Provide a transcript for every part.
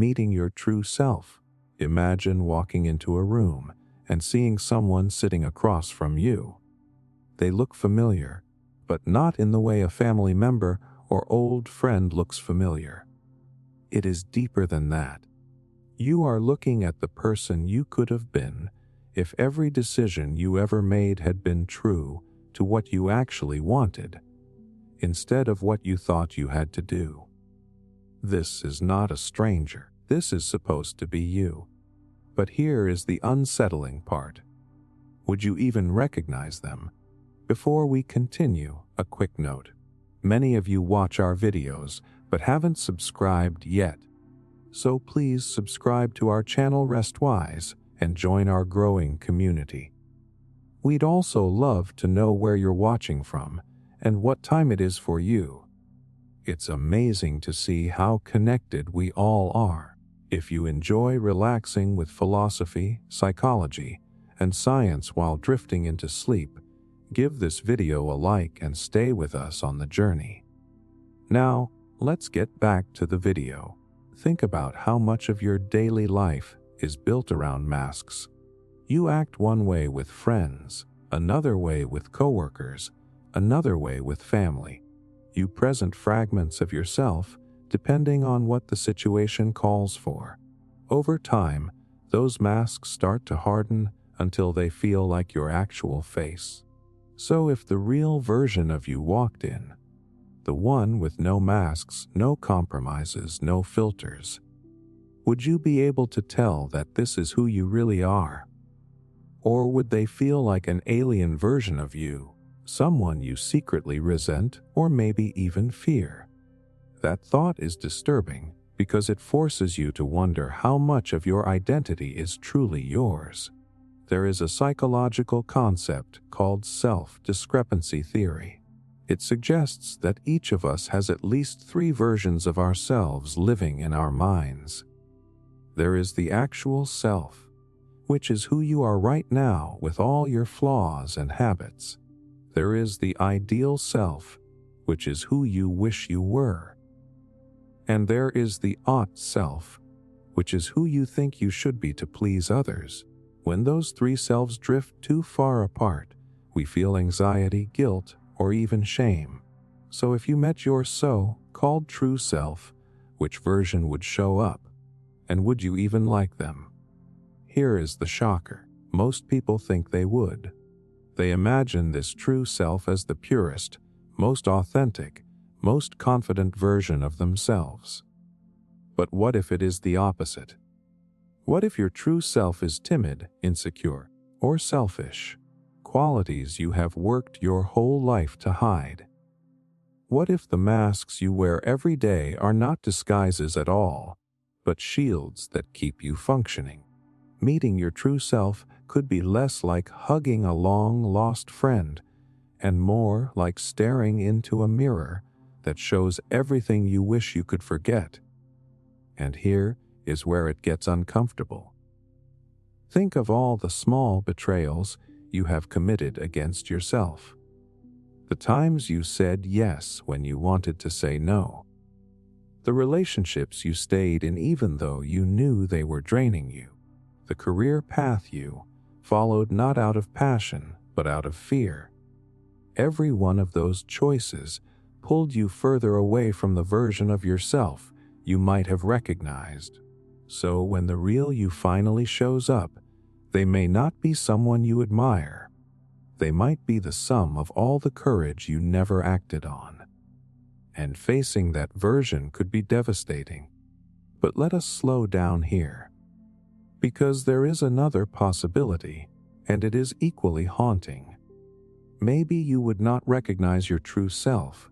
Meeting your true self. Imagine walking into a room and seeing someone sitting across from you. They look familiar, but not in the way a family member or old friend looks familiar. It is deeper than that. You are looking at the person you could have been if every decision you ever made had been true to what you actually wanted, instead of what you thought you had to do. This is not a stranger. This is supposed to be you. But here is the unsettling part. Would you even recognize them? Before we continue, a quick note. Many of you watch our videos but haven't subscribed yet. So please subscribe to our channel Restwise and join our growing community. We'd also love to know where you're watching from and what time it is for you. It's amazing to see how connected we all are. If you enjoy relaxing with philosophy, psychology, and science while drifting into sleep, give this video a like and stay with us on the journey. Now, let's get back to the video. Think about how much of your daily life is built around masks. You act one way with friends, another way with coworkers, another way with family. You present fragments of yourself depending on what the situation calls for. Over time, those masks start to harden until they feel like your actual face. So if the real version of you walked in, the one with no masks, no compromises, no filters, would you be able to tell that this is who you really are? Or would they feel like an alien version of you, someone you secretly resent or maybe even fear? That thought is disturbing because it forces you to wonder how much of your identity is truly yours. There is a psychological concept called self-discrepancy theory. It suggests that each of us has at least 3 versions of ourselves living in our minds. There is the actual self, which is who you are right now with all your flaws and habits. There is the ideal self, which is who you wish you were. And there is the ought self, which is who you think you should be to please others. When those 3 selves drift too far apart, we feel anxiety, guilt, or even shame. So if you met your so-called true self, which version would show up? And would you even like them? Here is the shocker. Most people think they would. They imagine this true self as the purest, most authentic, most confident version of themselves. But what if it is the opposite? What if your true self is timid, insecure, or selfish? Qualities you have worked your whole life to hide. What if the masks you wear every day are not disguises at all, but shields that keep you functioning? Meeting your true self could be less like hugging a long-lost friend and more like staring into a mirror that shows everything you wish you could forget. And here is where it gets uncomfortable. Think of all the small betrayals you have committed against yourself. The times you said yes when you wanted to say no. The relationships you stayed in even though you knew they were draining you. The career path you followed not out of passion but out of fear. Every one of those choices pulled you further away from the version of yourself you might have recognized. So when the real you finally shows up, they may not be someone you admire. They might be the sum of all the courage you never acted on. And facing that version could be devastating. But let us slow down here. Because there is another possibility, and it is equally haunting. Maybe you would not recognize your true self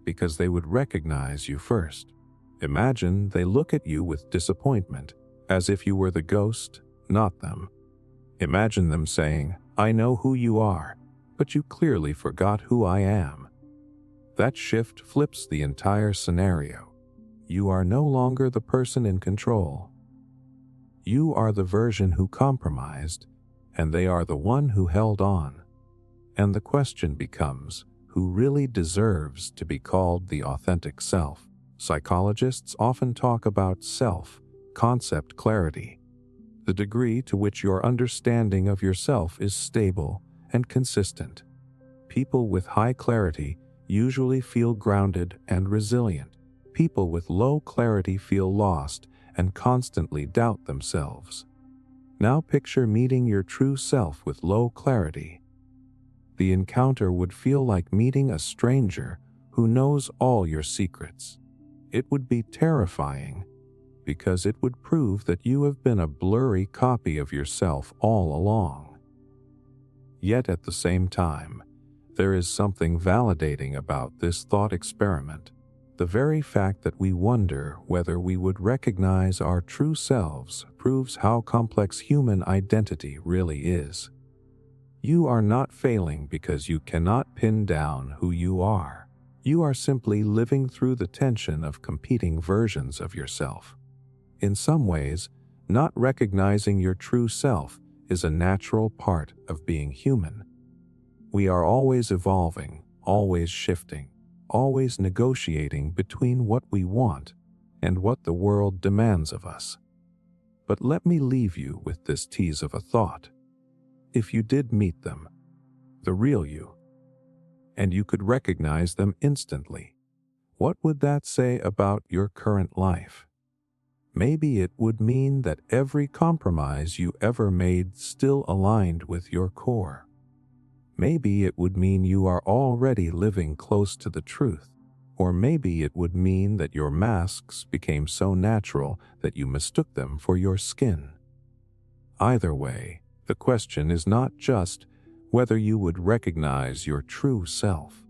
because they would recognize you first. Imagine they look at you with disappointment, as if you were the ghost, not them. Imagine them saying, "I know who you are, but you clearly forgot who I am." That shift flips the entire scenario. You are no longer the person in control. You are the version who compromised, and they are the one who held on. And the question becomes, who really deserves to be called the authentic self? Psychologists often talk about self concept clarity, the degree to which your understanding of yourself is stable and consistent. People with high clarity usually feel grounded and resilient. People with low clarity feel lost and constantly doubt themselves. Now picture meeting your true self with low clarity. The encounter would feel like meeting a stranger who knows all your secrets. It would be terrifying because it would prove that you have been a blurry copy of yourself all along. Yet at the same time, there is something validating about this thought experiment. The very fact that we wonder whether we would recognize our true selves proves how complex human identity really is. You are not failing because you cannot pin down who you are. You are simply living through the tension of competing versions of yourself. In some ways, not recognizing your true self is a natural part of being human. We are always evolving, always shifting, always negotiating between what we want and what the world demands of us. But let me leave you with this tease of a thought. If you did meet them, the real you, and you could recognize them instantly, what would that say about your current life? Maybe it would mean that every compromise you ever made still aligned with your core. Maybe it would mean you are already living close to the truth. Or maybe it would mean that your masks became so natural that you mistook them for your skin. Either way, the question is not just whether you would recognize your true self.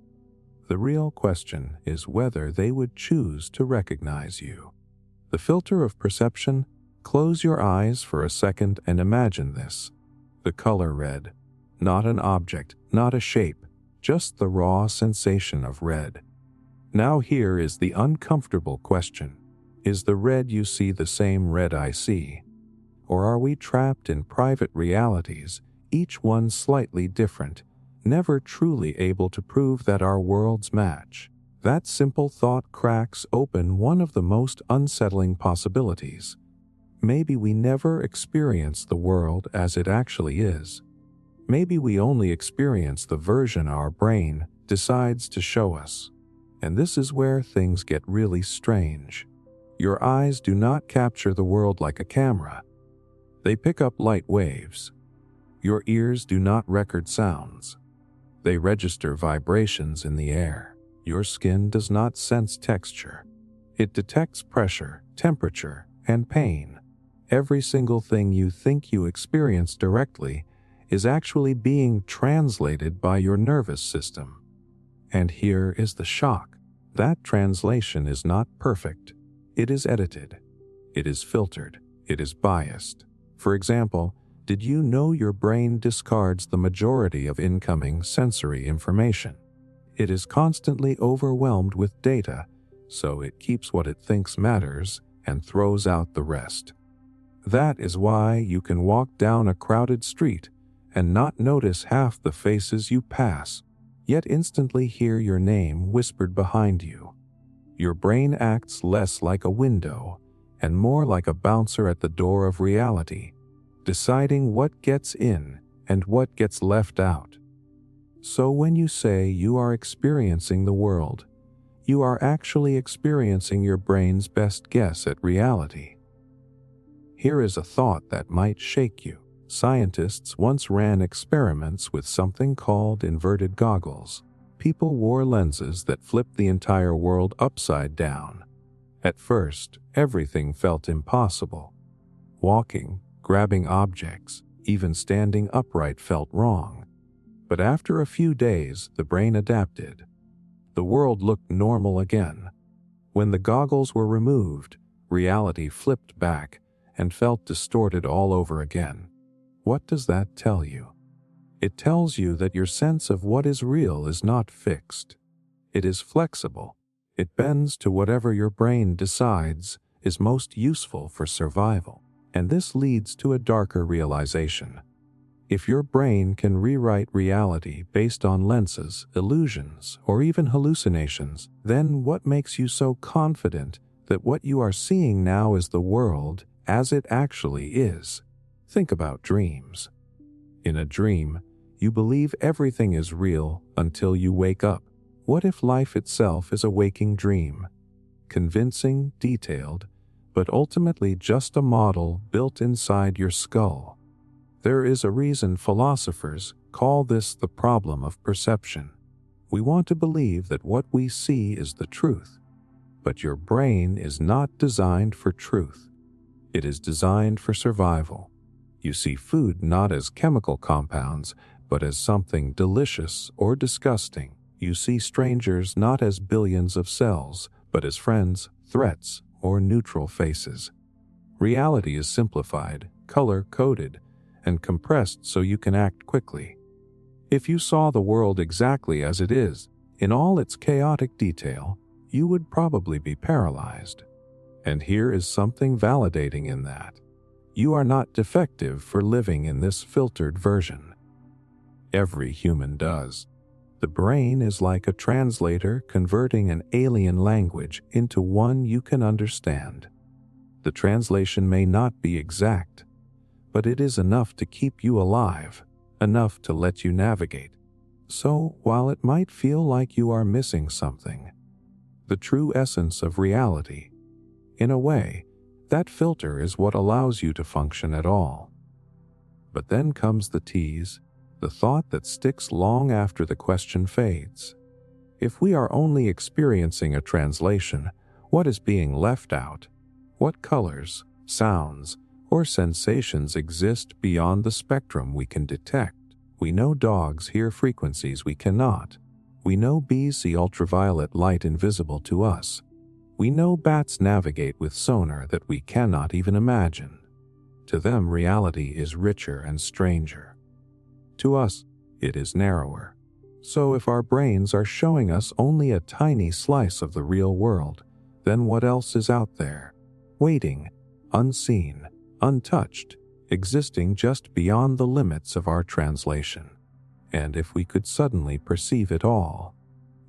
The real question is whether they would choose to recognize you. The filter of perception. Close your eyes for a second and imagine this. The color red. Not an object, not a shape, just the raw sensation of red. Now here is the uncomfortable question. Is the red you see the same red I see? Or are we trapped in private realities, each one slightly different, never truly able to prove that our worlds match? That simple thought cracks open one of the most unsettling possibilities. Maybe we never experience the world as it actually is. Maybe we only experience the version our brain decides to show us. And this is where things get really strange. Your eyes do not capture the world like a camera. They pick up light waves. Your ears do not record sounds. They register vibrations in the air. Your skin does not sense texture. It detects pressure, temperature, and pain. Every single thing you think you experience directly is actually being translated by your nervous system. And here is the shock. That translation is not perfect. It is edited. It is filtered. It is biased. For example, did you know your brain discards the majority of incoming sensory information? It is constantly overwhelmed with data, so it keeps what it thinks matters and throws out the rest. That is why you can walk down a crowded street and not notice half the faces you pass, yet instantly hear your name whispered behind you. Your brain acts less like a window and more like a bouncer at the door of reality, deciding what gets in and what gets left out. So when you say you are experiencing the world, you are actually experiencing your brain's best guess at reality. Here is a thought that might shake you. Scientists once ran experiments with something called inverted goggles. People wore lenses that flipped the entire world upside down. At first, everything felt impossible. Walking, grabbing objects, even standing upright felt wrong. But after a few days, the brain adapted. The world looked normal again. When the goggles were removed, reality flipped back and felt distorted all over again. What does that tell you? It tells you that your sense of what is real is not fixed. It is flexible. It bends to whatever your brain decides is most useful for survival. And this leads to a darker realization. If your brain can rewrite reality based on lenses, illusions, or even hallucinations, then what makes you so confident that what you are seeing now is the world as it actually is. Think about dreams. In a dream, you believe everything is real until you wake up. What if life itself is a waking dream? Convincing, detailed, but ultimately just a model built inside your skull. There is a reason philosophers call this the problem of perception. We want to believe that what we see is the truth, but your brain is not designed for truth. It is designed for survival. You see food not as chemical compounds, but as something delicious or disgusting. You see strangers not as billions of cells, but as friends, threats, or neutral faces. Reality is simplified, color-coded, and compressed so you can act quickly. If you saw the world exactly as it is, in all its chaotic detail, you would probably be paralyzed. And here is something validating in that. You are not defective for living in this filtered version. Every human does. The brain is like a translator converting an alien language into one you can understand. The translation may not be exact, but it is enough to keep you alive, enough to let you navigate. So, while it might feel like you are missing something, the true essence of reality, in a way, that filter is what allows you to function at all. But then comes the tease, the thought that sticks long after the question fades. If we are only experiencing a translation, what is being left out? What colors, sounds, or sensations exist beyond the spectrum we can detect? We know dogs hear frequencies we cannot. We know bees see ultraviolet light invisible to us. We know bats navigate with sonar that we cannot even imagine. To them, reality is richer and stranger. To us, it is narrower. So if our brains are showing us only a tiny slice of the real world, then what else is out there? Waiting, unseen, untouched, existing just beyond the limits of our translation. And if we could suddenly perceive it all,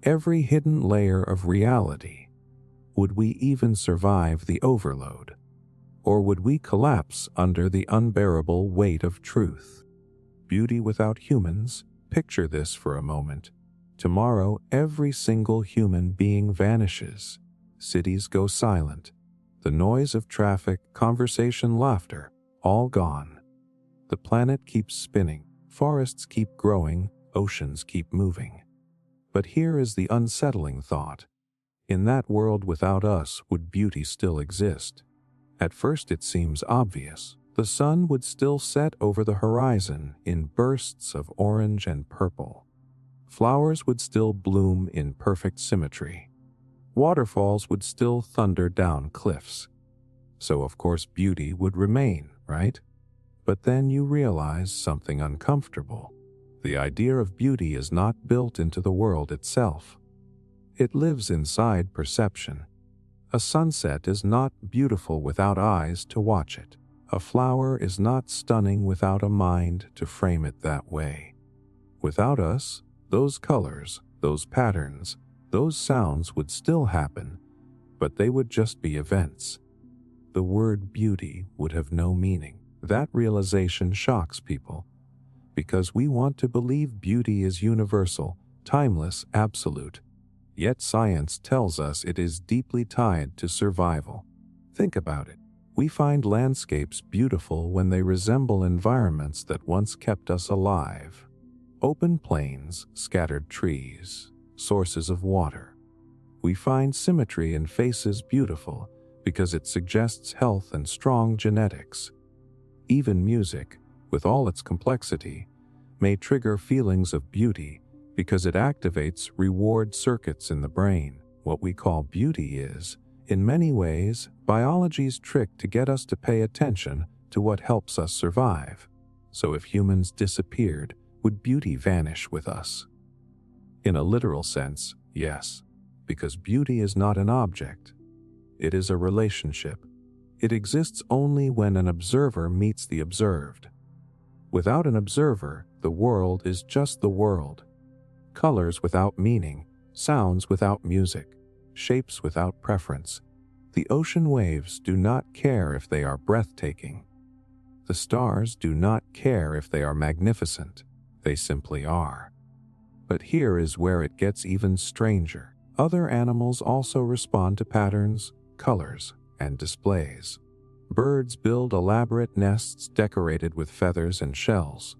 every hidden layer of reality, would we even survive the overload? Or would we collapse under the unbearable weight of truth? Beauty without humans? Picture this for a moment. Tomorrow, every single human being vanishes. Cities go silent. The noise of traffic, conversation, laughter, all gone. The planet keeps spinning. Forests keep growing. Oceans keep moving. But here is the unsettling thought. In that world without us, would beauty still exist? At first it seems obvious. The sun would still set over the horizon in bursts of orange and purple. Flowers would still bloom in perfect symmetry. Waterfalls would still thunder down cliffs. So of course beauty would remain, right? But then you realize something uncomfortable. The idea of beauty is not built into the world itself. It lives inside perception. A sunset is not beautiful without eyes to watch it. A flower is not stunning without a mind to frame it that way. Without us, those colors, those patterns, those sounds would still happen, but they would just be events. The word beauty would have no meaning. That realization shocks people, because we want to believe beauty is universal, timeless, absolute. Yet science tells us it is deeply tied to survival. Think about it. We find landscapes beautiful when they resemble environments that once kept us alive. Open plains, scattered trees, sources of water. We find symmetry in faces beautiful because it suggests health and strong genetics. Even music, with all its complexity, may trigger feelings of beauty because it activates reward circuits in the brain. What we call beauty is, in many ways, biology's trick to get us to pay attention to what helps us survive. So if humans disappeared, would beauty vanish with us? In a literal sense, yes, because beauty is not an object. It is a relationship. It exists only when an observer meets the observed. Without an observer, the world is just the world. Colors without meaning, sounds without music, shapes without preference. The ocean waves do not care if they are breathtaking. The stars do not care if they are magnificent. They simply are. But here is where it gets even stranger. Other animals also respond to patterns, colors, and displays. Birds build elaborate nests decorated with feathers and shells.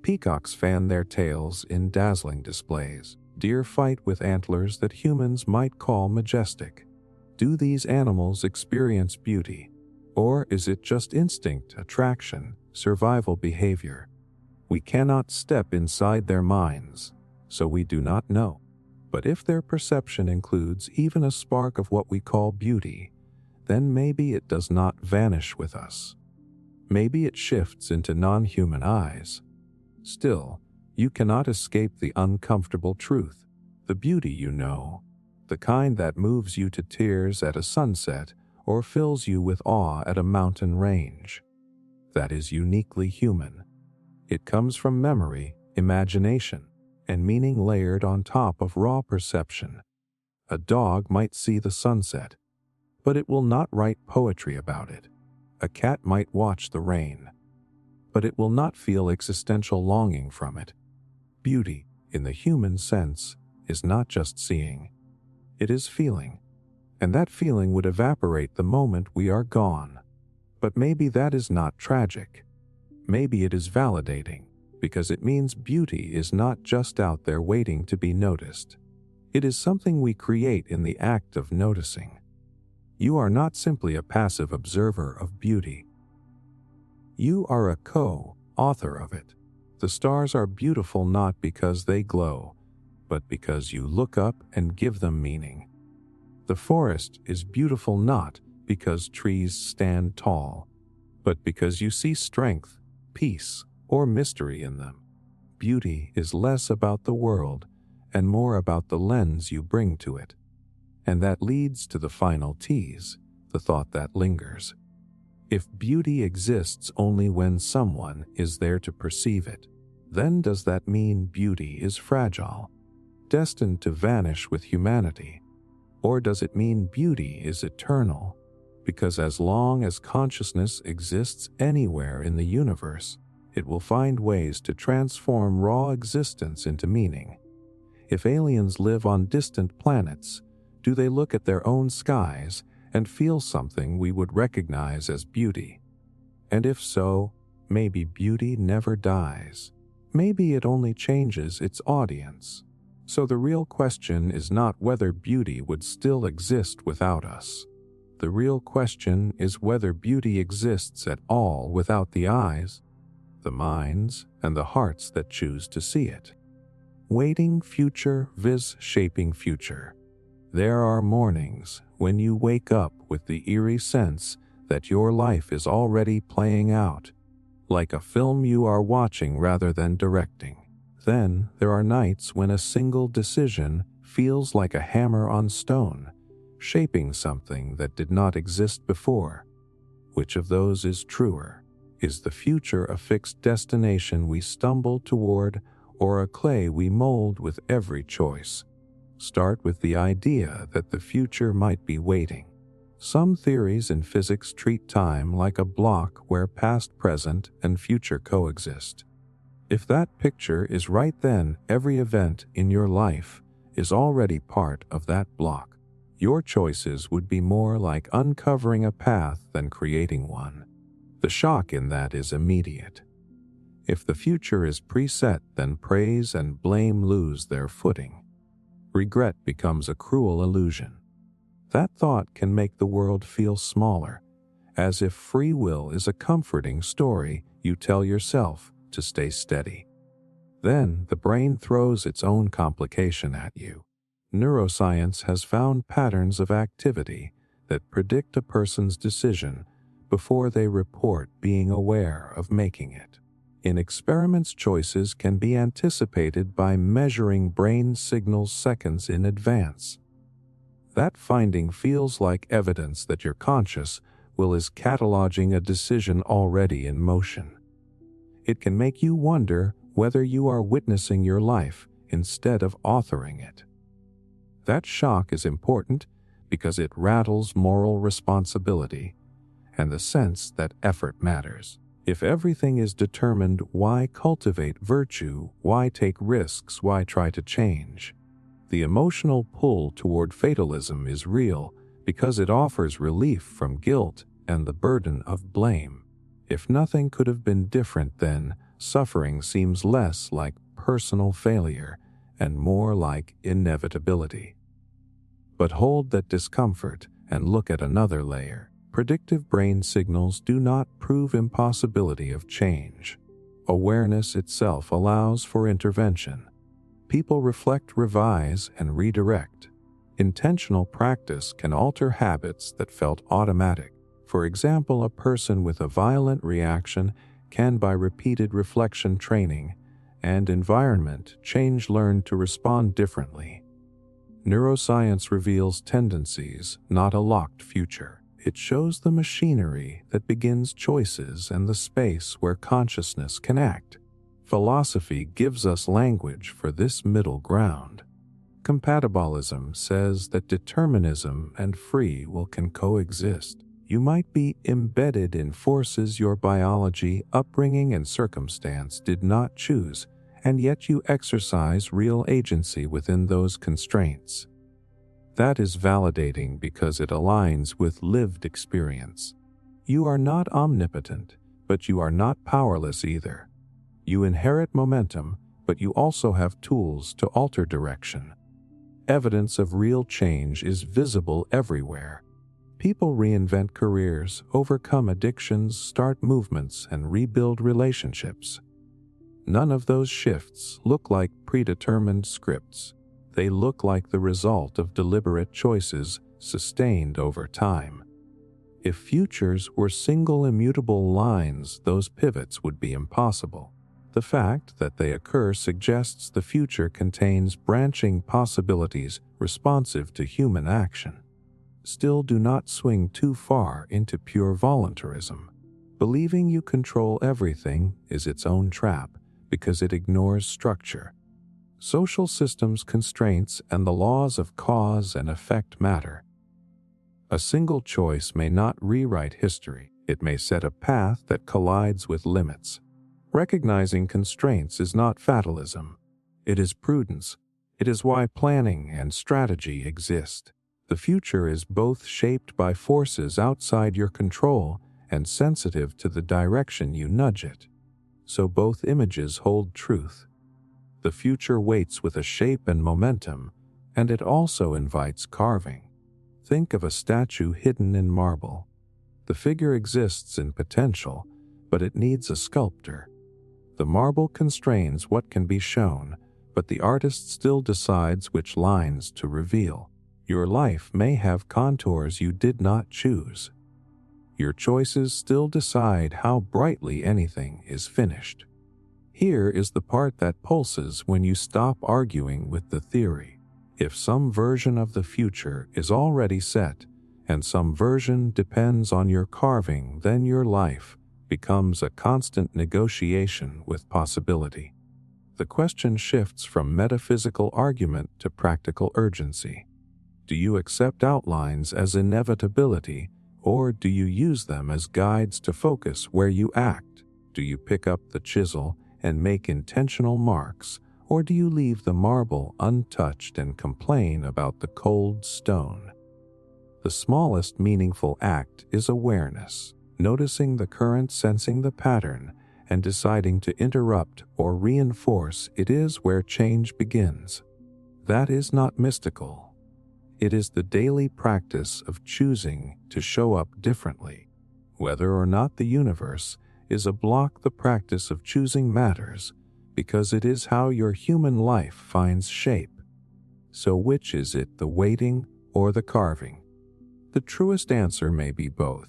Peacocks fan their tails in dazzling displays. Deer fight with antlers that humans might call majestic. Do these animals experience beauty? Or is it just instinct, attraction, survival behavior? We cannot step inside their minds, so we do not know. But if their perception includes even a spark of what we call beauty, then maybe it does not vanish with us. Maybe it shifts into non-human eyes. Still, you cannot escape the uncomfortable truth. The beauty you know, the kind that moves you to tears at a sunset or fills you with awe at a mountain range, that is uniquely human. It comes from memory, imagination, and meaning layered on top of raw perception. A dog might see the sunset, but it will not write poetry about it. A cat might watch the rain, but it will not feel existential longing from it. Beauty, in the human sense, is not just seeing. It is feeling, and that feeling would evaporate the moment we are gone. But maybe that is not tragic. Maybe it is validating, because it means beauty is not just out there waiting to be noticed. It is something we create in the act of noticing. You are not simply a passive observer of beauty. You are a co-author of it. The stars are beautiful not because they glow, but because you look up and give them meaning. The forest is beautiful not because trees stand tall, but because you see strength, peace, or mystery in them. Beauty is less about the world and more about the lens you bring to it. And that leads to the final tease, the thought that lingers. If beauty exists only when someone is there to perceive it, then does that mean beauty is fragile, destined to vanish with humanity? Or does it mean beauty is eternal, because as long as consciousness exists anywhere in the universe, it will find ways to transform raw existence into meaning? If aliens live on distant planets, do they look at their own skies and feel something we would recognize as beauty? And if so, maybe beauty never dies. Maybe it only changes its audience. So the real question is not whether beauty would still exist without us. The real question is whether beauty exists at all without the eyes, the minds, and the hearts that choose to see it. Waiting future vis shaping future. There are mornings when you wake up with the eerie sense that your life is already playing out, like a film you are watching rather than directing. Then there are nights when a single decision feels like a hammer on stone, shaping something that did not exist before. Which of those is truer? Is the future a fixed destination we stumble toward, or a clay we mold with every choice? Start with the idea that the future might be waiting. Some theories in physics treat time like a block where past, present, and future coexist. If that picture is right, then every event in your life is already part of that block. Your choices would be more like uncovering a path than creating one. The shock in that is immediate. If the future is preset, then praise and blame lose their footing. Regret becomes a cruel illusion. That thought can make the world feel smaller, as if free will is a comforting story you tell yourself to stay steady. Then the brain throws its own complication at you. Neuroscience has found patterns of activity that predict a person's decision before they report being aware of making it. In experiments, choices can be anticipated by measuring brain signals seconds in advance. That finding feels like evidence that your conscious will is cataloging a decision already in motion. It can make you wonder whether you are witnessing your life instead of authoring it. That shock is important because it rattles moral responsibility and the sense that effort matters. If everything is determined, why cultivate virtue? Why take risks? Why try to change? The emotional pull toward fatalism is real because it offers relief from guilt and the burden of blame. If nothing could have been different, then suffering seems less like personal failure and more like inevitability. But hold that discomfort and look at another layer. Predictive brain signals do not prove impossibility of change. Awareness itself allows for intervention. People reflect, revise, and redirect. Intentional practice can alter habits that felt automatic. For example, a person with a violent reaction can, by repeated reflection training and environment change, learn to respond differently. Neuroscience reveals tendencies, not a locked future. It shows the machinery that begins choices and the space where consciousness can act. Philosophy gives us language for this middle ground. Compatibilism says that determinism and free will can coexist. You might be embedded in forces your biology, upbringing, and circumstance did not choose, and yet you exercise real agency within those constraints. That is validating because it aligns with lived experience. You are not omnipotent, but you are not powerless either. You inherit momentum, but you also have tools to alter direction. Evidence of real change is visible everywhere. People reinvent careers, overcome addictions, start movements, and rebuild relationships. None of those shifts look like predetermined scripts. They look like the result of deliberate choices sustained over time. If futures were single immutable lines, those pivots would be impossible. The fact that they occur suggests the future contains branching possibilities responsive to human action. Still, do not swing too far into pure voluntarism. Believing you control everything is its own trap because it ignores structure. Social systems, constraints, and the laws of cause and effect matter. A single choice may not rewrite history. It may set a path that collides with limits. Recognizing constraints is not fatalism. It is prudence. It is why planning and strategy exist. The future is both shaped by forces outside your control and sensitive to the direction you nudge it. So both images hold truth. The future waits with a shape and momentum, and it also invites carving. Think of a statue hidden in marble. The figure exists in potential, but it needs a sculptor. The marble constrains what can be shown, but the artist still decides which lines to reveal. Your life may have contours you did not choose. Your choices still decide how brightly anything is finished. Here is the part that pulses when you stop arguing with the theory. If some version of the future is already set, and some version depends on your carving, then your life becomes a constant negotiation with possibility. The question shifts from metaphysical argument to practical urgency. Do you accept outlines as inevitability, or do you use them as guides to focus where you act? Do you pick up the chisel and make intentional marks, or do you leave the marble untouched and complain about the cold stone? The smallest meaningful act is awareness, noticing the current, sensing the pattern, and deciding to interrupt or reinforce. It is where change begins. That is not mystical. It is the daily practice of choosing to show up differently. Whether or not the universe is a block, the practice of choosing matters, because it is how your human life finds shape. So which is it, the waiting or the carving? The truest answer may be both.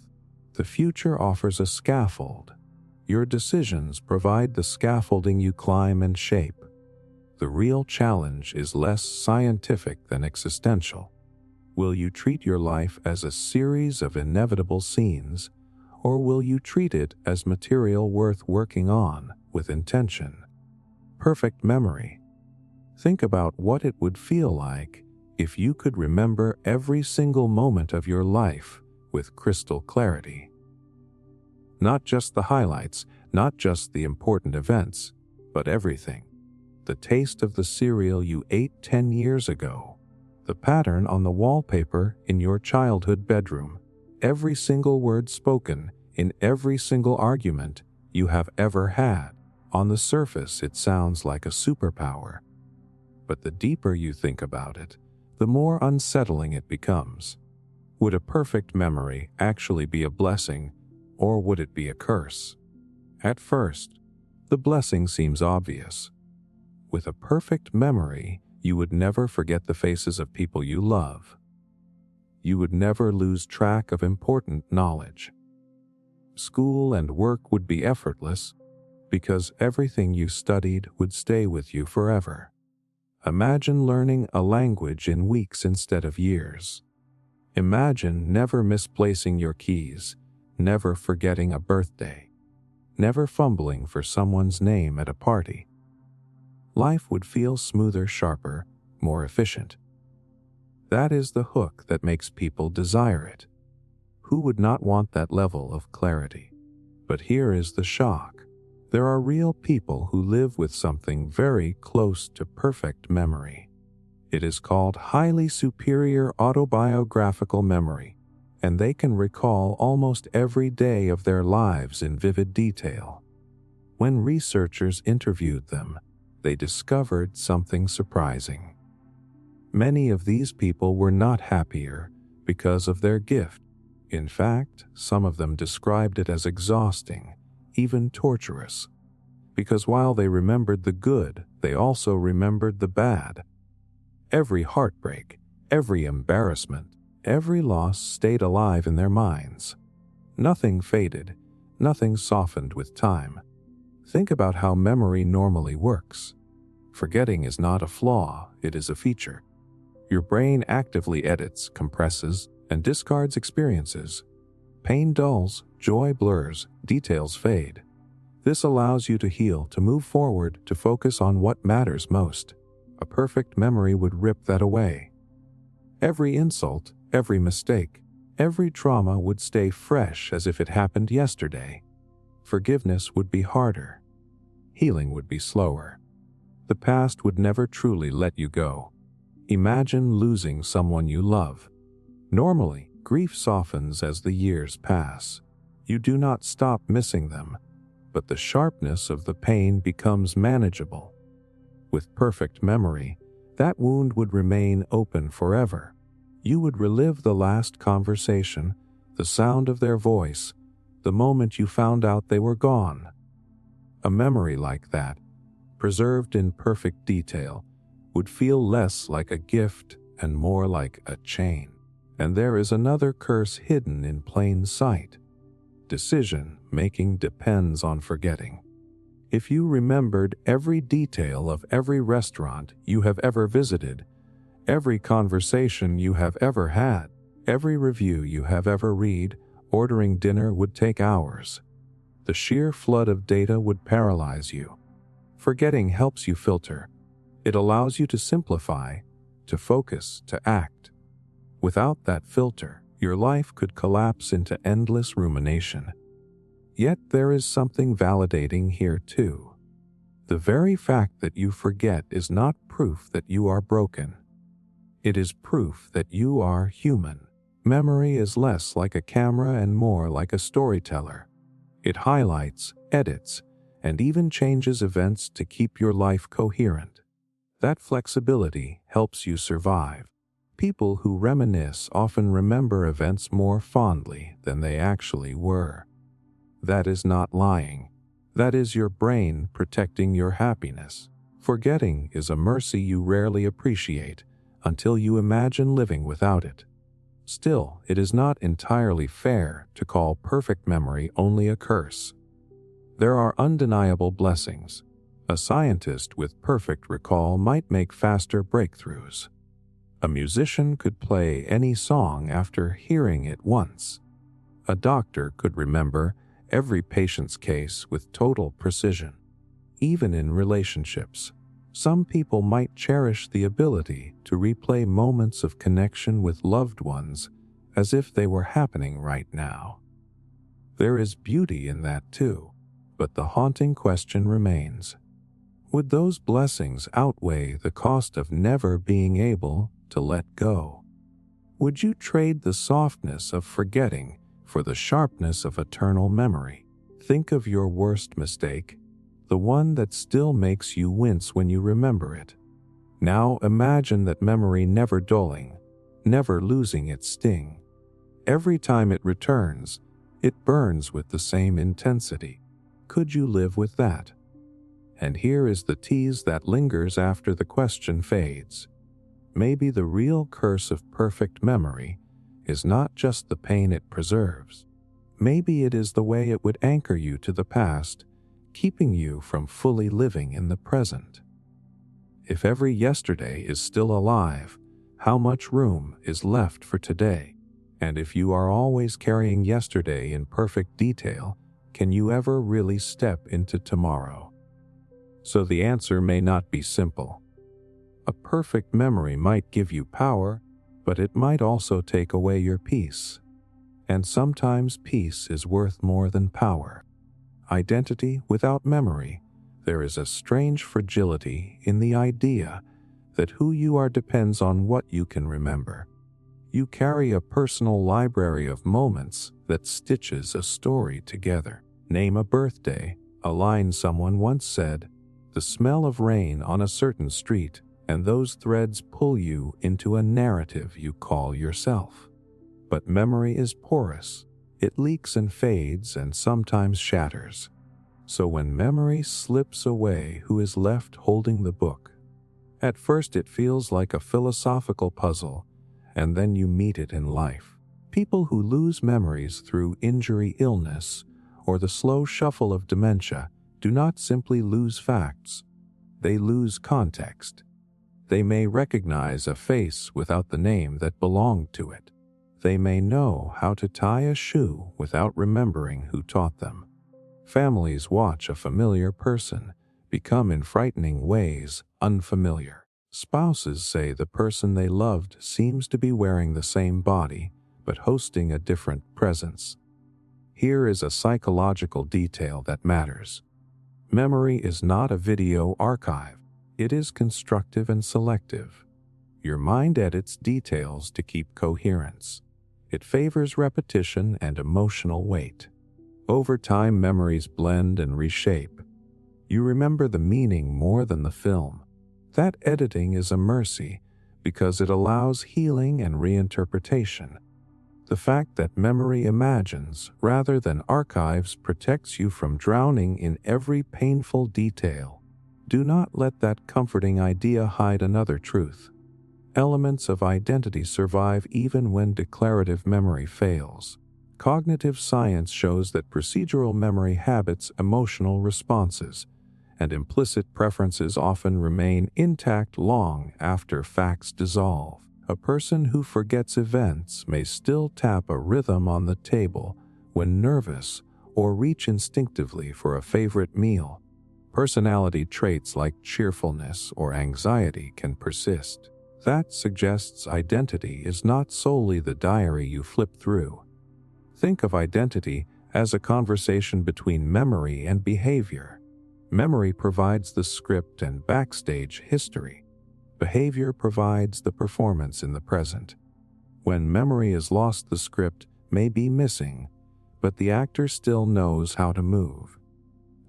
The future offers a scaffold. Your decisions provide the scaffolding you climb and shape. The real challenge is less scientific than existential. Will you treat your life as a series of inevitable scenes, or will you treat it as material worth working on with intention? Perfect memory. Think about what it would feel like If you could remember every single moment of your life with crystal clarity. Not just the highlights, not just the important events, but everything. The taste of the cereal you ate 10 years ago, the pattern on the wallpaper in your childhood bedroom, every single word spoken in every single argument you have ever had. On the surface, it sounds like a superpower. But the deeper you think about it, the more unsettling it becomes. Would a perfect memory actually be a blessing, or would it be a curse? At first, the blessing seems obvious. With a perfect memory, you would never forget the faces of people you love. You would never lose track of important knowledge. School and work would be effortless, because everything you studied would stay with you forever. Imagine learning a language in weeks instead of years. Imagine never misplacing your keys, never forgetting a birthday, never fumbling for someone's name at a party. Life would feel smoother, sharper, more efficient. That is the hook that makes people desire it. Who would not want that level of clarity? But here is the shock. There are real people who live with something very close to perfect memory. It is called highly superior autobiographical memory, and they can recall almost every day of their lives in vivid detail. When researchers interviewed them, they discovered something surprising. Many of these people were not happier because of their gift. In fact, some of them described it as exhausting, even torturous, because while they remembered the good, they also remembered the bad. Every heartbreak, every embarrassment, every loss stayed alive in their minds. Nothing faded, nothing softened with time. Think about how memory normally works. Forgetting is not a flaw, it is a feature. Your brain actively edits, compresses, and discards experiences. Pain dulls, joy blurs, details fade. This allows you to heal, to move forward, to focus on what matters most. A perfect memory would rip that away. Every insult, every mistake, every trauma would stay fresh as if it happened yesterday. Forgiveness would be harder. Healing would be slower. The past would never truly let you go. Imagine losing someone you love. Normally, grief softens as the years pass. You do not stop missing them, but the sharpness of the pain becomes manageable. With perfect memory, that wound would remain open forever. You would relive the last conversation, the sound of their voice, the moment you found out they were gone. A memory like that, preserved in perfect detail, would feel less like a gift and more like a chain. And there is another curse hidden in plain sight. Decision-making depends on forgetting. If you remembered every detail of every restaurant you have ever visited, every conversation you have ever had, every review you have ever read, ordering dinner would take hours. The sheer flood of data would paralyze you. Forgetting helps you filter. It allows you to simplify, to focus, to act. Without that filter, your life could collapse into endless rumination. Yet there is something validating here too. The very fact that you forget is not proof that you are broken. It is proof that you are human. Memory is less like a camera and more like a storyteller. It highlights, edits, and even changes events to keep your life coherent. That flexibility helps you survive. People who reminisce often remember events more fondly than they actually were. That is not lying. That is your brain protecting your happiness. Forgetting is a mercy you rarely appreciate until you imagine living without it. Still, it is not entirely fair to call perfect memory only a curse. There are undeniable blessings. A scientist with perfect recall might make faster breakthroughs. A musician could play any song after hearing it once. A doctor could remember every patient's case with total precision. Even in relationships, Some people might cherish the ability to replay moments of connection with loved ones as if they were happening right now. There is beauty in that too, but the haunting question remains: would those blessings outweigh the cost of never being able to let go? Would you trade the softness of forgetting for the sharpness of eternal memory? Think of your worst mistake, the one that still makes you wince when you remember it. Now imagine that memory never dulling, never losing its sting. Every time it returns, it burns with the same intensity. Could you live with that? And here is the tease that lingers after the question fades. Maybe the real curse of perfect memory is not just the pain it preserves. Maybe it is the way it would anchor you to the past, keeping you from fully living in the present. If every yesterday is still alive, how much room is left for today? And if you are always carrying yesterday in perfect detail, can you ever really step into tomorrow? So the answer may not be simple. A perfect memory might give you power, but it might also take away your peace. And sometimes peace is worth more than power. Identity without memory, there is a strange fragility in the idea that who you are depends on what you can remember. You carry a personal library of moments that stitches a story together. Name a birthday, a line someone once said, the smell of rain on a certain street, and those threads pull you into a narrative you call yourself. But memory is porous. It leaks and fades and sometimes shatters. So when memory slips away, who is left holding the book? At first it feels like a philosophical puzzle, and then you meet it in life. People who lose memories through injury, illness, or the slow shuffle of dementia do not simply lose facts. They lose context. They may recognize a face without the name that belonged to it. They may know how to tie a shoe without remembering who taught them. Families watch a familiar person become in frightening ways unfamiliar. Spouses say the person they loved seems to be wearing the same body, but hosting a different presence. Here is a psychological detail that matters. Memory is not a video archive. It is constructive and selective. Your mind edits details to keep coherence. It favors repetition and emotional weight. Over time, memories blend and reshape. You remember the meaning more than the film. That editing is a mercy because it allows healing and reinterpretation. The fact that memory imagines rather than archives protects you from drowning in every painful detail. Do not let that comforting idea hide another truth. Elements of identity survive even when declarative memory fails. Cognitive science shows that procedural memory habits, emotional responses, and implicit preferences often remain intact long after facts dissolve. A person who forgets events may still tap a rhythm on the table when nervous or reach instinctively for a favorite meal. Personality traits like cheerfulness or anxiety can persist. That suggests identity is not solely the diary you flip through. Think of identity as a conversation between memory and behavior. Memory provides the script and backstage history. Behavior provides the performance in the present. When memory is lost, the script may be missing, but the actor still knows how to move.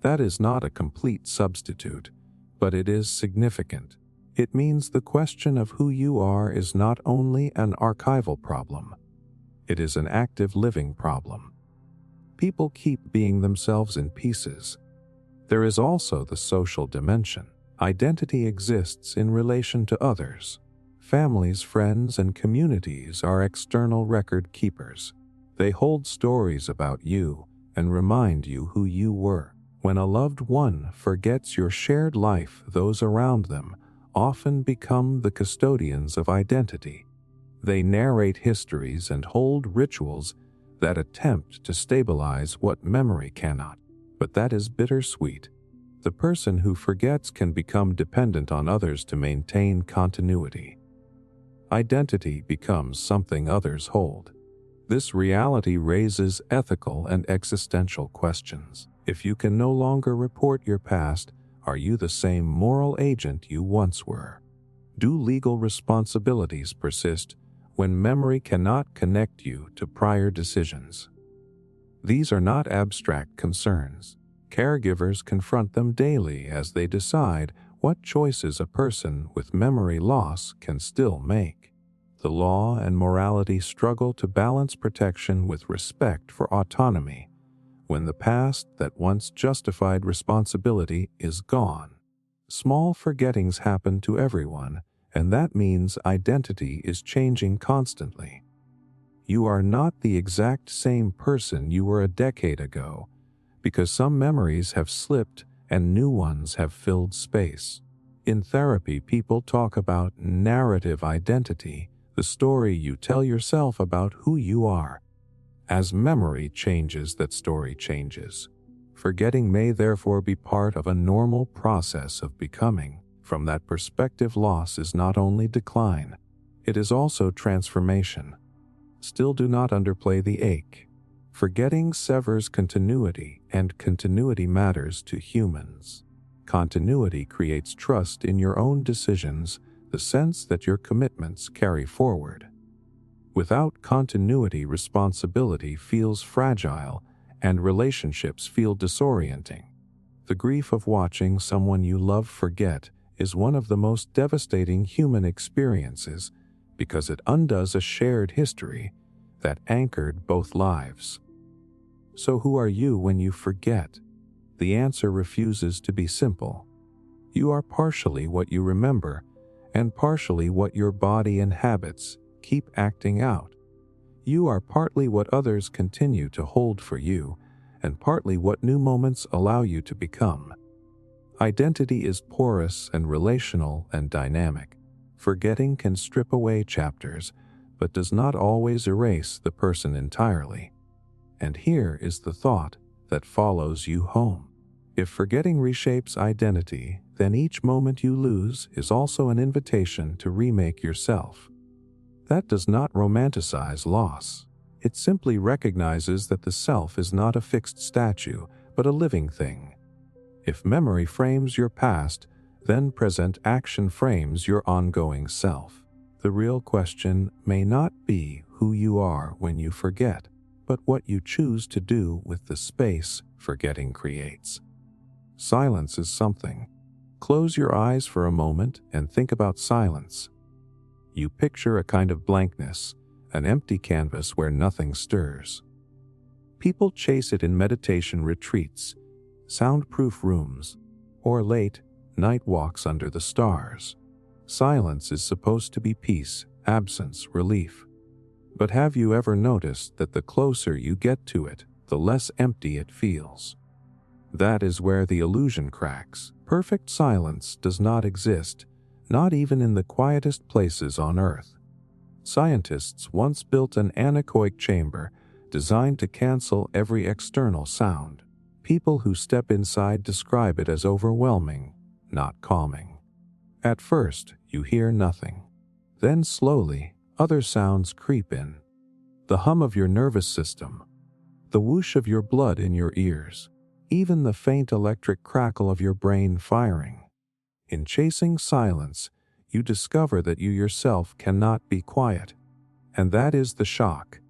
That is not a complete substitute, but it is significant. It means the question of who you are is not only an archival problem, it is an active living problem. People keep being themselves in pieces. There is also the social dimension. Identity exists in relation to others. Families, friends, and communities are external record keepers. They hold stories about you and remind you who you were. When a loved one forgets your shared life, those around them often become the custodians of identity. They narrate histories and hold rituals that attempt to stabilize what memory cannot. But that is bittersweet. The person who forgets can become dependent on others to maintain continuity. Identity becomes something others hold. This reality raises ethical and existential questions. If you can no longer report your past, are you the same moral agent you once were? Do legal responsibilities persist when memory cannot connect you to prior decisions? These are not abstract concerns. Caregivers confront them daily as they decide what choices a person with memory loss can still make. The law and morality struggle to balance protection with respect for autonomy when the past that once justified responsibility is gone. Small forgettings happen to everyone, and that means identity is changing constantly. You are not the exact same person you were a decade ago, because some memories have slipped and new ones have filled space. In therapy, people talk about narrative identity, the story you tell yourself about who you are. As memory changes, that story changes. Forgetting may therefore be part of a normal process of becoming. From that perspective, loss is not only decline, it is also transformation. Still, do not underplay the ache. Forgetting severs continuity, and continuity matters to humans. Continuity creates trust in your own decisions, the sense that your commitments carry forward. Without continuity, responsibility feels fragile, and relationships feel disorienting. The grief of watching someone you love forget is one of the most devastating human experiences because it undoes a shared history that anchored both lives. So who are you when you forget? The answer refuses to be simple. You are partially what you remember, and partially what your body and habits keep acting out. You are partly what others continue to hold for you, and partly what new moments allow you to become. Identity is porous and relational and dynamic. Forgetting can strip away chapters, but does not always erase the person entirely. And here is the thought that follows you home. If forgetting reshapes identity, then each moment you lose is also an invitation to remake yourself. That does not romanticize loss. It simply recognizes that the self is not a fixed statue, but a living thing. If memory frames your past, then present action frames your ongoing self. The real question may not be who you are when you forget, but what you choose to do with the space forgetting creates. Silence is something. Close your eyes for a moment and think about silence. You picture a kind of blankness, an empty canvas where nothing stirs. People chase it in meditation retreats, soundproof rooms, or late night walks under the stars. Silence is supposed to be peace, absence, relief. But have you ever noticed that the closer you get to it, the less empty it feels? That is where the illusion cracks. Perfect silence does not exist, not even in the quietest places on Earth. Scientists once built an anechoic chamber designed to cancel every external sound. People who step inside describe it as overwhelming, not calming. At first, you hear nothing. Then slowly, other sounds creep in. The hum of your nervous system, the whoosh of your blood in your ears, even the faint electric crackle of your brain firing. In chasing silence, you discover that you yourself cannot be quiet, and that is the shock.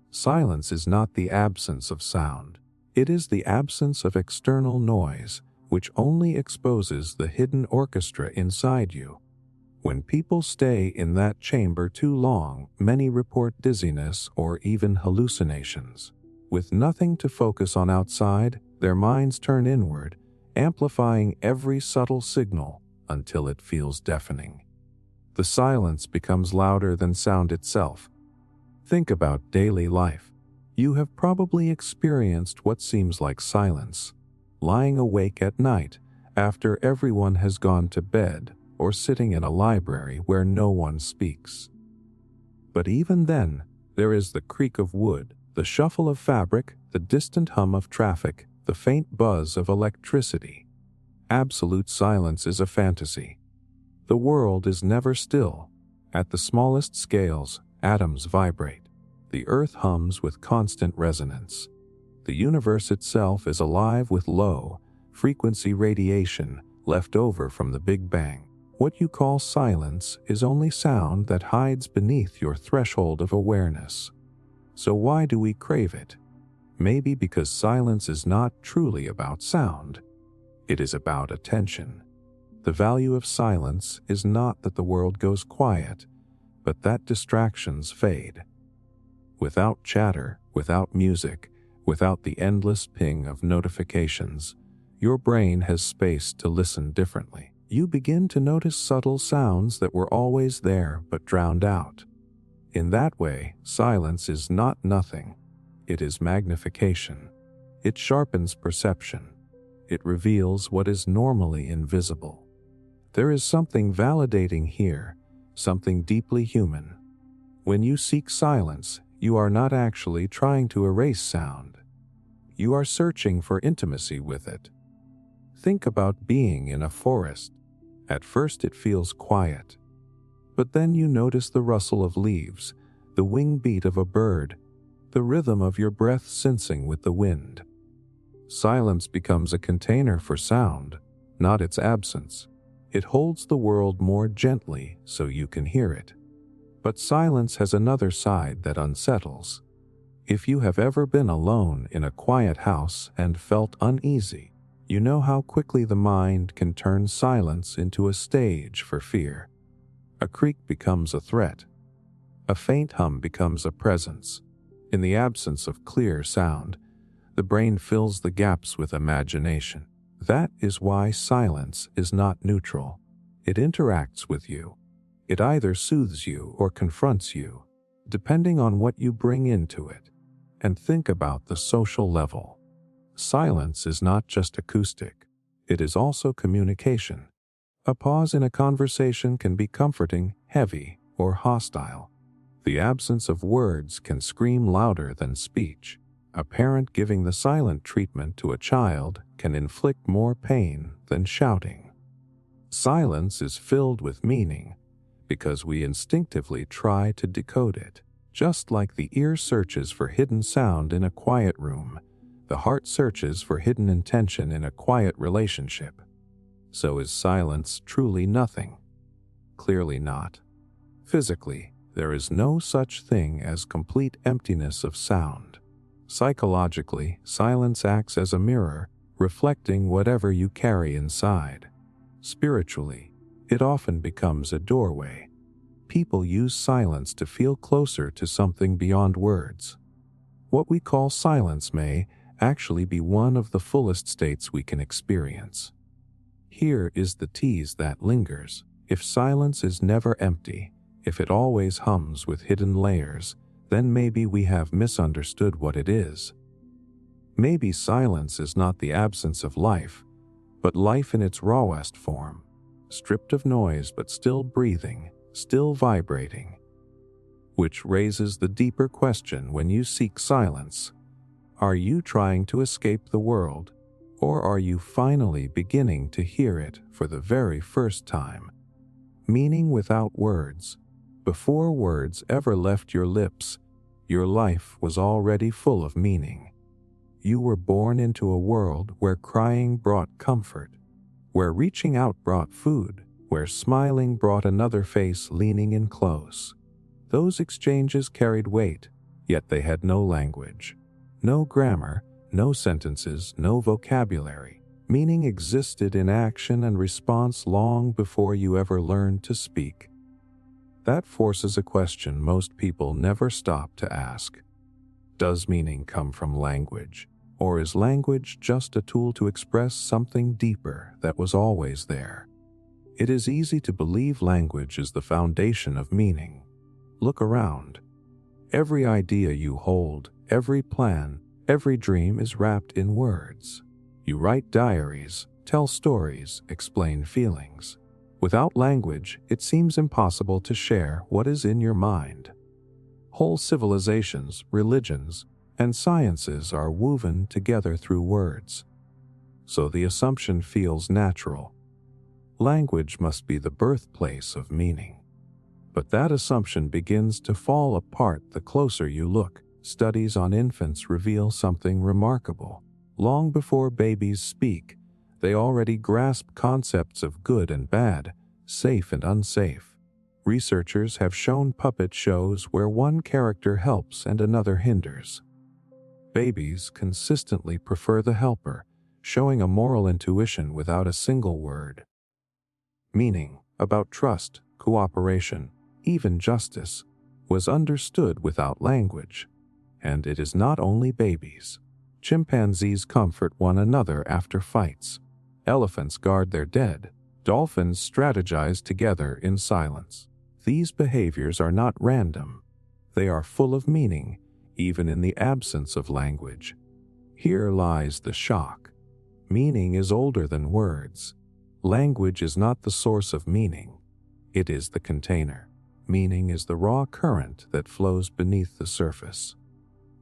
Silence is not the absence of sound. It is the absence of external noise, which only exposes the hidden orchestra inside you. When people stay in that chamber too long, many report dizziness or even hallucinations. With nothing to focus on outside, their minds turn inward, amplifying every subtle signal until it feels deafening. The silence becomes louder than sound itself. Think about daily life. You have probably experienced what seems like silence, lying awake at night after everyone has gone to bed, or sitting in a library where no one speaks. But even then, there is the creak of wood, the shuffle of fabric, the distant hum of traffic, the faint buzz of electricity. Absolute silence is a fantasy. The world is never still. At the smallest scales, atoms vibrate. The earth hums with constant resonance. The universe itself is alive with low-frequency radiation left over from the Big Bang. What you call silence is only sound that hides beneath your threshold of awareness. So why do we crave it? Maybe because silence is not truly about sound. It is about attention. The value of silence is not that the world goes quiet, but that distractions fade. Without chatter, without music, without the endless ping of notifications, your brain has space to listen differently. You begin to notice subtle sounds that were always there but drowned out. In that way, silence is not nothing. It is magnification. It sharpens perception. It reveals what is normally invisible. There is something validating here, something deeply human. When you seek silence, you are not actually trying to erase sound. You are searching for intimacy with it. Think about being in a forest. At first it feels quiet, but then you notice the rustle of leaves, the wing beat of a bird, the rhythm of your breath sensing with the wind. Silence becomes a container for sound, not its absence. It holds the world more gently so you can hear it. But silence has another side that unsettles. If you have ever been alone in a quiet house and felt uneasy, you know how quickly the mind can turn silence into a stage for fear. A creak becomes a threat. A faint hum becomes a presence. In the absence of clear sound, the brain fills the gaps with imagination. That is why silence is not neutral. It interacts with you. It either soothes you or confronts you, depending on what you bring into it. And think about the social level. Silence is not just acoustic. It is also communication. A pause in a conversation can be comforting, heavy, or hostile. The absence of words can scream louder than speech. A parent giving the silent treatment to a child can inflict more pain than shouting. Silence is filled with meaning because we instinctively try to decode it. Just like the ear searches for hidden sound in a quiet room, the heart searches for hidden intention in a quiet relationship. So is silence truly nothing? Clearly not. Physically, there is no such thing as complete emptiness of sound. Psychologically, silence acts as a mirror, reflecting whatever you carry inside. Spiritually, it often becomes a doorway. People use silence to feel closer to something beyond words. What we call silence may actually be one of the fullest states we can experience. Here is the tease that lingers. If silence is never empty, if it always hums with hidden layers, then maybe we have misunderstood what it is. Maybe silence is not the absence of life, but life in its rawest form, stripped of noise but still breathing, still vibrating. Which raises the deeper question when you seek silence. Are you trying to escape the world, or are you finally beginning to hear it for the very first time? Meaning without words. Before words ever left your lips, your life was already full of meaning. You were born into a world where crying brought comfort, where reaching out brought food, where smiling brought another face leaning in close. Those exchanges carried weight, yet they had no language, no grammar, no sentences, no vocabulary. Meaning existed in action and response long before you ever learned to speak. That forces a question most people never stop to ask. Does meaning come from language, or is language just a tool to express something deeper that was always there? It is easy to believe language is the foundation of meaning. Look around. Every idea you hold, every plan, every dream is wrapped in words. You write diaries, tell stories, explain feelings. Without language, it seems impossible to share what is in your mind. Whole civilizations, religions, and sciences are woven together through words. so the assumption feels natural. Language must be the birthplace of meaning. But that assumption begins to fall apart the closer you look. Studies on infants reveal something remarkable. Long before babies speak, they already grasp concepts of good and bad, safe and unsafe. Researchers have shown puppet shows where one character helps and another hinders. Babies consistently prefer the helper, showing a moral intuition without a single word. Meaning, about trust, cooperation, even justice, was understood without language. And it is not only babies. Chimpanzees comfort one another after fights. Elephants guard their dead. Dolphins strategize together in silence. These behaviors are not random. They are full of meaning, even in the absence of language. Here lies the shock. Meaning is older than words. Language is not the source of meaning. It is the container. Meaning is the raw current that flows beneath the surface.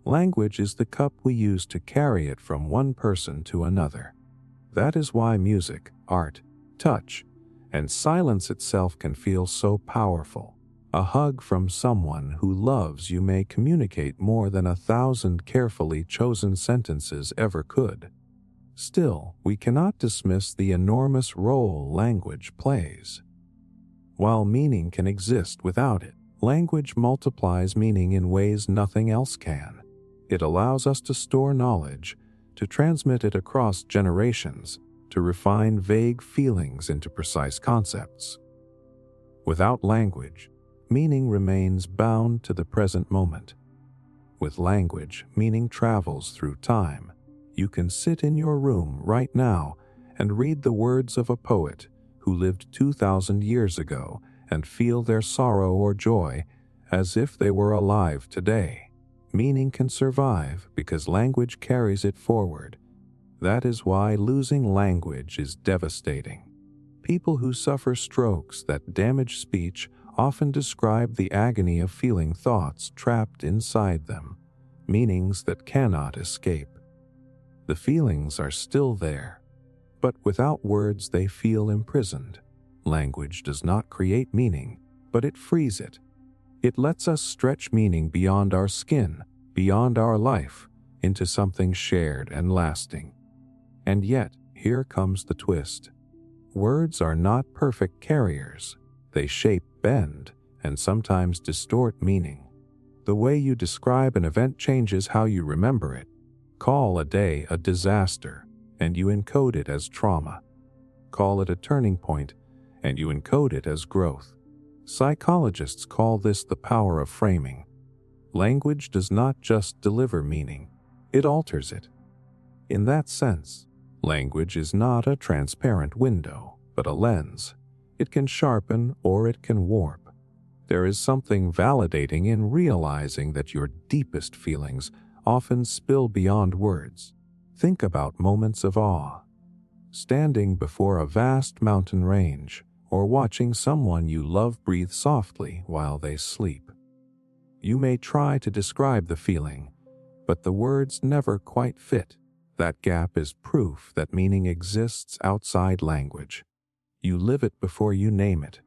Language is the cup we use to carry it from one person to another. That is why music, art, touch, and silence itself can feel so powerful. A hug from someone who loves you may communicate more than 1,000 carefully chosen sentences ever could. Still, we cannot dismiss the enormous role language plays. While meaning can exist without it, language multiplies meaning in ways nothing else can. It allows us to store knowledge, to transmit it across generations, to refine vague feelings into precise concepts. Without language, meaning remains bound to the present moment. With language, meaning travels through time. You can sit in your room right now and read the words of a poet who lived 2,000 years ago and feel their sorrow or joy as if they were alive today. Meaning can survive because language carries it forward. That is why losing language is devastating. People who suffer strokes that damage speech often describe the agony of feeling thoughts trapped inside them, meanings that cannot escape. The feelings are still there, but without words they feel imprisoned. Language does not create meaning, but it frees it. It lets us stretch meaning beyond our skin, beyond our life, into something shared and lasting. And yet, here comes the twist. Words are not perfect carriers. They shape, bend, and sometimes distort meaning. The way you describe an event changes how you remember it. Call a day a disaster, and you encode it as trauma. Call it a turning point, and you encode it as growth. Psychologists call this the power of framing. Language does not just deliver meaning, it alters it. In that sense, language is not a transparent window, but a lens. It can sharpen or it can warp. There is something validating in realizing that your deepest feelings often spill beyond words. Think about moments of awe. Standing before a vast mountain range, or watching someone you love breathe softly while they sleep. You may try to describe the feeling, but the words never quite fit. That gap is proof that meaning exists outside language. You live it before you name it.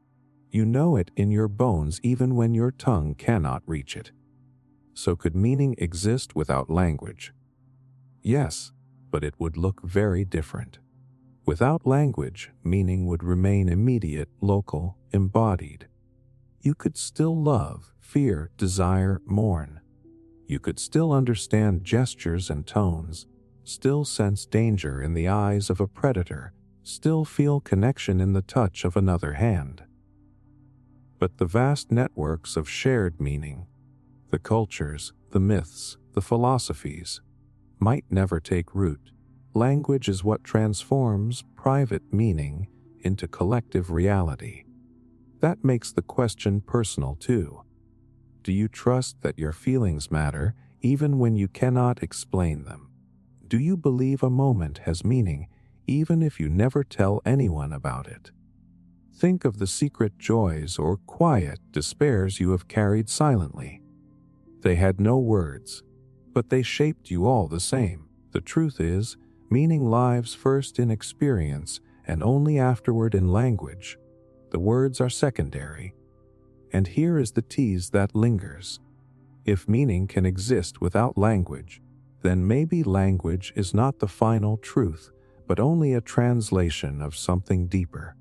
You know it in your bones even when your tongue cannot reach it. So could meaning exist without language? Yes, but it would look very different. Without language, meaning would remain immediate, local, embodied. You could still love, fear, desire, mourn. You could still understand gestures and tones, still sense danger in the eyes of a predator, still feel connection in the touch of another hand. But the vast networks of shared meaning, the cultures, the myths, the philosophies, might never take root. Language is what transforms private meaning into collective reality. That makes the question personal too. Do you trust that your feelings matter even when you cannot explain them? Do you believe a moment has meaning even if you never tell anyone about it? Think of the secret joys or quiet despairs you have carried silently. They had no words, but they shaped you all the same. The truth is, Meaning lives first in experience and only afterward in language. The words are secondary. And here is the tease that lingers. If meaning can exist without language, then maybe language is not the final truth, but only a translation of something deeper.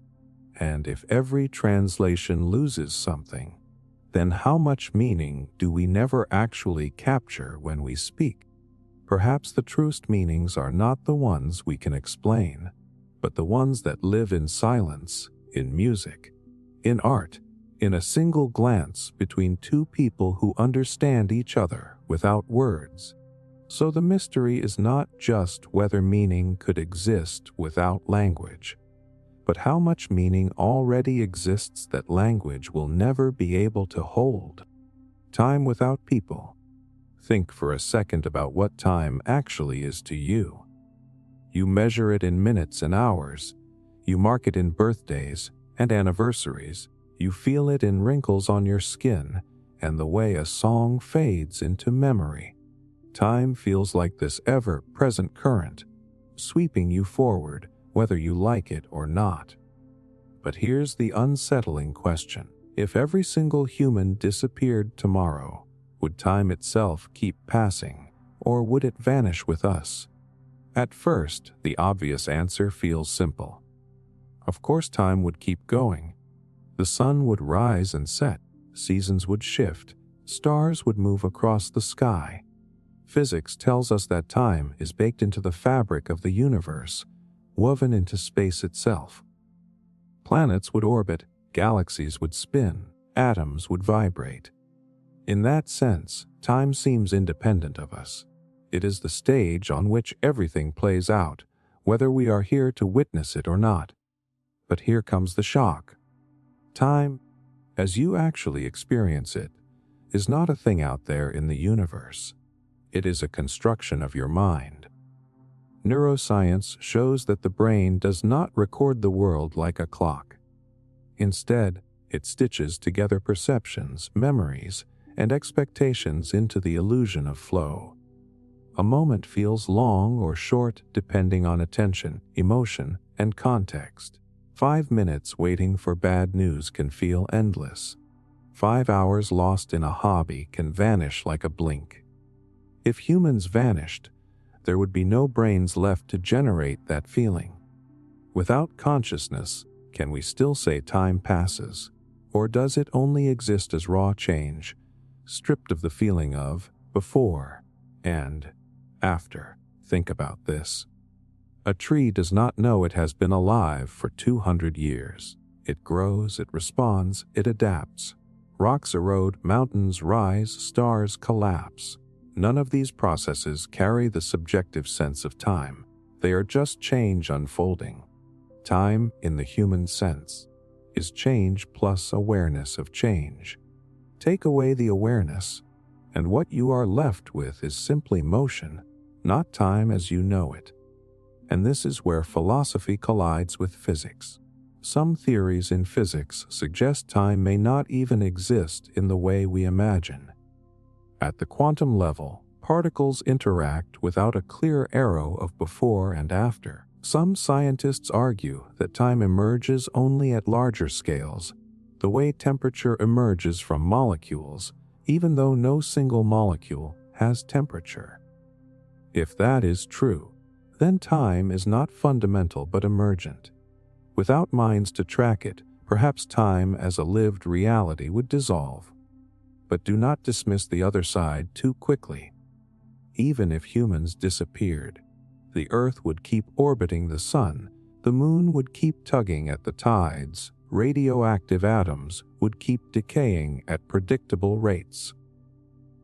And if every translation loses something, then how much meaning do we never actually capture when we speak? Perhaps the truest meanings are not the ones we can explain, but the ones that live in silence, in music, in art, in a single glance between two people who understand each other without words. So the mystery is not just whether meaning could exist without language, but how much meaning already exists that language will never be able to hold. Time without people. Think for a second about what time actually is to you. You measure it in minutes and hours. You mark it in birthdays and anniversaries. You feel it in wrinkles on your skin and the way a song fades into memory. Time feels like this ever-present current, sweeping you forward, whether you like it or not. But here's the unsettling question. If every single human disappeared tomorrow, would time itself keep passing, or would it vanish with us? At first, the obvious answer feels simple. Of course, time would keep going. The sun would rise and set, seasons would shift, stars would move across the sky. Physics tells us that time is baked into the fabric of the universe, woven into space itself. Planets would orbit, galaxies would spin, atoms would vibrate. In that sense, time seems independent of us. It is the stage on which everything plays out, whether we are here to witness it or not. But here comes the shock. Time, as you actually experience it, is not a thing out there in the universe. It is a construction of your mind. Neuroscience shows that the brain does not record the world like a clock. Instead, it stitches together perceptions, memories, and expectations into the illusion of flow. A moment feels long or short depending on attention, emotion, and context. 5 minutes waiting for bad news can feel endless. 5 hours lost in a hobby can vanish like a blink. If humans vanished, there would be no brains left to generate that feeling. Without consciousness, can we still say time passes? Or does it only exist as raw change, stripped of the feeling of before and after? Think about this. A tree does not know it has been alive for 200 years. It grows, it responds, it adapts. Rocks erode, mountains rise, stars collapse. None of these processes carry the subjective sense of time. They are just change unfolding. Time, in the human sense, is change plus awareness of change. Take away the awareness, and what you are left with is simply motion, not time as you know it. And this is where philosophy collides with physics. Some theories in physics suggest time may not even exist in the way we imagine. At the quantum level, particles interact without a clear arrow of before and after. Some scientists argue that time emerges only at larger scales, the way temperature emerges from molecules, even though no single molecule has temperature. If that is true, then time is not fundamental but emergent. Without minds to track it, perhaps time as a lived reality would dissolve. But do not dismiss the other side too quickly. Even if humans disappeared, the Earth would keep orbiting the sun, the moon would keep tugging at the tides, radioactive atoms would keep decaying at predictable rates.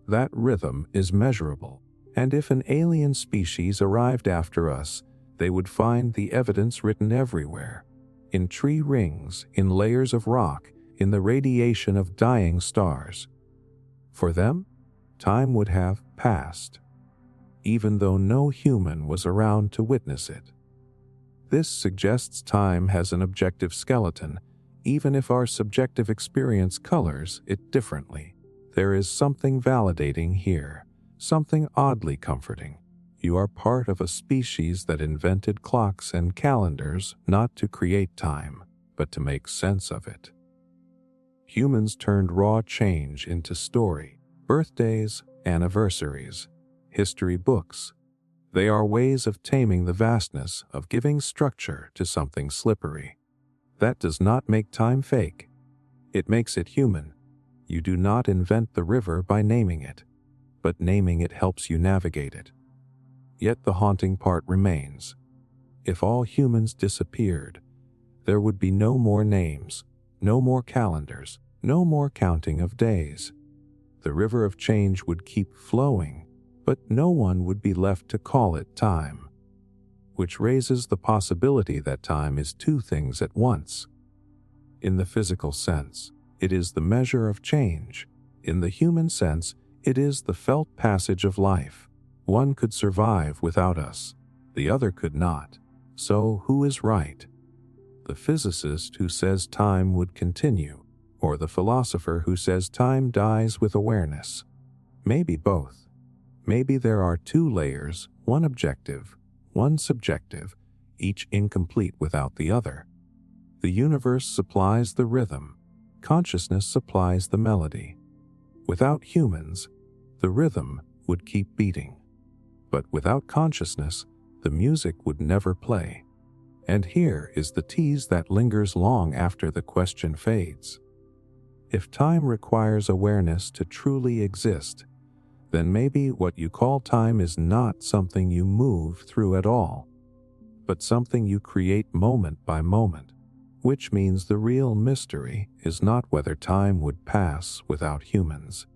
That rhythm is measurable, and if an alien species arrived after us, they would find the evidence written everywhere, in tree rings, in layers of rock, in the radiation of dying stars. For them, time would have passed, even though no human was around to witness it. This suggests time has an objective skeleton, even if our subjective experience colors it differently. There is something validating here, something oddly comforting. You are part of a species that invented clocks and calendars not to create time, but to make sense of it. Humans turned raw change into story, birthdays, anniversaries, history books. They are ways of taming the vastness, of giving structure to something slippery. That does not make time fake. It makes it human. You do not invent the river by naming it, but naming it helps you navigate it. Yet the haunting part remains. If all humans disappeared, there would be no more names, no more calendars, no more counting of days. The river of change would keep flowing, but no one would be left to call it time. Which raises the possibility that time is two things at once. In the physical sense, it is the measure of change. In the human sense, it is the felt passage of life. One could survive without us, the other could not. So who is right? The physicist who says time would continue, or the philosopher who says time dies with awareness? Maybe both. Maybe there are two layers, one objective, one subjective, each incomplete without the other. The universe supplies the rhythm. Consciousness supplies the melody. Without humans, the rhythm would keep beating. But without consciousness, the music would never play. And here is the tease that lingers long after the question fades. If time requires awareness to truly exist, then maybe what you call time is not something you move through at all, but something you create moment by moment, which means the real mystery is not whether time would pass without humans,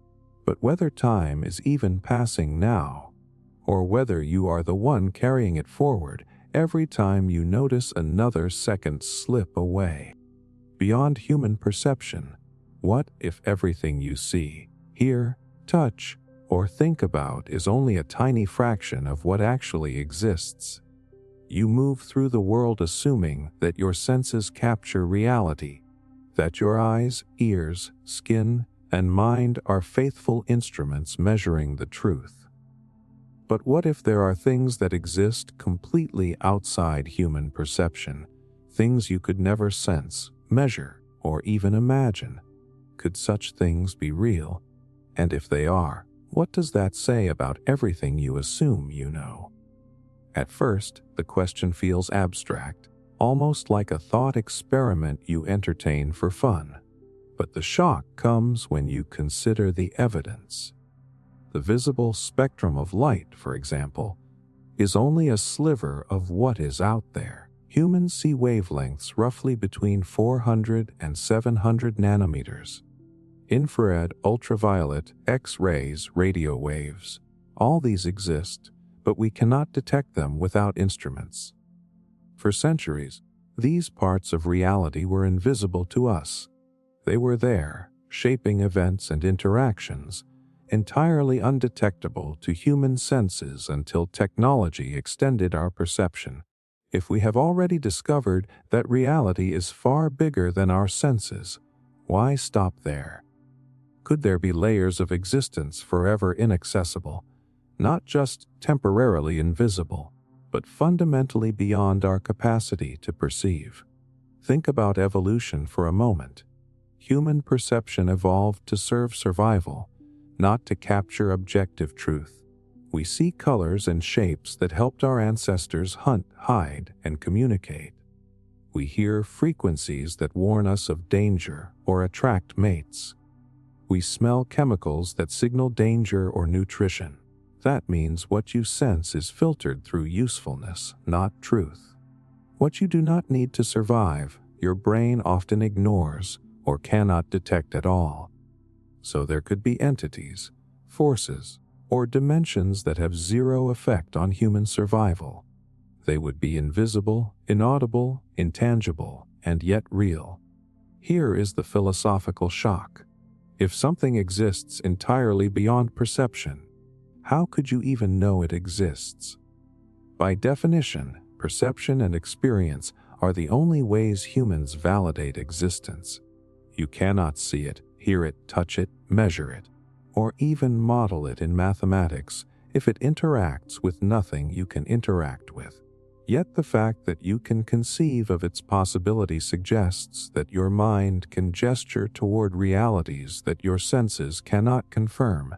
but whether time is even passing now, or whether you are the one carrying it forward every time you notice another second slip away. Beyond human perception, what if everything you see, hear, touch, or think about is only a tiny fraction of what actually exists? You move through the world assuming that your senses capture reality, that your eyes, ears, skin, and mind are faithful instruments measuring the truth. But what if there are things that exist completely outside human perception, things you could never sense, measure, or even imagine? Could such things be real? And if they are, what does that say about everything you assume you know? At first, the question feels abstract, almost like a thought experiment you entertain for fun. But the shock comes when you consider the evidence. The visible spectrum of light, for example, is only a sliver of what is out there. Humans see wavelengths roughly between 400 and 700 nanometers. Infrared, ultraviolet, X-rays, radio waves. All these exist, but we cannot detect them without instruments. For centuries, these parts of reality were invisible to us. They were there, shaping events and interactions, entirely undetectable to human senses until technology extended our perception. If we have already discovered that reality is far bigger than our senses, why stop there? Could there be layers of existence forever inaccessible, not just temporarily invisible, but fundamentally beyond our capacity to perceive? Think about evolution for a moment. Human perception evolved to serve survival, not to capture objective truth. We see colors and shapes that helped our ancestors hunt, hide, and communicate. We hear frequencies that warn us of danger or attract mates. We smell chemicals that signal danger or nutrition. That means what you sense is filtered through usefulness, not truth. What you do not need to survive, your brain often ignores or cannot detect at all. So there could be entities, forces, or dimensions that have zero effect on human survival. They would be invisible, inaudible, intangible, and yet real. Here is the philosophical shock. If something exists entirely beyond perception, how could you even know it exists? By definition, perception and experience are the only ways humans validate existence. You cannot see it, hear it, touch it, measure it, or even model it in mathematics if it interacts with nothing you can interact with. Yet the fact that you can conceive of its possibility suggests that your mind can gesture toward realities that your senses cannot confirm.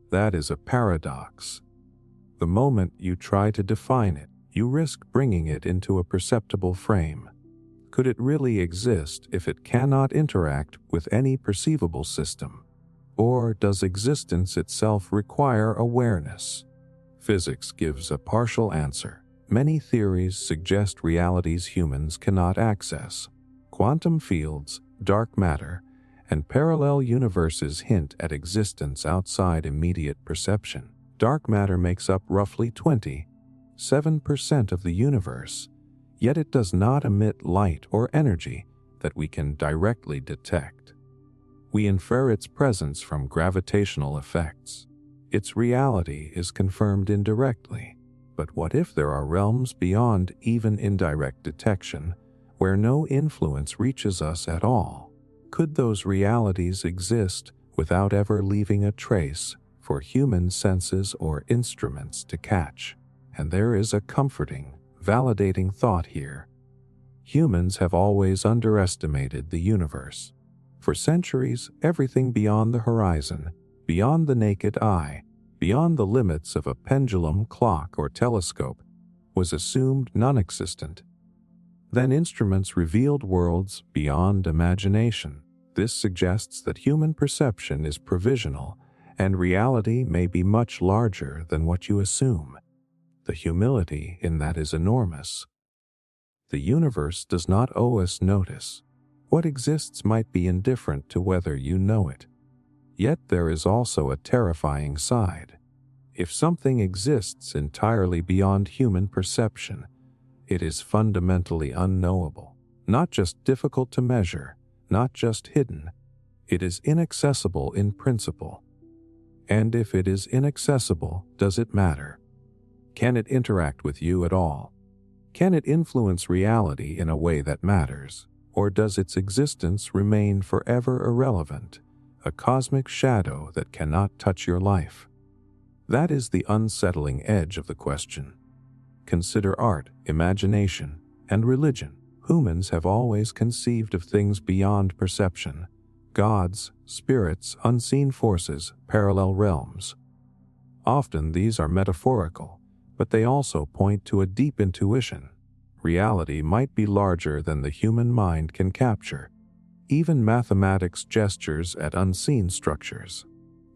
That is a paradox. The moment you try to define it, you risk bringing it into a perceptible frame. Could it really exist if it cannot interact with any perceivable system? Or does existence itself require awareness? Physics gives a partial answer. Many theories suggest realities humans cannot access. Quantum fields, dark matter, and parallel universes hint at existence outside immediate perception. Dark matter makes up roughly 27% of the universe, yet it does not emit light or energy that we can directly detect. We infer its presence from gravitational effects. Its reality is confirmed indirectly. But what if there are realms beyond even indirect detection, where no influence reaches us at all? Could those realities exist without ever leaving a trace for human senses or instruments to catch? And there is a comforting, validating thought here. Humans have always underestimated the universe. For centuries, everything beyond the horizon, beyond the naked eye, beyond the limits of a pendulum clock or telescope, was assumed non-existent. Then instruments revealed worlds beyond imagination. This suggests that human perception is provisional, and reality may be much larger than what you assume. The humility in that is enormous. The universe does not owe us notice. What exists might be indifferent to whether you know it. Yet there is also a terrifying side. If something exists entirely beyond human perception, it is fundamentally unknowable, not just difficult to measure, not just hidden. It is inaccessible in principle. And if it is inaccessible, does it matter? Can it interact with you at all? Can it influence reality in a way that matters? Or does its existence remain forever irrelevant, a cosmic shadow that cannot touch your life? That is the unsettling edge of the question. Consider art, imagination, and religion. Humans have always conceived of things beyond perception: gods, spirits, unseen forces, parallel realms. Often these are metaphorical, but they also point to a deep intuition. Reality might be larger than the human mind can capture. Even mathematics gestures at unseen structures.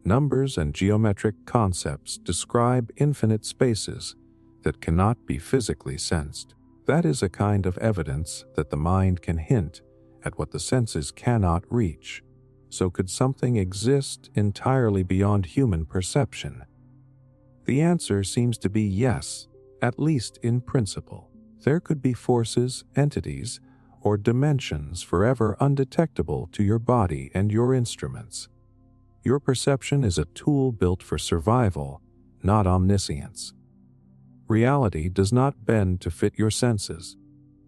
Numbers and geometric concepts describe infinite spaces that cannot be physically sensed. That is a kind of evidence that the mind can hint at what the senses cannot reach. So could something exist entirely beyond human perception? The answer seems to be yes, at least in principle. There could be forces, entities, or dimensions forever undetectable to your body and your instruments. Your perception is a tool built for survival, not omniscience. Reality does not bend to fit your senses,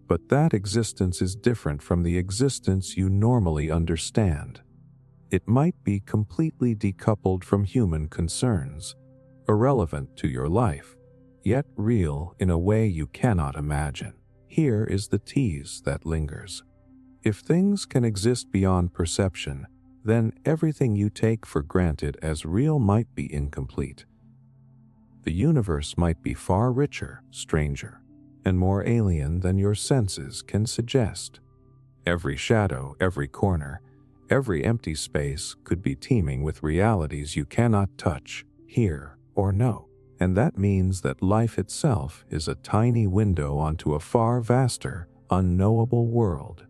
but that existence is different from the existence you normally understand. It might be completely decoupled from human concerns, irrelevant to your life, yet real in a way you cannot imagine. Here is the tease that lingers. If things can exist beyond perception, then everything you take for granted as real might be incomplete. The universe might be far richer, stranger, and more alien than your senses can suggest. Every shadow, every corner, every empty space could be teeming with realities you cannot touch, hear, or know. And that means that life itself is a tiny window onto a far vaster, unknowable world.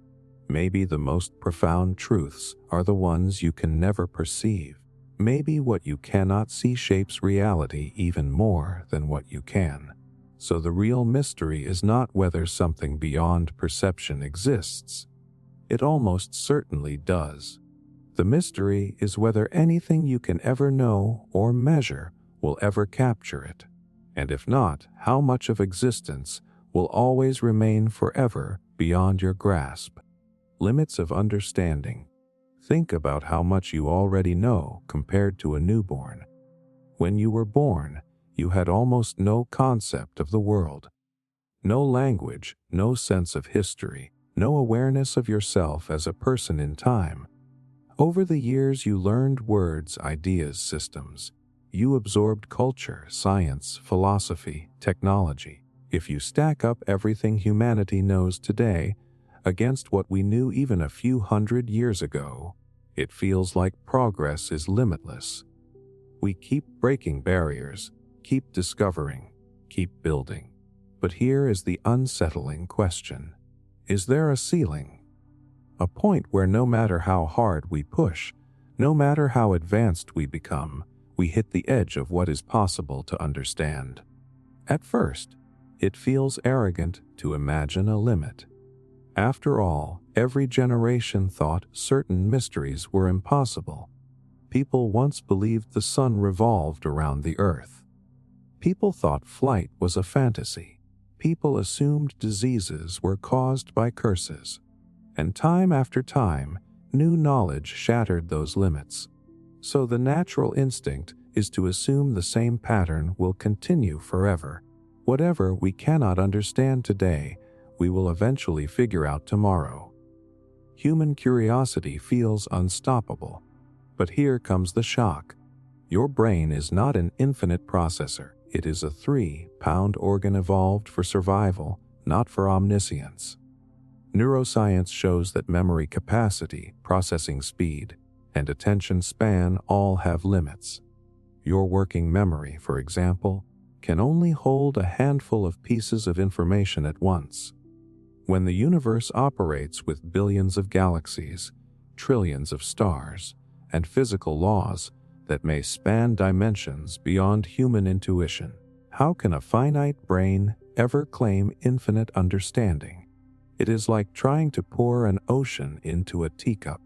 Maybe the most profound truths are the ones you can never perceive. Maybe what you cannot see shapes reality even more than what you can. So the real mystery is not whether something beyond perception exists. It almost certainly does. The mystery is whether anything you can ever know or measure will ever capture it. And if not, how much of existence will always remain forever beyond your grasp. Limits of understanding. Think about how much you already know compared to a newborn. When you were born, you had almost no concept of the world. No language, no sense of history, no awareness of yourself as a person in time. Over the years you learned words, ideas, systems. You absorbed culture, science, philosophy, technology. If you stack up everything humanity knows today against what we knew even a few hundred years ago, it feels like progress is limitless. We keep breaking barriers, keep discovering, keep building. But here is the unsettling question. Is there a ceiling? A point where no matter how hard we push, no matter how advanced we become, we hit the edge of what is possible to understand. At first, it feels arrogant to imagine a limit. After all, every generation thought certain mysteries were impossible. People once believed the sun revolved around the earth. People thought flight was a fantasy. People assumed diseases were caused by curses. And time after time, new knowledge shattered those limits. So the natural instinct is to assume the same pattern will continue forever. Whatever we cannot understand today, we will eventually figure out tomorrow. Human curiosity feels unstoppable. But here comes the shock. Your brain is not an infinite processor. It is a 3-pound organ evolved for survival, not for omniscience. Neuroscience shows that memory capacity, processing speed, and attention span all have limits. Your working memory, for example, can only hold a handful of pieces of information at once. When the universe operates with billions of galaxies, trillions of stars, and physical laws that may span dimensions beyond human intuition, how can a finite brain ever claim infinite understanding? It is like trying to pour an ocean into a teacup.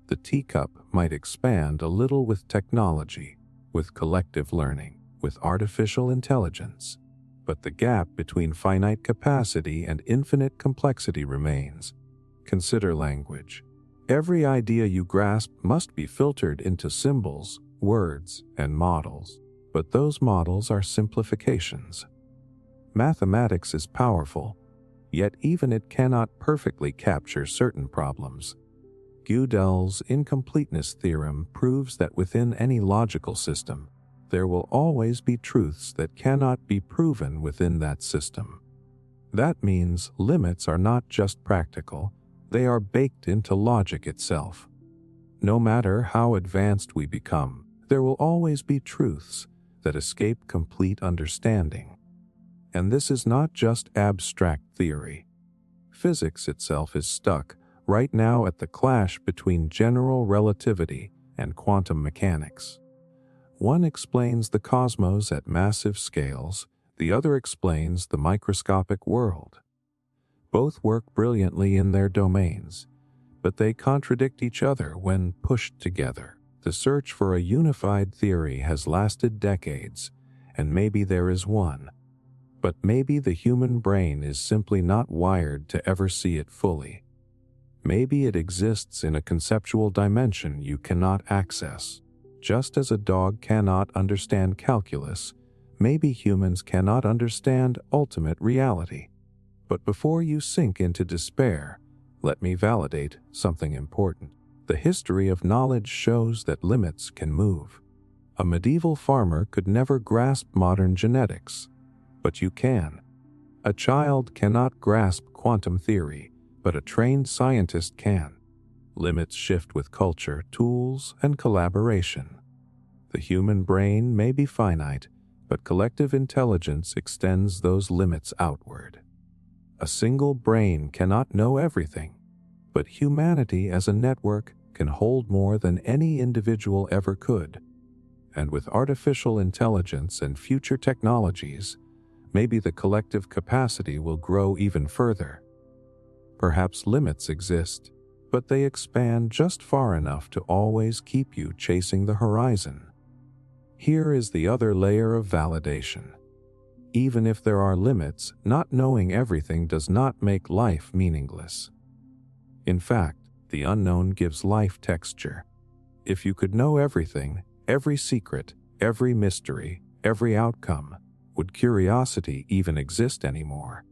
The teacup might expand a little with technology, with collective learning, with artificial intelligence, but the gap between finite capacity and infinite complexity remains. Consider language. Every idea you grasp must be filtered into symbols, words, and models, but those models are simplifications. Mathematics is powerful, yet even it cannot perfectly capture certain problems. Gödel's incompleteness theorem proves that within any logical system, there will always be truths that cannot be proven within that system. That means limits are not just practical, they are baked into logic itself. No matter how advanced we become, there will always be truths that escape complete understanding. And this is not just abstract theory. Physics itself is stuck right now at the clash between general relativity and quantum mechanics. One explains the cosmos at massive scales, the other explains the microscopic world. Both work brilliantly in their domains, but they contradict each other when pushed together. The search for a unified theory has lasted decades, and maybe there is one. But maybe the human brain is simply not wired to ever see it fully. Maybe it exists in a conceptual dimension you cannot access. Just as a dog cannot understand calculus, maybe humans cannot understand ultimate reality. But before you sink into despair, let me validate something important. The history of knowledge shows that limits can move. A medieval farmer could never grasp modern genetics, but you can. A child cannot grasp quantum theory, but a trained scientist can. Limits shift with culture, tools, and collaboration. The human brain may be finite, but collective intelligence extends those limits outward. A single brain cannot know everything, but humanity as a network can hold more than any individual ever could. And with artificial intelligence and future technologies, maybe the collective capacity will grow even further. Perhaps limits exist, but they expand just far enough to always keep you chasing the horizon. Here is the other layer of validation. Even if there are limits, not knowing everything does not make life meaningless. In fact, the unknown gives life texture. If you could know everything, every secret, every mystery, every outcome? Would curiosity even exist anymore?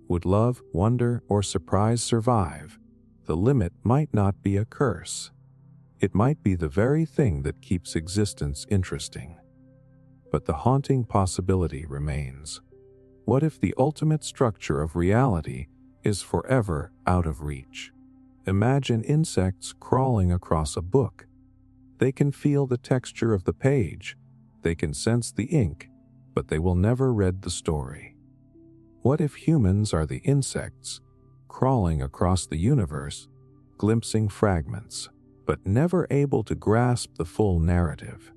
Would love, wonder, or surprise survive? The limit might not be a curse. It might be the very thing that keeps existence interesting. But the haunting possibility remains. What if the ultimate structure of reality is forever out of reach? Imagine insects crawling across a book. They can feel the texture of the page, they can sense the ink, but they will never read the story. What if humans are the insects, crawling across the universe, glimpsing fragments, but never able to grasp the full narrative?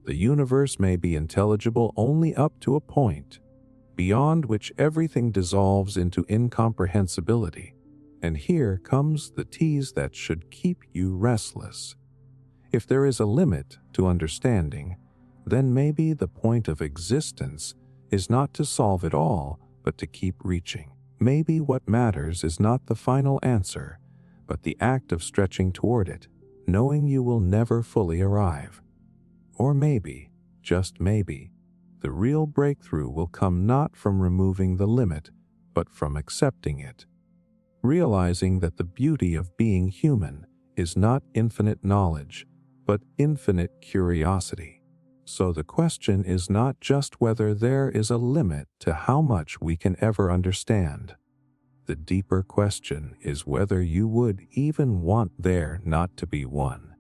The universe may be intelligible only up to a point, beyond which everything dissolves into incomprehensibility. And here comes the tease that should keep you restless. If there is a limit to understanding, then maybe the point of existence is not to solve it all, but to keep reaching. Maybe what matters is not the final answer, but the act of stretching toward it, knowing you will never fully arrive. Or maybe, just maybe, the real breakthrough will come not from removing the limit, but from accepting it. Realizing that the beauty of being human is not infinite knowledge, but infinite curiosity. So the question is not just whether there is a limit to how much we can ever understand. The deeper question is whether you would even want there not to be one.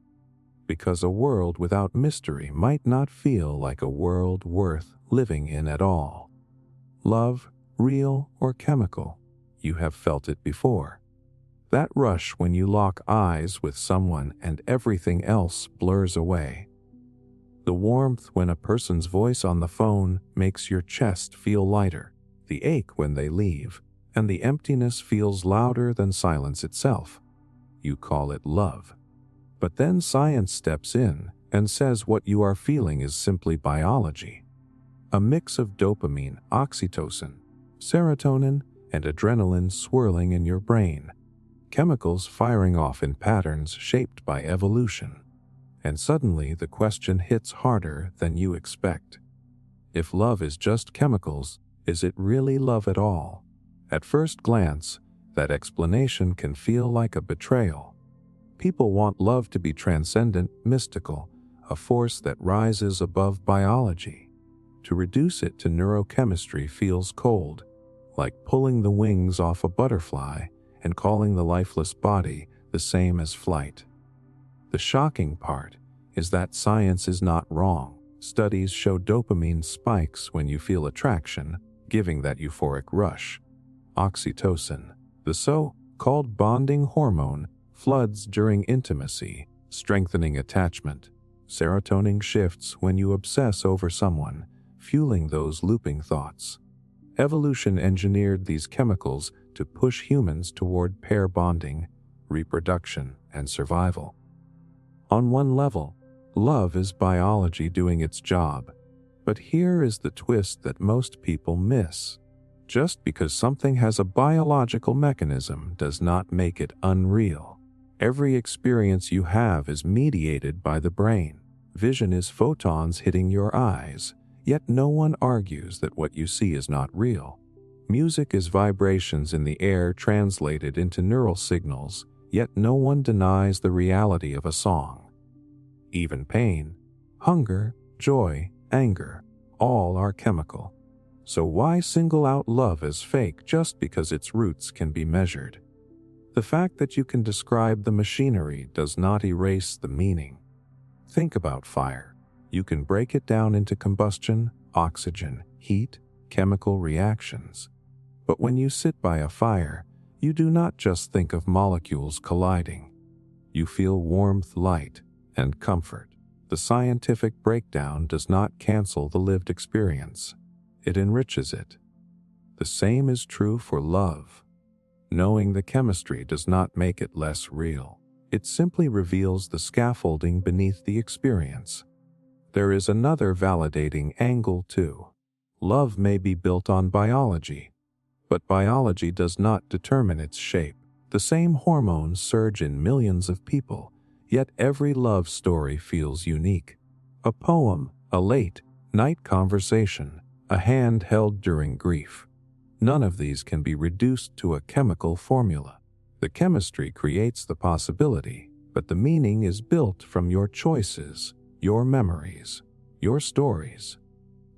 Because a world without mystery might not feel like a world worth living in at all. Love, real or chemical, you have felt it before. That rush when you lock eyes with someone and everything else blurs away. The warmth when a person's voice on the phone makes your chest feel lighter, the ache when they leave, and the emptiness feels louder than silence itself. You call it love. But then science steps in and says what you are feeling is simply biology. A mix of dopamine, oxytocin, serotonin, and adrenaline swirling in your brain. Chemicals firing off in patterns shaped by evolution. And suddenly the question hits harder than you expect. If love is just chemicals, is it really love at all? At first glance, that explanation can feel like a betrayal. People want love to be transcendent, mystical, a force that rises above biology. To reduce it to neurochemistry feels cold, like pulling the wings off a butterfly and calling the lifeless body the same as flight. The shocking part is that science is not wrong. Studies show dopamine spikes when you feel attraction, giving that euphoric rush. Oxytocin, the so-called bonding hormone, floods during intimacy, strengthening attachment. Serotonin shifts when you obsess over someone, fueling those looping thoughts. Evolution engineered these chemicals to push humans toward pair bonding, reproduction, and survival. On one level, love is biology doing its job. But here is the twist that most people miss. Just because something has a biological mechanism does not make it unreal. Every experience you have is mediated by the brain. Vision is photons hitting your eyes, yet no one argues that what you see is not real. Music is vibrations in the air translated into neural signals, yet no one denies the reality of a song. Even pain, hunger, joy, anger, all are chemical. So why single out love as fake just because its roots can be measured? The fact that you can describe the machinery does not erase the meaning. Think about fire. You can break it down into combustion, oxygen, heat, chemical reactions. But when you sit by a fire, you do not just think of molecules colliding. You feel warmth, light, and comfort. The scientific breakdown does not cancel the lived experience. It enriches it. The same is true for love. Knowing the chemistry does not make it less real. It simply reveals the scaffolding beneath the experience. There is another validating angle too. Love may be built on biology, but biology does not determine its shape. The same hormones surge in millions of people, yet every love story feels unique. A poem, a late night conversation, a hand held during grief. None of these can be reduced to a chemical formula. The chemistry creates the possibility, but the meaning is built from your choices, your memories, your stories.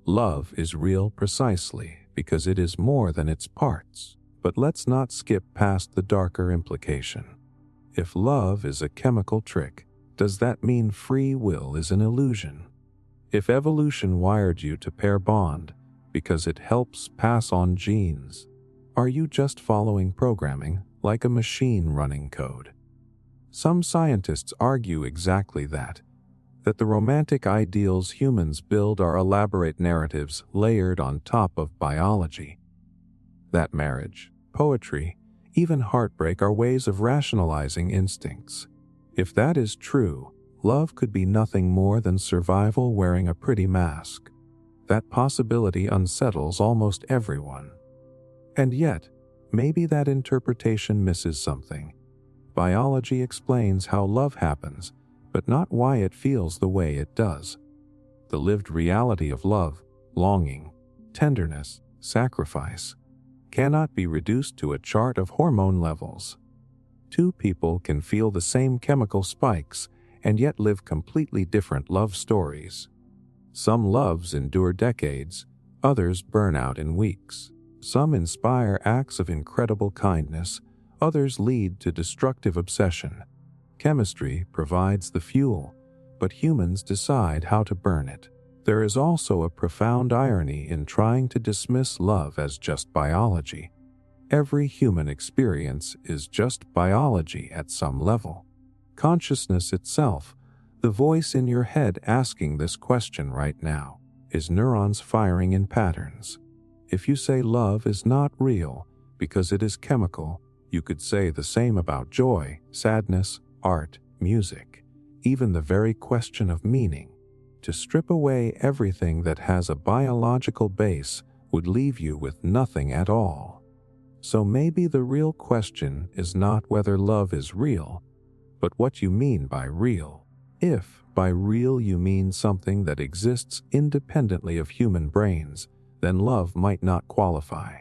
Love is real precisely because it is more than its parts. But let's not skip past the darker implication. If love is a chemical trick, does that mean free will is an illusion? If evolution wired you to pair bond because it helps pass on genes, are you just following programming like a machine running code? Some scientists argue exactly that the romantic ideals humans build are elaborate narratives layered on top of biology. That marriage, poetry, even heartbreak are ways of rationalizing instincts. If that is true, love could be nothing more than survival wearing a pretty mask. That possibility unsettles almost everyone. And yet, maybe that interpretation misses something. Biology explains how love happens, but not why it feels the way it does. The lived reality of love, longing, tenderness, sacrifice, cannot be reduced to a chart of hormone levels. Two people can feel the same chemical spikes and yet live completely different love stories. Some loves endure decades, others burn out in weeks. Some inspire acts of incredible kindness, others lead to destructive obsession. Chemistry provides the fuel, but humans decide how to burn it. There is also a profound irony in trying to dismiss love as just biology. Every human experience is just biology at some level. Consciousness itself, the voice in your head asking this question right now, is neurons firing in patterns. If you say love is not real because it is chemical, you could say the same about joy, sadness, art, music, even the very question of meaning. To strip away everything that has a biological base would leave you with nothing at all. So maybe the real question is not whether love is real, but what you mean by real. If by real you mean something that exists independently of human brains, then love might not qualify.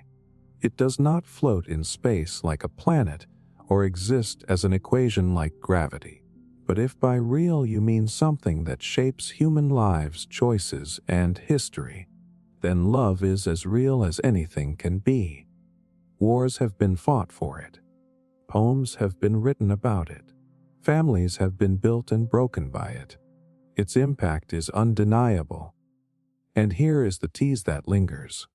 It does not float in space like a planet or exist as an equation like gravity. But if by real you mean something that shapes human lives, choices, and history, then love is as real as anything can be. Wars have been fought for it. Poems have been written about it. Families have been built and broken by it. Its impact is undeniable. And here is the tease that lingers.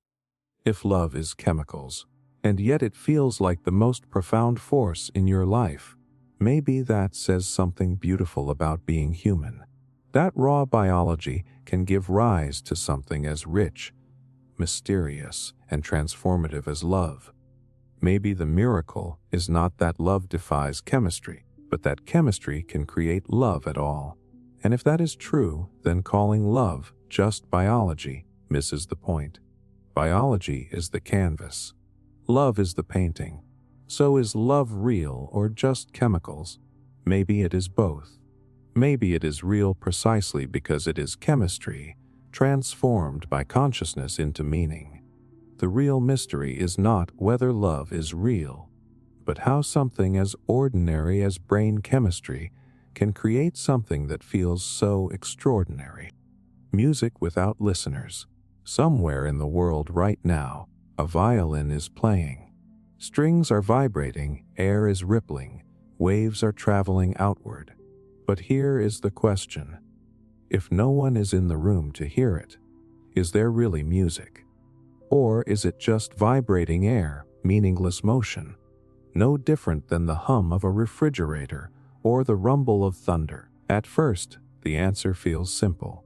If love is chemicals, and yet it feels like the most profound force in your life, maybe that says something beautiful about being human. That raw biology can give rise to something as rich, mysterious, and transformative as love. Maybe the miracle is not that love defies chemistry, but that chemistry can create love at all. And if that is true, then calling love just biology misses the point. Biology is the canvas. Love is the painting. So is love real or just chemicals? Maybe it is both. Maybe it is real precisely because it is chemistry, transformed by consciousness into meaning. The real mystery is not whether love is real, but how something as ordinary as brain chemistry can create something that feels so extraordinary. Music without listeners. Somewhere in the world right now, a violin is playing. Strings are vibrating, air is rippling, waves are traveling outward. But here is the question. If no one is in the room to hear it, is there really music? Or is it just vibrating air, meaningless motion? No different than the hum of a refrigerator or the rumble of thunder. At first, the answer feels simple.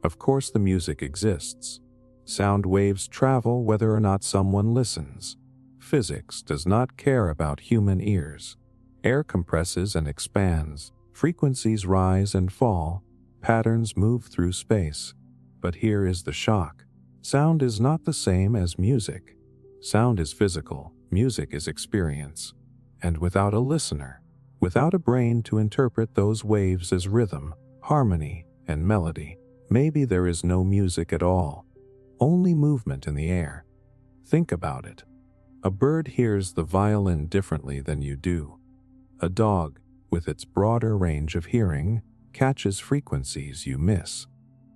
Of course the music exists. Sound waves travel whether or not someone listens. Physics does not care about human ears. Air compresses and expands. Frequencies rise and fall. Patterns move through space. But here is the shock. Sound is not the same as music. Sound is physical. Music is experience. And without a listener, without a brain to interpret those waves as rhythm, harmony, and melody, Maybe there is no music at all, only movement in the air. Think about it. A bird hears the violin differently than you do. A dog, with its broader range of hearing, catches frequencies you miss.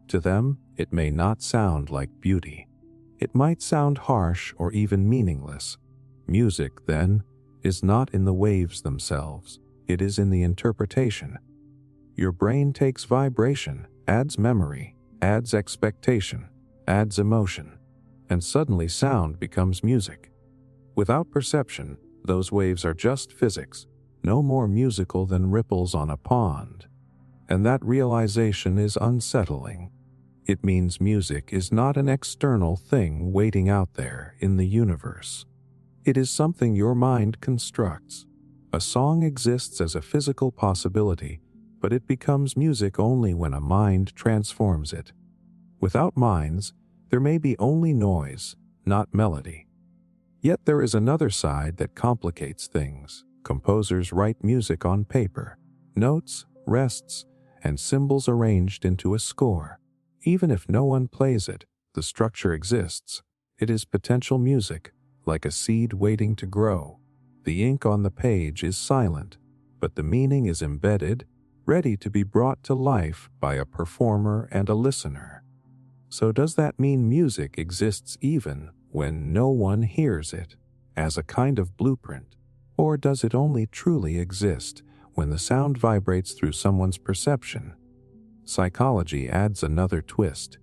To them, it may not sound like beauty. It might sound harsh or even meaningless. Music, then, is not in the waves themselves. It is in the interpretation. Your brain takes vibration, adds memory, adds expectation, adds emotion, and suddenly sound becomes music. Without perception, those waves are just physics, no more musical than ripples on a pond. And that realization is unsettling. It means music is not an external thing waiting out there in the universe. It is something your mind constructs. A song exists as a physical possibility, but it becomes music only when a mind transforms it. Without minds, there may be only noise, not melody. Yet there is another side that complicates things. Composers write music on paper, notes, rests, and symbols arranged into a score. Even if no one plays it, the structure exists. It is potential music, like a seed waiting to grow. The ink on the page is silent, but the meaning is embedded, ready to be brought to life by a performer and a listener. So does that mean music exists even when no one hears it, as a kind of blueprint? Or does it only truly exist when the sound vibrates through someone's perception? Psychology adds another twist.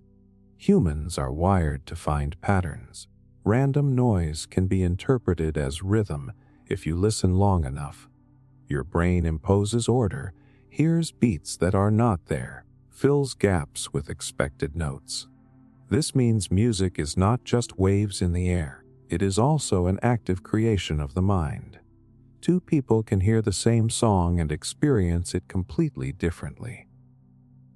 Humans are wired to find patterns. Random noise can be interpreted as rhythm if you listen long enough. Your brain imposes order, hears beats that are not there, fills gaps with expected notes. This means music is not just waves in the air. It is also an active creation of the mind. Two people can hear the same song and experience it completely differently.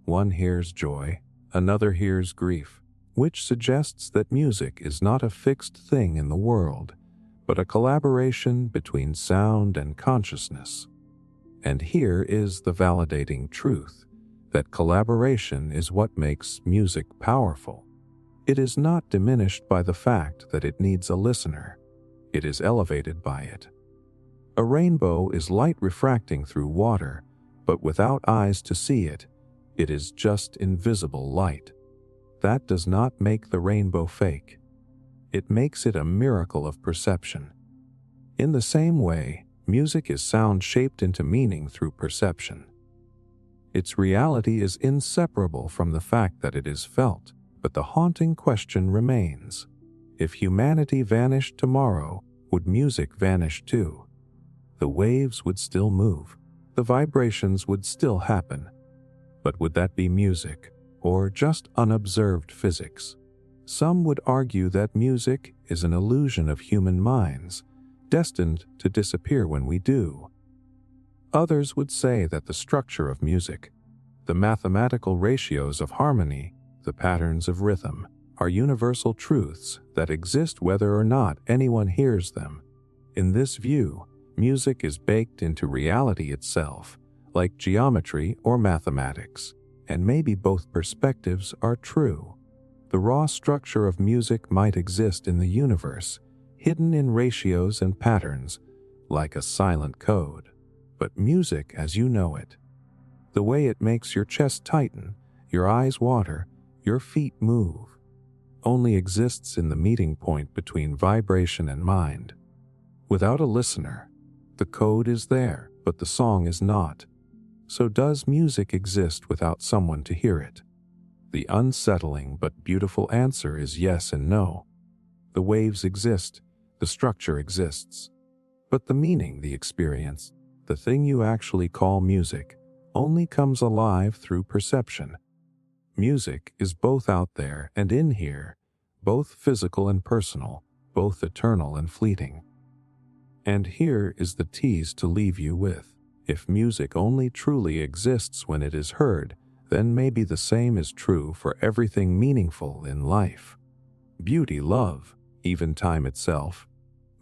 One hears joy, another hears grief, which suggests that music is not a fixed thing in the world, but a collaboration between sound and consciousness. And here is the validating truth, that collaboration is what makes music powerful. It is not diminished by the fact that it needs a listener. It is elevated by it. A rainbow is light refracting through water, but without eyes to see it, it is just invisible light. That does not make the rainbow fake. It makes it a miracle of perception. In the same way, music is sound shaped into meaning through perception. Its reality is inseparable from the fact that it is felt, but the haunting question remains. If humanity vanished tomorrow, would music vanish too? The waves would still move, the vibrations would still happen. But would that be music, or just unobserved physics? Some would argue that music is an illusion of human minds, destined to disappear when we do. Others would say that the structure of music, the mathematical ratios of harmony, the patterns of rhythm, are universal truths that exist whether or not anyone hears them. In this view, music is baked into reality itself, like geometry or mathematics, and maybe both perspectives are true. The raw structure of music might exist in the universe, hidden in ratios and patterns, like a silent code. But music as you know it, the way it makes your chest tighten, your eyes water, your feet move, only exists in the meeting point between vibration and mind. Without a listener, the code is there, but the song is not. So does music exist without someone to hear it? The unsettling but beautiful answer is yes and no. The waves exist, the structure exists. But the meaning, the experience, the thing you actually call music, only comes alive through perception. Music is both out there and in here, both physical and personal, both eternal and fleeting. And here is the tease to leave you with. If music only truly exists when it is heard, then maybe the same is true for everything meaningful in life. Beauty, love, even time itself.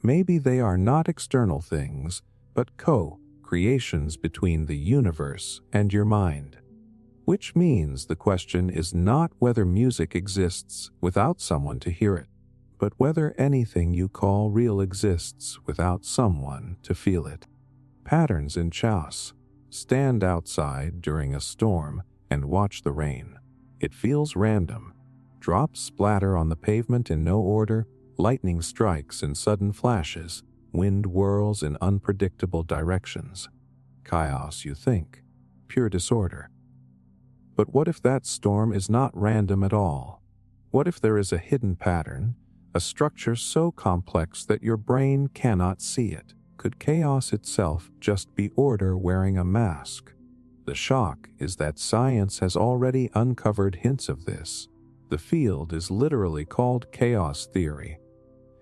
Maybe they are not external things, but co-creations between the universe and your mind. Which means the question is not whether music exists without someone to hear it, but whether anything you call real exists without someone to feel it. Patterns in chaos. Stand outside during a storm and watch the rain. It feels random. Drops splatter on the pavement in no order, lightning strikes in sudden flashes, wind whirls in unpredictable directions. Chaos, you think. Pure disorder. But what if that storm is not random at all? What if there is a hidden pattern, a structure so complex that your brain cannot see it? Could chaos itself just be order wearing a mask? The shock is that science has already uncovered hints of this. The field is literally called chaos theory,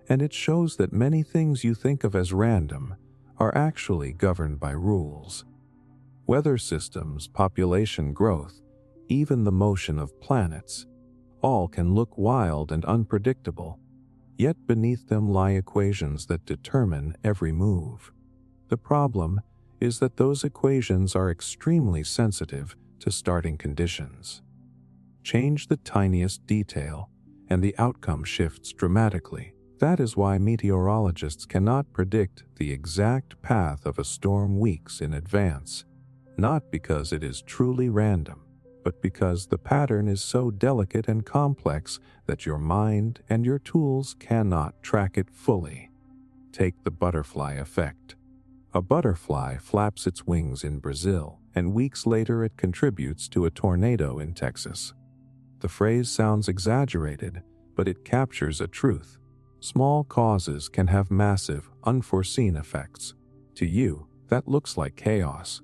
and it shows that many things you think of as random are actually governed by rules. Weather systems, population growth, even the motion of planets, all can look wild and unpredictable, yet beneath them lie equations that determine every move. The problem is that those equations are extremely sensitive to starting conditions. Change the tiniest detail, and the outcome shifts dramatically. That is why meteorologists cannot predict the exact path of a storm weeks in advance, not because it is truly random, but because the pattern is so delicate and complex that your mind and your tools cannot track it fully. Take the butterfly effect. A butterfly flaps its wings in Brazil, and weeks later it contributes to a tornado in Texas. The phrase sounds exaggerated, but it captures a truth. Small causes can have massive, unforeseen effects. To you, that looks like chaos.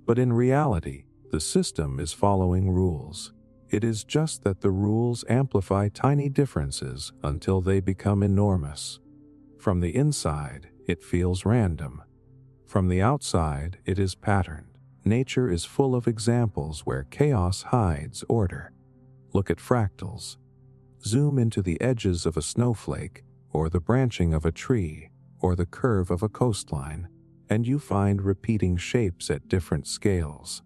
But in reality, the system is following rules. It is just that the rules amplify tiny differences until they become enormous. From the inside, it feels random. From the outside, it is patterned. Nature is full of examples where chaos hides order. Look at fractals. Zoom into the edges of a snowflake, or the branching of a tree, or the curve of a coastline, and you find repeating shapes at different scales.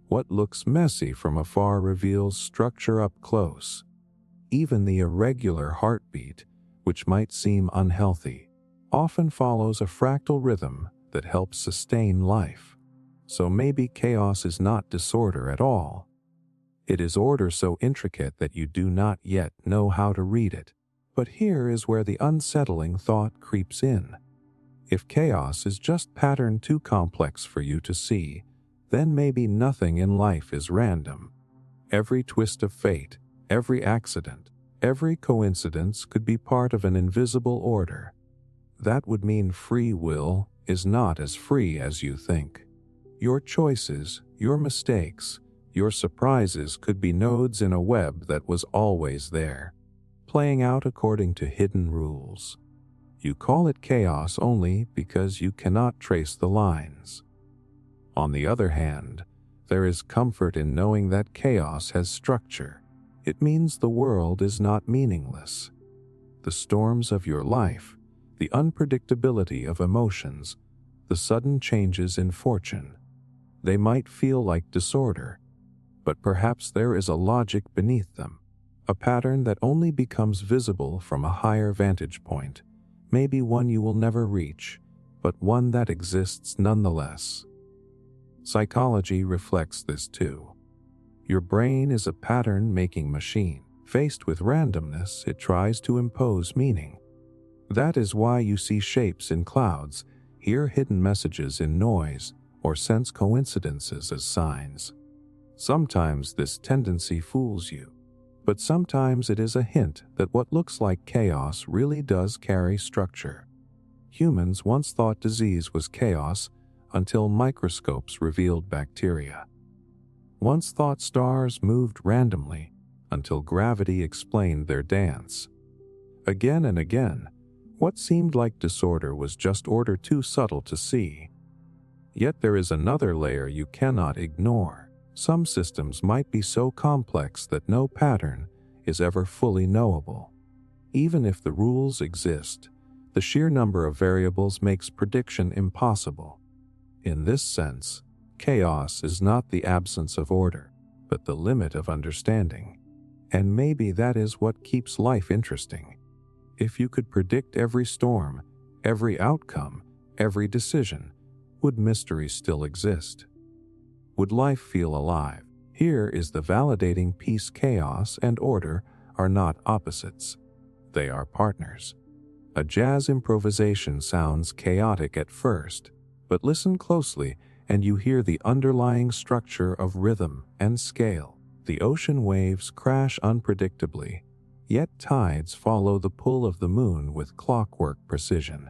What looks messy from afar reveals structure up close. Even the irregular heartbeat, which might seem unhealthy, often follows a fractal rhythm that helps sustain life. So maybe chaos is not disorder at all. It is order so intricate that you do not yet know how to read it. But here is where the unsettling thought creeps in. If chaos is just pattern too complex for you to see, then maybe nothing in life is random. Every twist of fate, every accident, every coincidence could be part of an invisible order. That would mean free will is not as free as you think. Your choices, your mistakes, your surprises could be nodes in a web that was always there, playing out according to hidden rules. You call it chaos only because you cannot trace the lines. On the other hand, there is comfort in knowing that chaos has structure. It means the world is not meaningless. The storms of your life, the unpredictability of emotions, the sudden changes in fortune, they might feel like disorder, but perhaps there is a logic beneath them, a pattern that only becomes visible from a higher vantage point, maybe one you will never reach, but one that exists nonetheless. Psychology reflects this too. Your brain is a pattern-making machine. Faced with randomness, it tries to impose meaning. That is why you see shapes in clouds, hear hidden messages in noise, or sense coincidences as signs. Sometimes this tendency fools you, but sometimes it is a hint that what looks like chaos really does carry structure. Humans once thought disease was chaos until microscopes revealed bacteria. Once thought stars moved randomly until gravity explained their dance. Again and again, what seemed like disorder was just order too subtle to see. Yet there is another layer you cannot ignore. Some systems might be so complex that no pattern is ever fully knowable. Even if the rules exist, the sheer number of variables makes prediction impossible. In this sense, chaos is not the absence of order, but the limit of understanding. And maybe that is what keeps life interesting. If you could predict every storm, every outcome, every decision, would mystery still exist? Would life feel alive? Here is the validating piece: chaos and order are not opposites. They are partners. A jazz improvisation sounds chaotic at first, but listen closely and you hear the underlying structure of rhythm and scale. The ocean waves crash unpredictably, yet tides follow the pull of the moon with clockwork precision.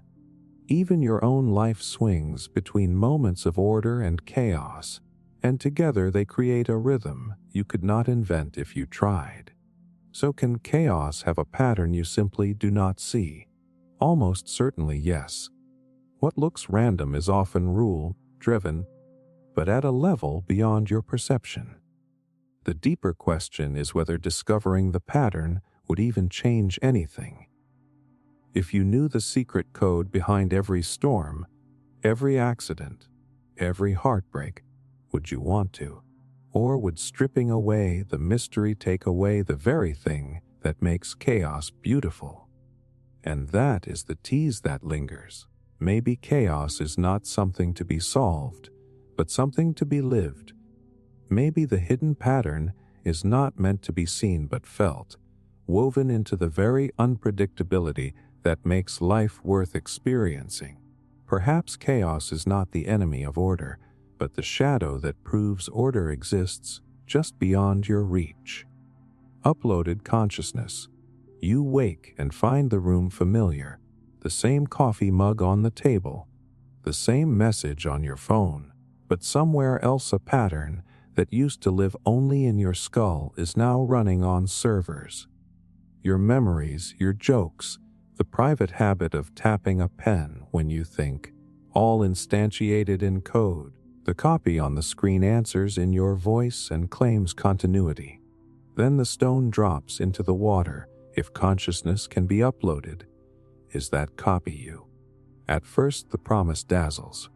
Even your own life swings between moments of order and chaos, and together they create a rhythm you could not invent if you tried. So can chaos have a pattern you simply do not see? Almost certainly yes. What looks random is often rule-driven, but at a level beyond your perception. The deeper question is whether discovering the pattern would even change anything. If you knew the secret code behind every storm, every accident, every heartbreak, would you want to? Or would stripping away the mystery take away the very thing that makes chaos beautiful? And that is the tease that lingers. Maybe chaos is not something to be solved, but something to be lived. Maybe the hidden pattern is not meant to be seen but felt, woven into the very unpredictability that makes life worth experiencing. Perhaps chaos is not the enemy of order, but the shadow that proves order exists just beyond your reach. Uploaded consciousness. You wake and find the room familiar, the same coffee mug on the table, the same message on your phone, but somewhere else a pattern that used to live only in your skull is now running on servers. Your memories, your jokes, the private habit of tapping a pen when you think, all instantiated in code. The copy on the screen answers in your voice and claims continuity. Then the stone drops into the water. If consciousness can be uploaded, is that copy you? At first the promise dazzles.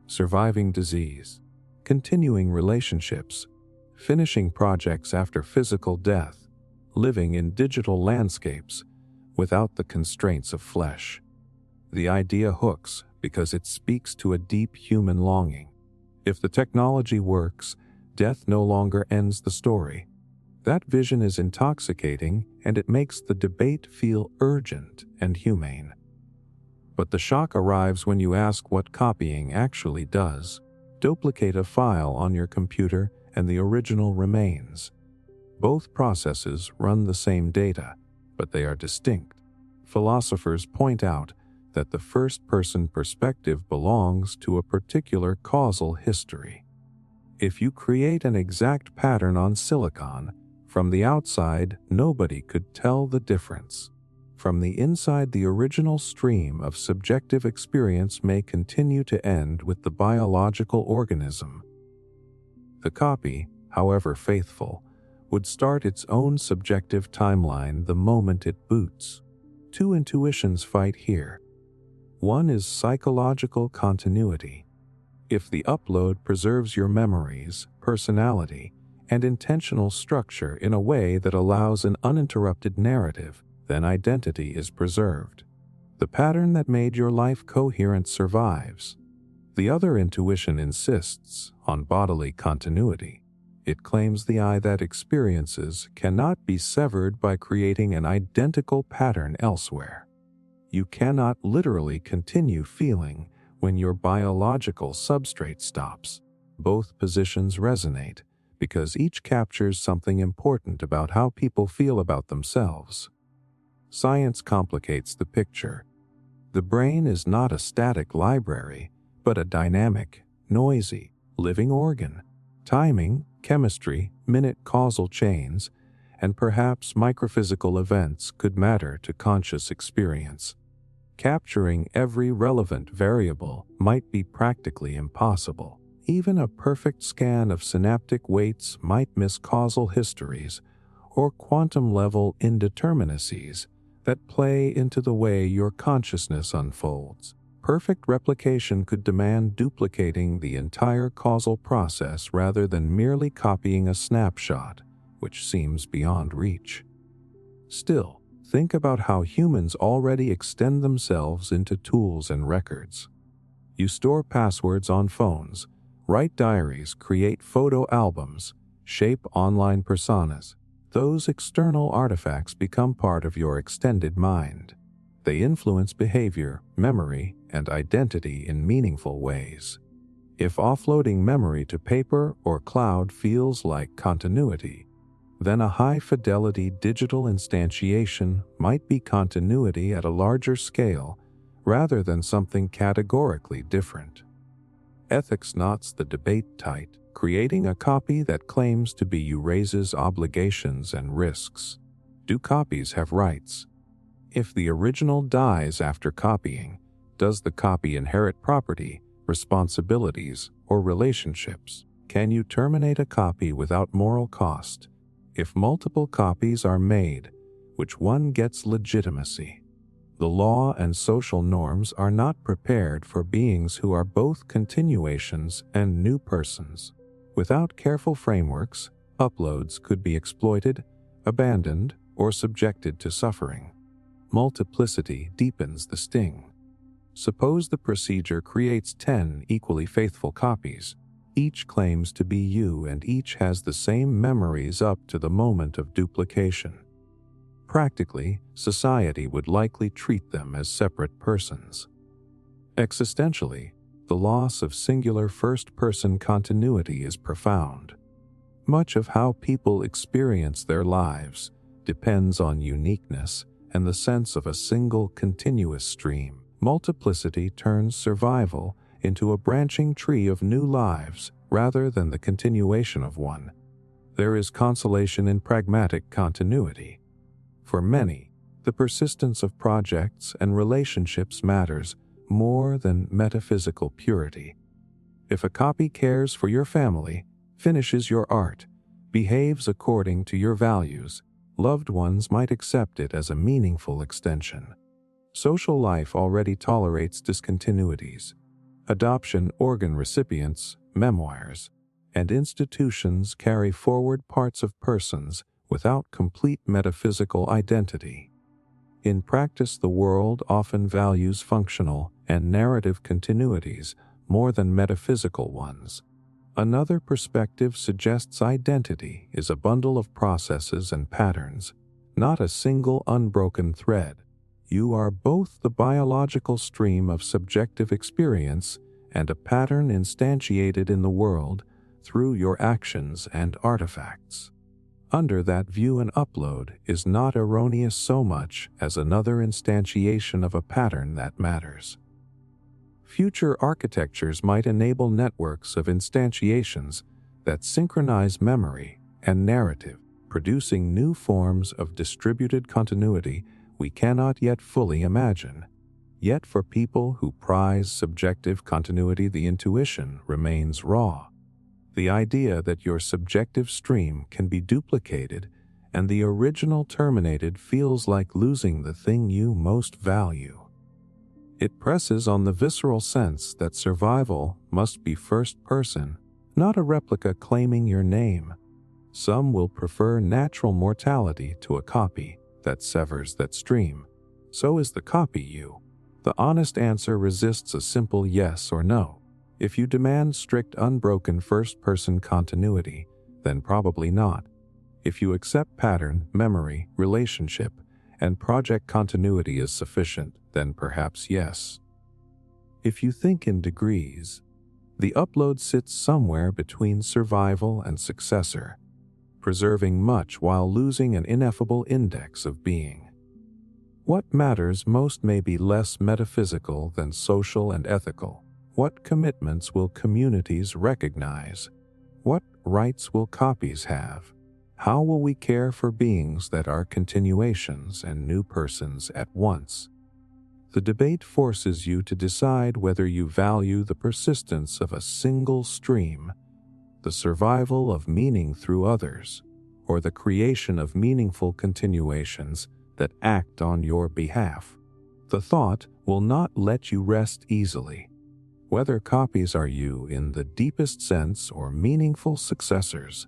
Surviving disease, continuing relationships, finishing projects after physical death, living in digital landscapes without the constraints of flesh. The idea hooks because it speaks to a deep human longing. If the technology works, death no longer ends the story. That vision is intoxicating, and it makes the debate feel urgent and humane. But the shock arrives when you ask what copying actually does. Duplicate a file on your computer and the original remains. Both processes run the same data, but they are distinct. Philosophers point out that the first-person perspective belongs to a particular causal history. If you create an exact pattern on silicon, from the outside, nobody could tell the difference. From the inside, the original stream of subjective experience may continue to end with the biological organism. The copy, however faithful, would start its own subjective timeline the moment it boots. Two intuitions fight here. One is psychological continuity. If the upload preserves your memories, personality, and intentional structure in a way that allows an uninterrupted narrative, then identity is preserved. The pattern that made your life coherent survives. The other intuition insists on bodily continuity. It claims the I that experiences cannot be severed by creating an identical pattern elsewhere. You cannot literally continue feeling when your biological substrate stops. Both positions resonate because each captures something important about how people feel about themselves. Science complicates the picture. The brain is not a static library, but a dynamic, noisy, living organ. Timing, chemistry, minute causal chains, and perhaps microphysical events could matter to conscious experience. Capturing every relevant variable might be practically impossible. Even a perfect scan of synaptic weights might miss causal histories or quantum-level indeterminacies that play into the way your consciousness unfolds. Perfect replication could demand duplicating the entire causal process rather than merely copying a snapshot, which seems beyond reach. Still, think about how humans already extend themselves into tools and records. You store passwords on phones, write diaries, create photo albums, shape online personas. Those external artifacts become part of your extended mind. They influence behavior, memory, and identity in meaningful ways. If offloading memory to paper or cloud feels like continuity, then a high-fidelity digital instantiation might be continuity at a larger scale rather than something categorically different. Ethics knots the debate tight. Creating a copy that claims to be you raises obligations and risks. Do copies have rights? If the original dies after copying, does the copy inherit property, responsibilities, or relationships? Can you terminate a copy without moral cost? If multiple copies are made, which one gets legitimacy? The law and social norms are not prepared for beings who are both continuations and new persons. Without careful frameworks, uploads could be exploited, abandoned, or subjected to suffering. Multiplicity deepens the sting. Suppose the procedure creates 10 equally faithful copies. Each claims to be you and each has the same memories up to the moment of duplication. Practically, society would likely treat them as separate persons. Existentially, the loss of singular first-person continuity is profound. Much of how people experience their lives depends on uniqueness and the sense of a single continuous stream. Multiplicity turns survival into a branching tree of new lives rather than the continuation of one. There is consolation in pragmatic continuity. For many, the persistence of projects and relationships matters more than metaphysical purity. If a copy cares for your family, finishes your art, behaves according to your values, loved ones might accept it as a meaningful extension. Social life already tolerates discontinuities. Adoption organ recipients, memoirs, and institutions carry forward parts of persons without complete metaphysical identity. In practice, the world often values functional and narrative continuities more than metaphysical ones. Another perspective suggests identity is a bundle of processes and patterns, not a single unbroken thread. You are both the biological stream of subjective experience and a pattern instantiated in the world through your actions and artifacts. Under that view, an upload is not erroneous so much as another instantiation of a pattern that matters. Future architectures might enable networks of instantiations that synchronize memory and narrative, producing new forms of distributed continuity we cannot yet fully imagine. Yet for people who prize subjective continuity, the intuition remains raw. The idea that your subjective stream can be duplicated and the original terminated feels like losing the thing you most value. It presses on the visceral sense that survival must be first person, not a replica claiming your name. Some will prefer natural mortality to a copy that severs that stream. So is the copy you. The honest answer resists a simple yes or no. If you demand strict unbroken first-person continuity, then probably not. If you accept pattern, memory, relationship, and project continuity as sufficient, then perhaps yes. If you think in degrees, the upload sits somewhere between survival and successor, preserving much while losing an ineffable index of being. What matters most may be less metaphysical than social and ethical. What commitments will communities recognize? What rights will copies have? How will we care for beings that are continuations and new persons at once? The debate forces you to decide whether you value the persistence of a single stream, the survival of meaning through others, or the creation of meaningful continuations that act on your behalf. The thought will not let you rest easily. Whether copies are you in the deepest sense or meaningful successors,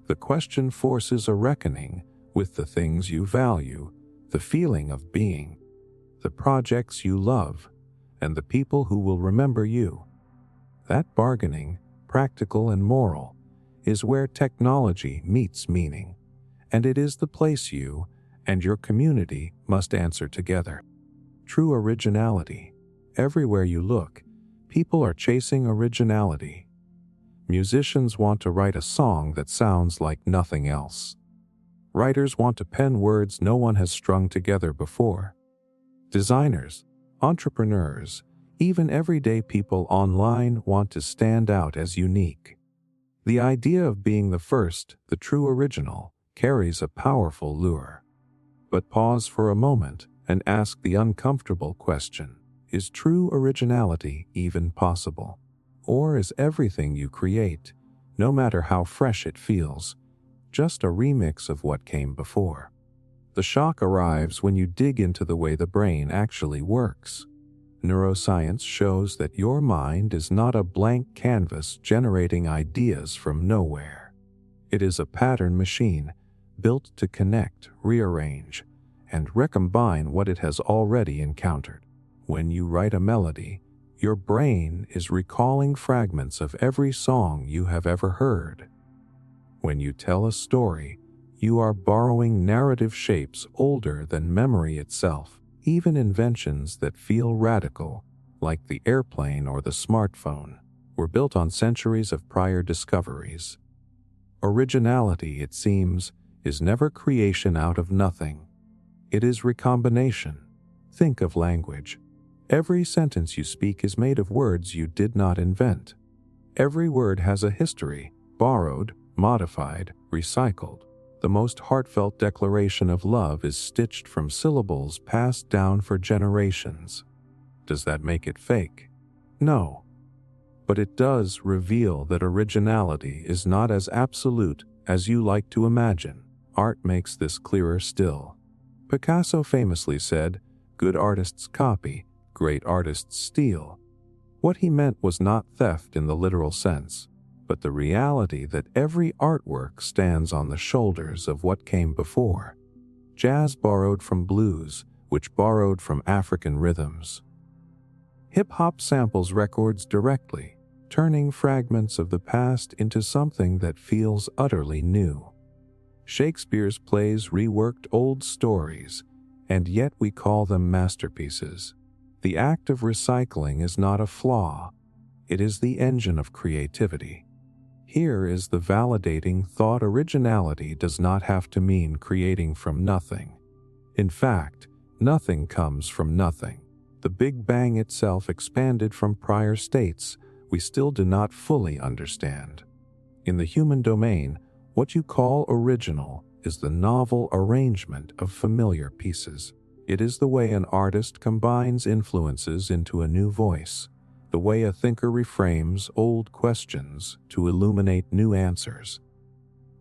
the question forces a reckoning with the things you value, the feeling of being, the projects you love, and the people who will remember you. That bargaining, practical and moral, is where technology meets meaning, and it is the place you and your community must answer together. True originality. Everywhere you look, people are chasing originality. Musicians want to write a song that sounds like nothing else. Writers want to pen words no one has strung together before. Designers, entrepreneurs, even everyday people online want to stand out as unique. The idea of being the first, the true original, carries a powerful lure. But pause for a moment and ask the uncomfortable question: is true originality even possible? Or is everything you create, no matter how fresh it feels, just a remix of what came before? The shock arrives when you dig into the way the brain actually works. Neuroscience shows that your mind is not a blank canvas generating ideas from nowhere. It is a pattern machine built to connect, rearrange, and recombine what it has already encountered. When you write a melody, your brain is recalling fragments of every song you have ever heard. When you tell a story, you are borrowing narrative shapes older than memory itself. Even inventions that feel radical, like the airplane or the smartphone, were built on centuries of prior discoveries. Originality, it seems, is never creation out of nothing. It is recombination. Think of language. Every sentence you speak is made of words you did not invent. Every word has a history, borrowed, modified, recycled. The most heartfelt declaration of love is stitched from syllables passed down for generations. Does that make it fake? No. But it does reveal that originality is not as absolute as you like to imagine. Art makes this clearer still. Picasso famously said, "Good artists copy, great artists steal." What he meant was not theft in the literal sense, but the reality that every artwork stands on the shoulders of what came before. Jazz borrowed from blues, which borrowed from African rhythms. Hip-hop samples records directly, turning fragments of the past into something that feels utterly new. Shakespeare's plays reworked old stories, and yet we call them masterpieces. The act of recycling is not a flaw, it is the engine of creativity. Here is the validating thought: originality does not have to mean creating from nothing. In fact, nothing comes from nothing. The Big Bang itself expanded from prior states we still do not fully understand. In the human domain, what you call original is the novel arrangement of familiar pieces. It is the way an artist combines influences into a new voice, the way a thinker reframes old questions to illuminate new answers.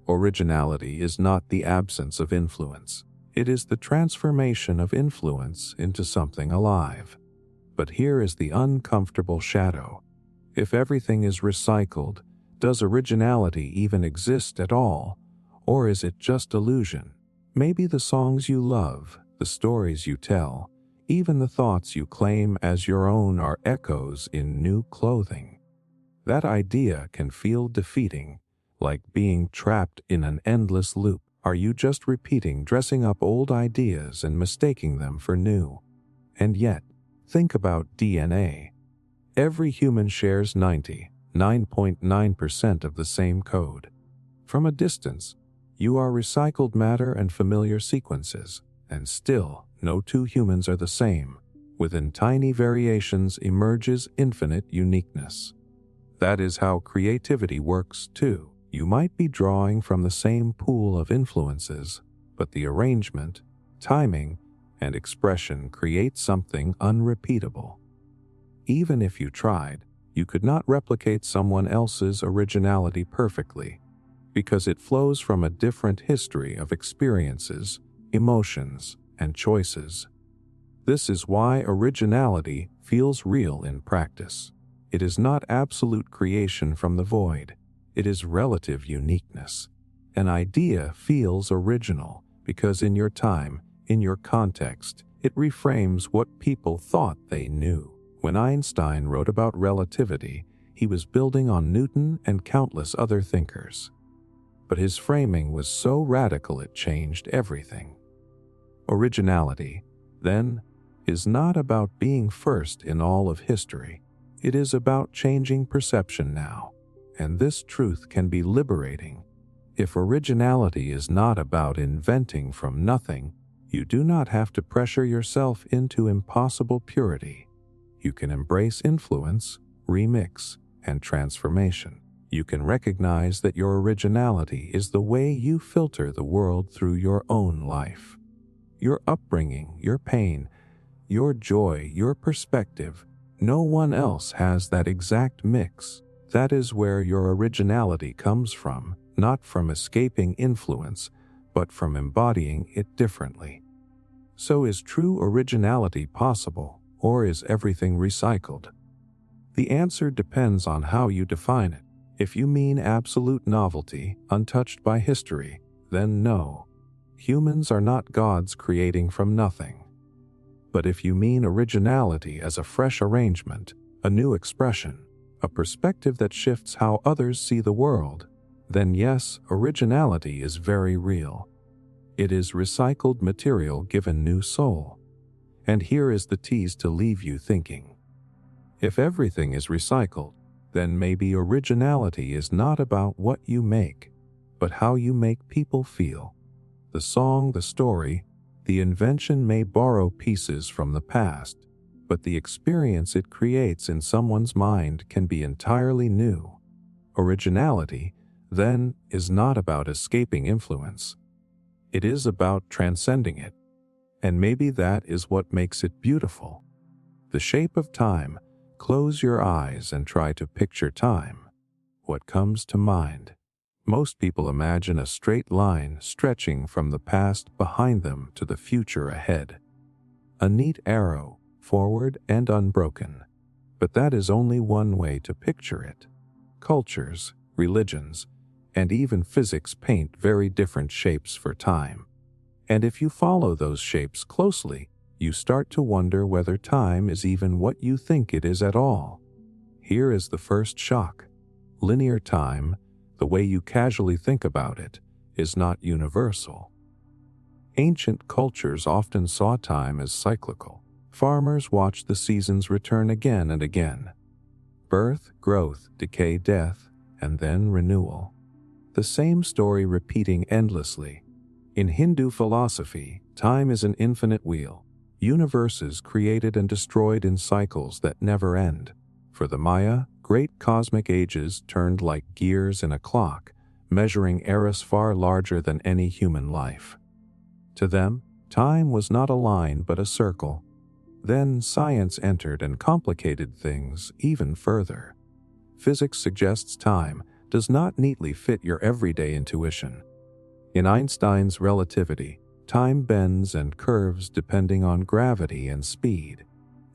Originality is not the absence of influence. It is the transformation of influence into something alive. But here is the uncomfortable shadow. If everything is recycled, does originality even exist at all? Or is it just illusion? Maybe the songs you love, the stories you tell, even the thoughts you claim as your own are echoes in new clothing. That idea can feel defeating, like being trapped in an endless loop. Are you just repeating, dressing up old ideas and mistaking them for new? And yet, think about DNA. Every human shares 99.9% of the same code. From a distance, you are recycled matter and familiar sequences, and still, no two humans are the same. Within tiny variations emerges infinite uniqueness. That is how creativity works too. You might be drawing from the same pool of influences, but the arrangement, timing, and expression create something unrepeatable. Even if you tried, you could not replicate someone else's originality perfectly, because it flows from a different history of experiences, emotions, and choices. This is why originality feels real in practice. It is not absolute creation from the void. It is relative uniqueness. An idea feels original because in your time, in your context, it reframes what people thought they knew. When Einstein wrote about relativity, he was building on Newton and countless other thinkers. But his framing was so radical it changed everything. Originality, then, is not about being first in all of history. It is about changing perception now, and this truth can be liberating. If originality is not about inventing from nothing, you do not have to pressure yourself into impossible purity. You can embrace influence, remix, and transformation. You can recognize that your originality is the way you filter the world through your own life. Your upbringing, your pain, your joy, your perspective, no one else has that exact mix. That is where your originality comes from, not from escaping influence, but from embodying it differently. So is true originality possible, or is everything recycled? The answer depends on how you define it. If you mean absolute novelty, untouched by history, then no. Humans are not gods creating from nothing. But if you mean originality as a fresh arrangement, a new expression, a perspective that shifts how others see the world, then yes, originality is very real. It is recycled material given new soul. And here is the tease to leave you thinking. If everything is recycled, then maybe originality is not about what you make, but how you make people feel. The song, the story, the invention may borrow pieces from the past, but the experience it creates in someone's mind can be entirely new. Originality, then, is not about escaping influence. It is about transcending it. And maybe that is what makes it beautiful. The shape of time. Close your eyes and try to picture time. What comes to mind? Most people imagine a straight line stretching from the past behind them to the future ahead. A neat arrow, forward and unbroken. But that is only one way to picture it. Cultures, religions, and even physics paint very different shapes for time. And if you follow those shapes closely, you start to wonder whether time is even what you think it is at all. Here is the first shock. Linear time, the way you casually think about it, is not universal. Ancient cultures often saw time as cyclical. Farmers watched the seasons return again and again. Birth, growth, decay, death, and then renewal. The same story repeating endlessly. In Hindu philosophy, time is an infinite wheel. Universes created and destroyed in cycles that never end. For the Maya, great cosmic ages turned like gears in a clock, measuring eras far larger than any human life. To them, time was not a line but a circle. Then science entered and complicated things even further. Physics suggests time does not neatly fit your everyday intuition. In Einstein's relativity, time bends and curves depending on gravity and speed.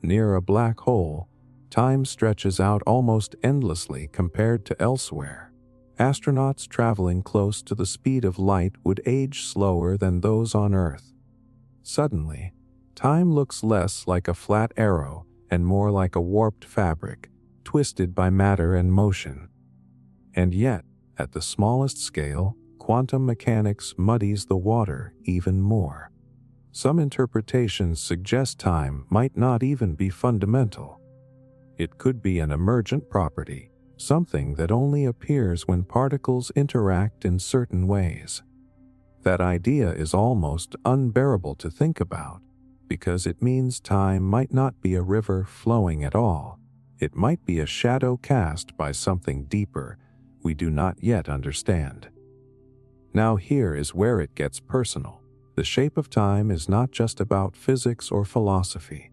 Near a black hole, time stretches out almost endlessly compared to elsewhere. Astronauts traveling close to the speed of light would age slower than those on Earth. Suddenly, time looks less like a flat arrow and more like a warped fabric, twisted by matter and motion. And yet, at the smallest scale, quantum mechanics muddies the water even more. Some interpretations suggest time might not even be fundamental. It could be an emergent property, something that only appears when particles interact in certain ways. That idea is almost unbearable to think about, because it means time might not be a river flowing at all. It might be a shadow cast by something deeper we do not yet understand. Now here is where it gets personal. The shape of time is not just about physics or philosophy.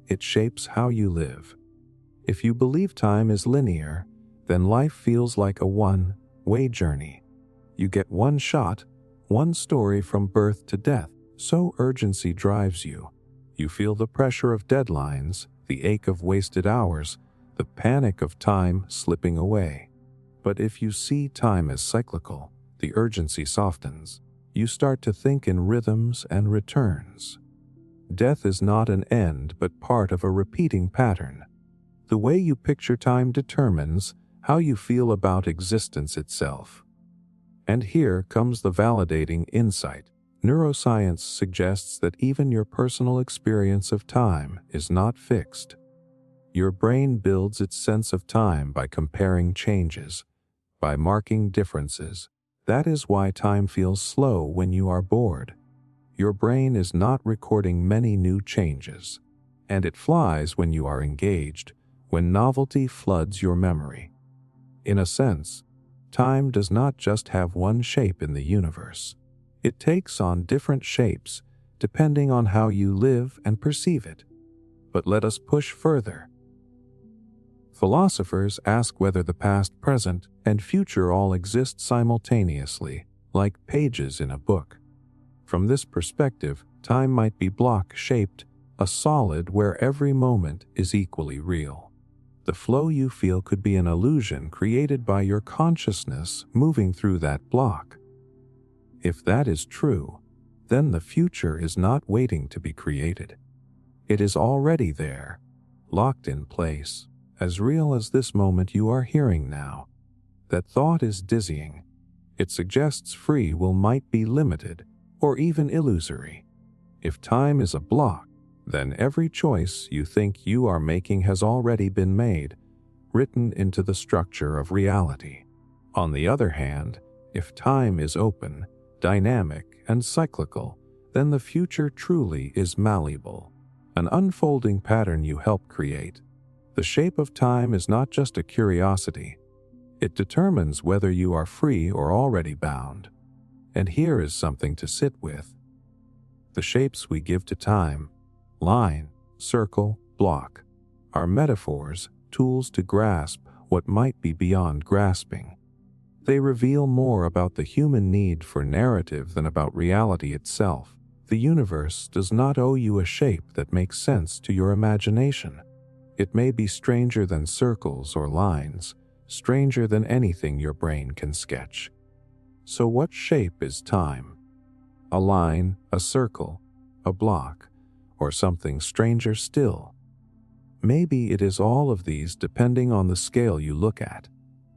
It shapes how you live. If you believe time is linear, then life feels like a one-way journey. You get one shot, one story from birth to death, so urgency drives you. You feel the pressure of deadlines, the ache of wasted hours, the panic of time slipping away. But if you see time as cyclical, the urgency softens. You start to think in rhythms and returns. Death is not an end, but part of a repeating pattern. The way you picture time determines how you feel about existence itself. And here comes the validating insight. Neuroscience suggests that even your personal experience of time is not fixed. Your brain builds its sense of time by comparing changes, by marking differences. That is why time feels slow when you are bored. Your brain is not recording many new changes, and it flies when you are engaged, when novelty floods your memory. In a sense, time does not just have one shape in the universe. It takes on different shapes depending on how you live and perceive it. But let us push further. Philosophers ask whether the past, present, and future all exist simultaneously, like pages in a book. From this perspective, time might be block-shaped, a solid where every moment is equally real. The flow you feel could be an illusion created by your consciousness moving through that block. If that is true, then the future is not waiting to be created. It is already there, locked in place, as real as this moment you are hearing now. That thought is dizzying. It suggests free will might be limited, or even illusory. If time is a block, then every choice you think you are making has already been made, written into the structure of reality. On the other hand, if time is open, dynamic, and cyclical, then the future truly is malleable, an unfolding pattern you help create. The shape of time is not just a curiosity. It determines whether you are free or already bound. And here is something to sit with. The shapes we give to time, line, circle, block, are metaphors, tools to grasp what might be beyond grasping. They reveal more about the human need for narrative than about reality itself. The universe does not owe you a shape that makes sense to your imagination. It may be stranger than circles or lines, stranger than anything your brain can sketch. So what shape is time? A line, a circle, a block, or something stranger still? Maybe it is all of these depending on the scale you look at.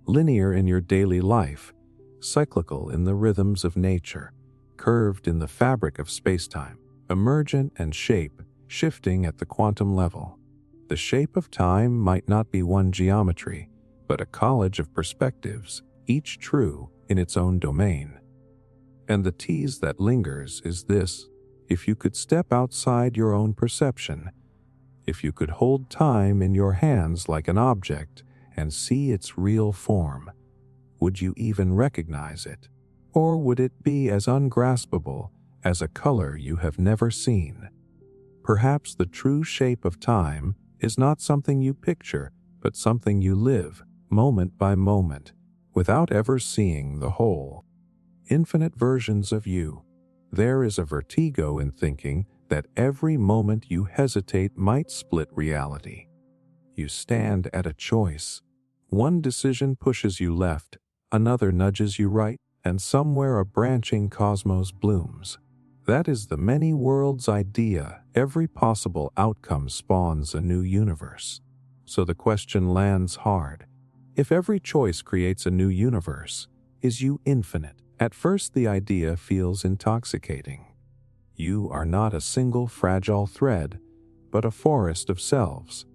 Linear in your daily life, cyclical in the rhythms of nature, curved in the fabric of spacetime, emergent and shape, shifting at the quantum level. The shape of time might not be one geometry, but a college of perspectives, each true in its own domain. And the tease that lingers is this: if you could step outside your own perception, if you could hold time in your hands like an object and see its real form, would you even recognize it? Or would it be as ungraspable as a color you have never seen? Perhaps the true shape of time is not something you picture, but something you live, moment by moment, without ever seeing the whole. Infinite versions of you. There is a vertigo in thinking that every moment you hesitate might split reality. You stand at a choice. One decision pushes you left, another nudges you right, and somewhere a branching cosmos blooms. That is the many worlds idea. Every possible outcome spawns a new universe. So the question lands hard. If every choice creates a new universe, is you infinite? At first the idea feels intoxicating. You are not a single fragile thread, but a forest of selves.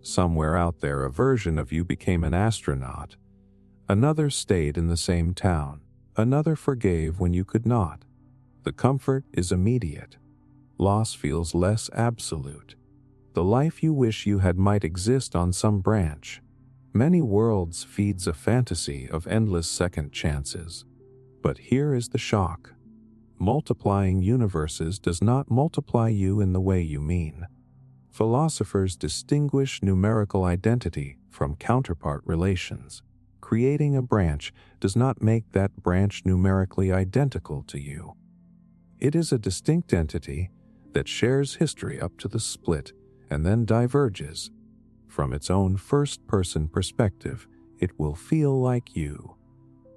Somewhere out there a version of you became an astronaut. Another stayed in the same town. Another forgave when you could not. The comfort is immediate. Loss feels less absolute. The life you wish you had might exist on some branch. Many worlds feeds a fantasy of endless second chances. But here is the shock. Multiplying universes does not multiply you in the way you mean. Philosophers distinguish numerical identity from counterpart relations. Creating a branch does not make that branch numerically identical to you. It is a distinct entity, that shares history up to the split and then diverges. From its own first-person perspective, it will feel like you.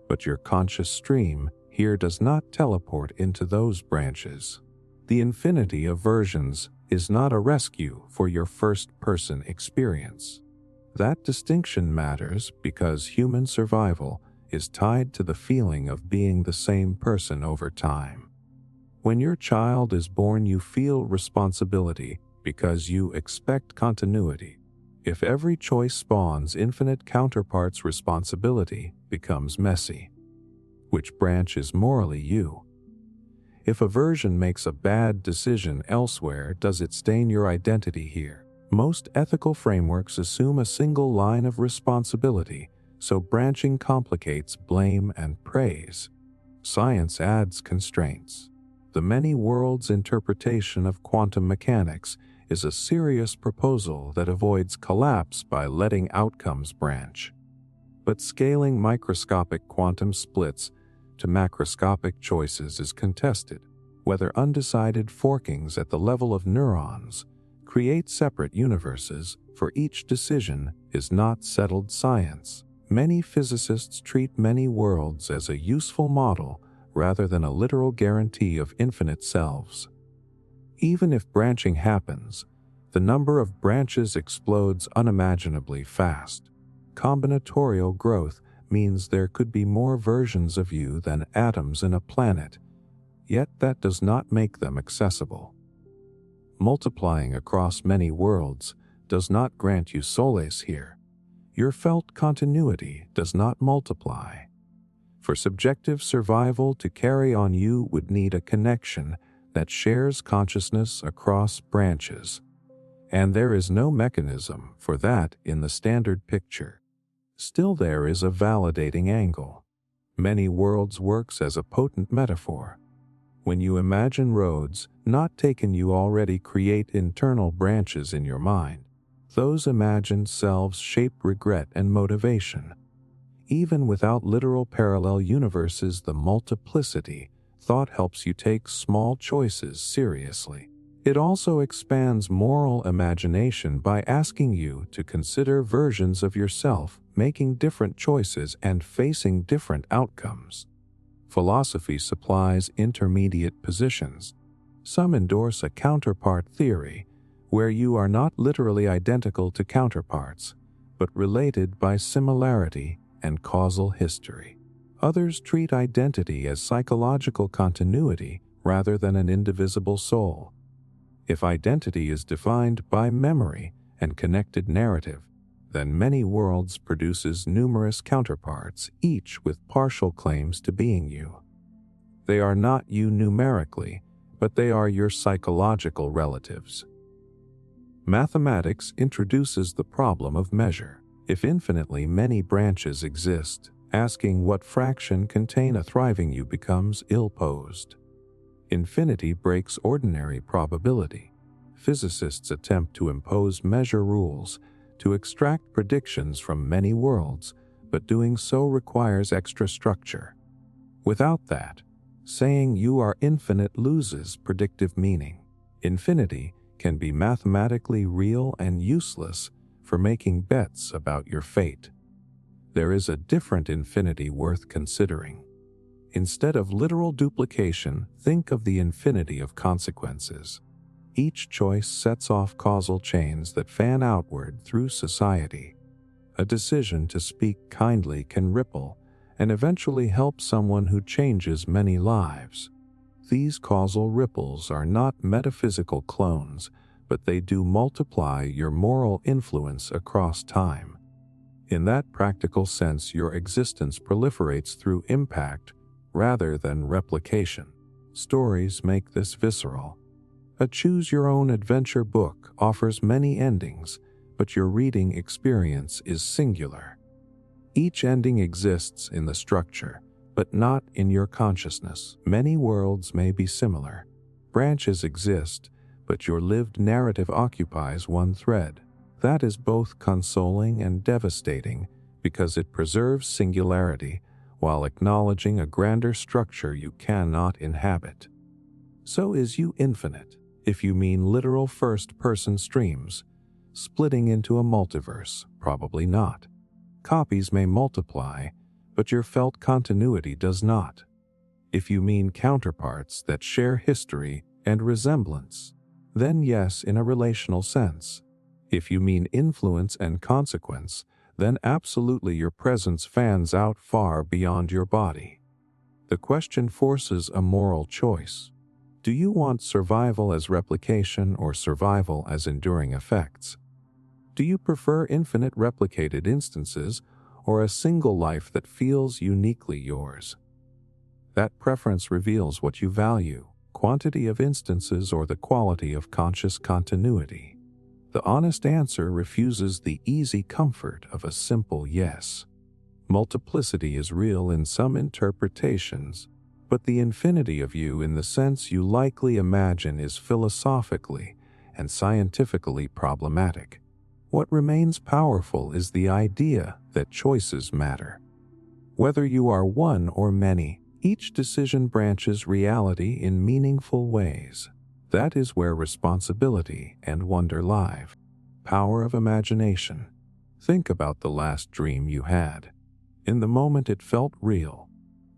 But your conscious stream here does not teleport into those branches. The infinity of versions is not a rescue for your first-person experience. That distinction matters because human survival is tied to the feeling of being the same person over time. When your child is born, you feel responsibility because you expect continuity. If every choice spawns infinite counterparts, responsibility becomes messy. Which branch is morally you? If a version makes a bad decision elsewhere, does it stain your identity here? Most ethical frameworks assume a single line of responsibility, so branching complicates blame and praise. Science adds constraints. The many worlds interpretation of quantum mechanics is a serious proposal that avoids collapse by letting outcomes branch. But scaling microscopic quantum splits to macroscopic choices is contested. Whether undecided forkings at the level of neurons create separate universes for each decision is not settled science. Many physicists treat many worlds as a useful model rather than a literal guarantee of infinite selves. Even if branching happens, the number of branches explodes unimaginably fast. Combinatorial growth means there could be more versions of you than atoms in a planet, yet that does not make them accessible. Multiplying across many worlds does not grant you solace here. Your felt continuity does not multiply. For subjective survival to carry on, you would need a connection that shares consciousness across branches. And there is no mechanism for that in the standard picture. Still, there is a validating angle. Many worlds works as a potent metaphor. When you imagine roads not taken, you already create internal branches in your mind. Those imagined selves shape regret and motivation. Even without literal parallel universes, the multiplicity thought helps you take small choices seriously. It also expands moral imagination by asking you to consider versions of yourself making different choices and facing different outcomes. Philosophy supplies intermediate positions. Some endorse a counterpart theory, where you are not literally identical to counterparts, but related by similarity and causal history. Others treat identity as psychological continuity rather than an indivisible soul. If identity is defined by memory and connected narrative, then many worlds produces numerous counterparts, each with partial claims to being you. They are not you numerically, but they are your psychological relatives. Mathematics introduces the problem of measure. If infinitely many branches exist, asking what fraction contain a thriving you becomes ill-posed. Infinity breaks ordinary probability. Physicists attempt to impose measure rules to extract predictions from many worlds, but doing so requires extra structure. Without that, saying you are infinite loses predictive meaning. Infinity can be mathematically real and useless for making bets about your fate. There is a different infinity worth considering. Instead of literal duplication, think of the infinity of consequences. Each choice sets off causal chains that fan outward through society. A decision to speak kindly can ripple and eventually help someone who changes many lives. These causal ripples are not metaphysical clones, but they do multiply your moral influence across time. In that practical sense, your existence proliferates through impact rather than replication. Stories make this visceral. A choose-your-own-adventure book offers many endings, but your reading experience is singular. Each ending exists in the structure, but not in your consciousness. Many worlds may be similar. Branches exist, but your lived narrative occupies one thread. That is both consoling and devastating because it preserves singularity while acknowledging a grander structure you cannot inhabit. So is you infinite. If you mean literal first-person streams, splitting into a multiverse, probably not. Copies may multiply, but your felt continuity does not. If you mean counterparts that share history and resemblance, then yes, in a relational sense. If you mean influence and consequence, then absolutely your presence fans out far beyond your body. The question forces a moral choice. Do you want survival as replication or survival as enduring effects? Do you prefer infinite replicated instances or a single life that feels uniquely yours? That preference reveals what you value, quantity of instances or the quality of conscious continuity. The honest answer refuses the easy comfort of a simple yes. Multiplicity is real in some interpretations, but the infinity of you in the sense you likely imagine is philosophically and scientifically problematic. What remains powerful is the idea that choices matter. Whether you are one or many, each decision branches reality in meaningful ways. That is where responsibility and wonder lie. Power of imagination. Think about the last dream you had. In the moment it felt real.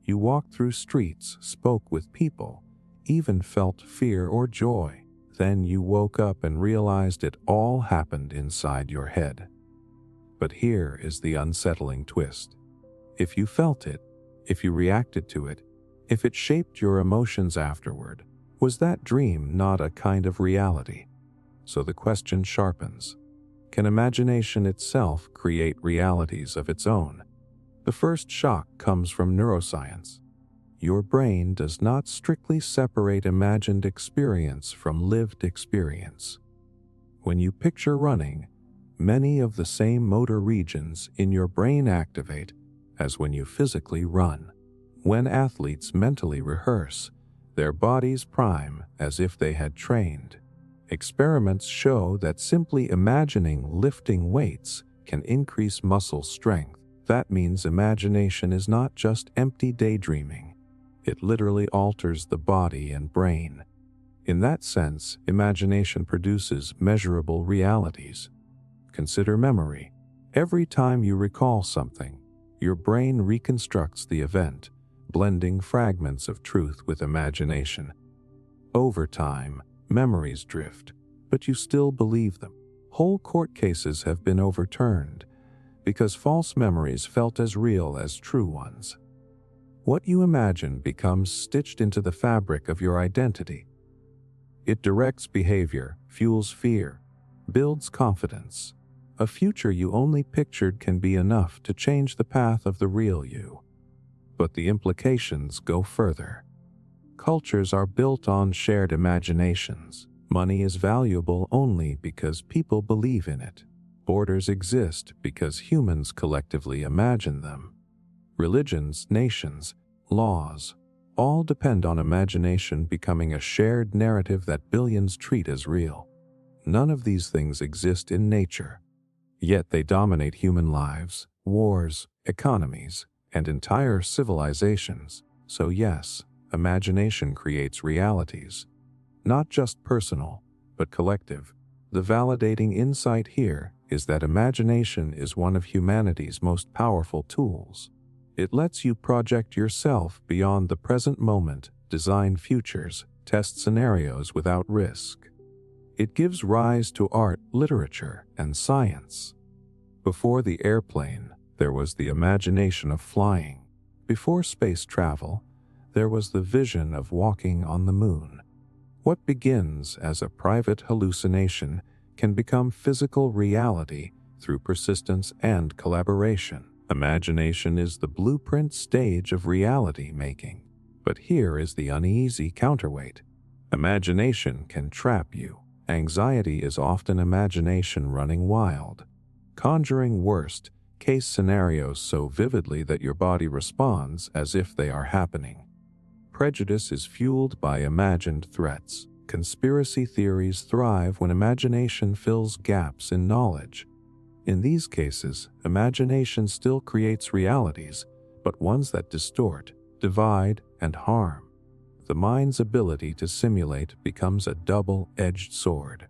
You walked through streets, spoke with people, even felt fear or joy. Then you woke up and realized it all happened inside your head. But here is the unsettling twist. If you felt it, if you reacted to it, if it shaped your emotions afterward, was that dream not a kind of reality? So the question sharpens. Can imagination itself create realities of its own? The first shock comes from neuroscience. Your brain does not strictly separate imagined experience from lived experience. When you picture running, many of the same motor regions in your brain activate as when you physically run. When athletes mentally rehearse, their bodies prime as if they had trained. Experiments show that simply imagining lifting weights can increase muscle strength. That means imagination is not just empty daydreaming. It literally alters the body and brain. In that sense, imagination produces measurable realities. Consider memory. Every time you recall something, your brain reconstructs the event, blending fragments of truth with imagination. Over time, memories drift, but you still believe them. Whole court cases have been overturned because false memories felt as real as true ones. What you imagine becomes stitched into the fabric of your identity. It directs behavior, fuels fear, builds confidence. A future you only pictured can be enough to change the path of the real you. But the implications go further. Cultures are built on shared imaginations. Money is valuable only because people believe in it. Borders exist because humans collectively imagine them. Religions, nations, laws, all depend on imagination becoming a shared narrative that billions treat as real. None of these things exist in nature, yet they dominate human lives, wars, economies, and entire civilizations. So yes, imagination creates realities, not just personal, but collective. The validating insight here is that imagination is one of humanity's most powerful tools. It lets you project yourself beyond the present moment, design futures, test scenarios without risk. It gives rise to art, literature, and science. Before the airplane, there was the imagination of flying. Before space travel, there was the vision of walking on the moon. What begins as a private hallucination can become physical reality through persistence and collaboration. Imagination is the blueprint stage of reality making. But here is the uneasy counterweight. Imagination can trap you. Anxiety is often imagination running wild, conjuring worst-case scenarios so vividly that your body responds as if they are happening. Prejudice is fueled by imagined threats. Conspiracy theories thrive when imagination fills gaps in knowledge. In these cases, imagination still creates realities, but ones that distort, divide, and harm. the mind's ability to simulate becomes a double-edged sword.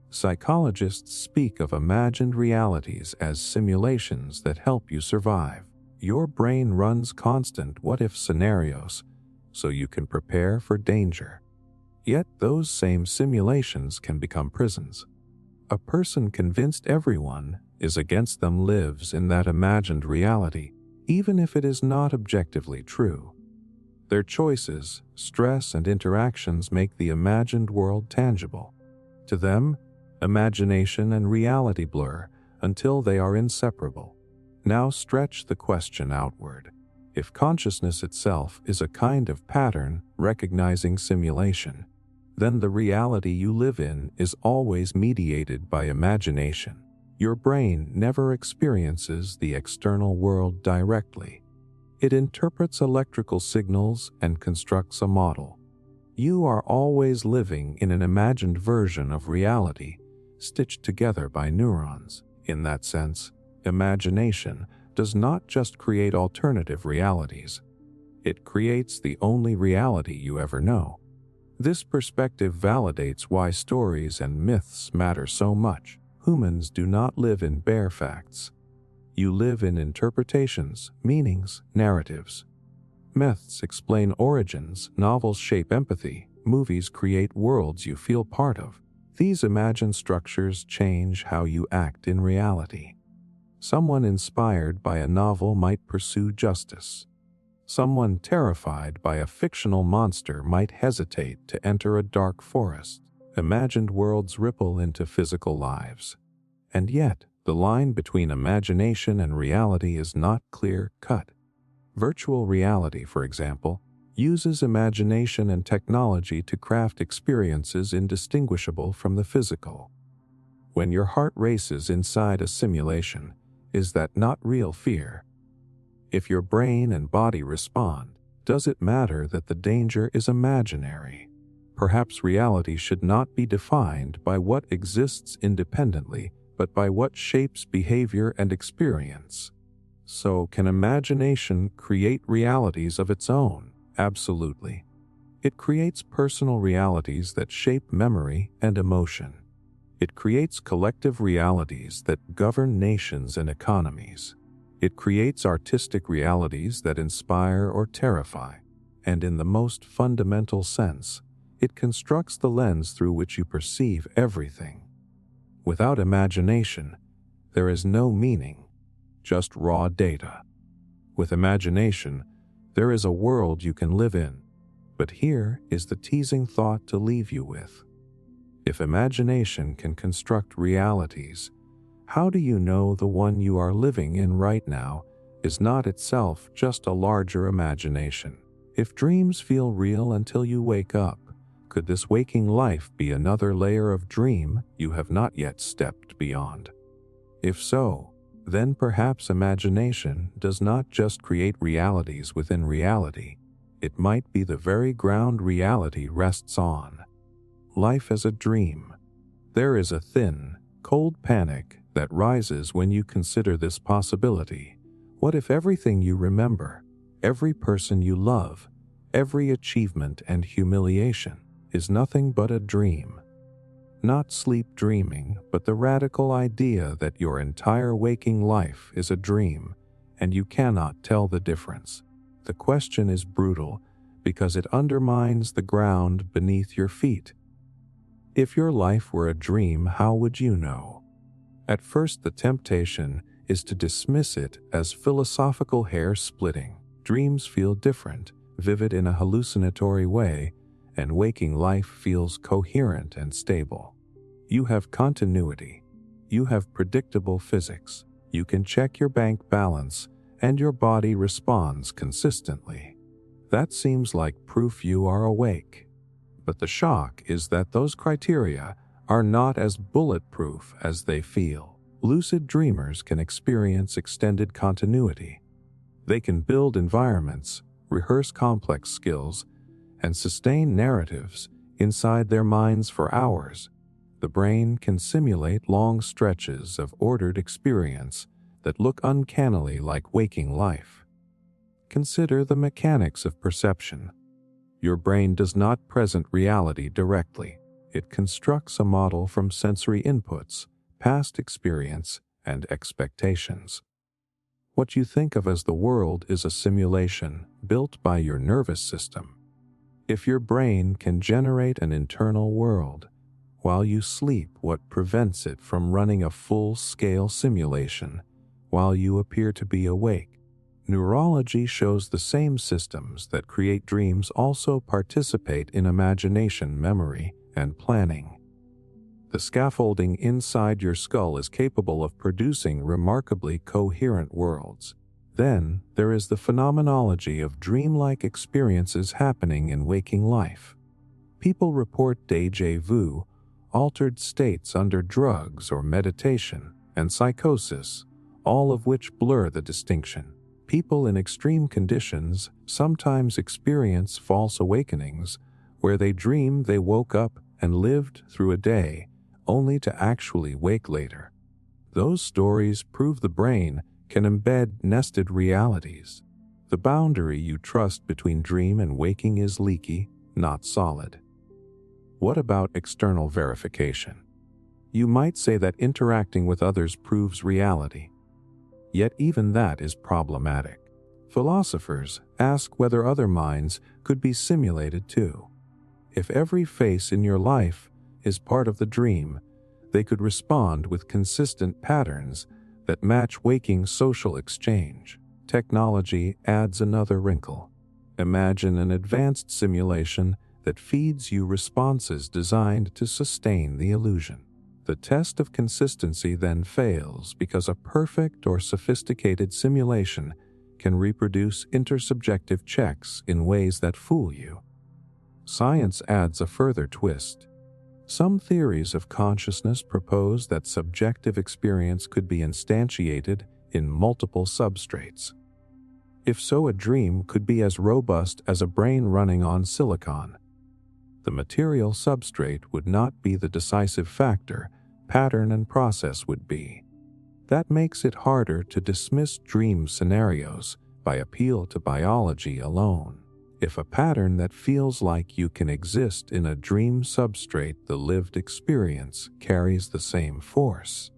Psychologists speak of imagined realities as simulations that help you survive. Your brain runs constant what-if scenarios so you can prepare for danger. Yet those same simulations can become prisons. A person convinced everyone is against them lives in that imagined reality, even if it is not objectively true. Their choices, stress, and interactions make the imagined world tangible. To them, imagination and reality blur until they are inseparable. Now stretch the question outward. If consciousness itself is a kind of pattern recognizing simulation, then the reality you live in is always mediated by imagination. Your brain never experiences the external world directly. It interprets electrical signals and constructs a model. You are always living in an imagined version of reality, stitched together by neurons. In that sense, imagination does not just create alternative realities. It creates the only reality you ever know. This perspective validates why stories and myths matter so much. Humans do not live in bare facts. You live in interpretations, meanings, narratives. Myths explain origins, novels shape empathy, movies create worlds you feel part of. These imagined structures change how you act in reality. Someone inspired by a novel might pursue justice. Someone terrified by a fictional monster might hesitate to enter a dark forest. Imagined worlds ripple into physical lives. And yet, the line between imagination and reality is not clear-cut. Virtual reality, for example, uses imagination and technology to craft experiences indistinguishable from the physical. When your heart races inside a simulation, is that not real fear? If your brain and body respond, does it matter that the danger is imaginary? Perhaps reality should not be defined by what exists independently, but by what shapes behavior and experience. So, can imagination create realities of its own? Absolutely. It creates personal realities that shape memory and emotion. It creates collective realities that govern nations and economies. It creates artistic realities that inspire or terrify. And in the most fundamental sense, it constructs the lens through which you perceive everything. Without imagination, there is no meaning, just raw data. With imagination, there is a world you can live in. But here is the teasing thought to leave you with. If imagination can construct realities, how do you know the one you are living in right now is not itself just a larger imagination? If dreams feel real until you wake up, could this waking life be another layer of dream you have not yet stepped beyond? If so, then perhaps imagination does not just create realities within reality. It might be the very ground reality rests on. Life as a dream. There is a thin, cold panic that rises when you consider this possibility. What if everything you remember, every person you love, every achievement and humiliation is nothing but a dream? Not sleep dreaming, but the radical idea that your entire waking life is a dream, and you cannot tell the difference. The question is brutal because it undermines the ground beneath your feet. If your life were a dream, how would you know? At first, the temptation is to dismiss it as philosophical hair-splitting. Dreams feel different, vivid in a hallucinatory way, and waking life feels coherent and stable. You have continuity. You have predictable physics. You can check your bank balance, and your body responds consistently. That seems like proof you are awake. But the shock is that those criteria are not as bulletproof as they feel. Lucid dreamers can experience extended continuity. They can build environments, rehearse complex skills, and sustain narratives inside their minds for hours. The brain can simulate long stretches of ordered experience that look uncannily like waking life. Consider the mechanics of perception. Your brain does not present reality directly. It constructs a model from sensory inputs, past experience, and expectations. What you think of as the world is a simulation built by your nervous system. If your brain can generate an internal world while you sleep, what prevents it from running a full-scale simulation while you appear to be awake? Neurology shows the same systems that create dreams also participate in imagination, memory, and planning. The scaffolding inside your skull is capable of producing remarkably coherent worlds. Then, there is the phenomenology of dreamlike experiences happening in waking life. People report déjà vu, altered states under drugs or meditation, and psychosis, all of which blur the distinction. People in extreme conditions sometimes experience false awakenings, where they dream they woke up and lived through a day, only to actually wake later. Those stories prove the brain can embed nested realities. The boundary you trust between dream and waking is leaky, not solid. What about external verification? You might say that interacting with others proves reality. Yet even that is problematic. Philosophers ask whether other minds could be simulated too. If every face in your life is part of the dream, they could respond with consistent patterns that match waking social exchange. Technology adds another wrinkle. Imagine an advanced simulation that feeds you responses designed to sustain the illusion. The test of consistency then fails because a perfect or sophisticated simulation can reproduce intersubjective checks in ways that fool you. Science adds a further twist. Some theories of consciousness propose that subjective experience could be instantiated in multiple substrates. If so, a dream could be as robust as a brain running on silicon. The material substrate would not be the decisive factor, pattern and process would be. That makes it harder to dismiss dream scenarios by appeal to biology alone. If a pattern that feels like you can exist in a dream substrate, the lived experience carries the same force.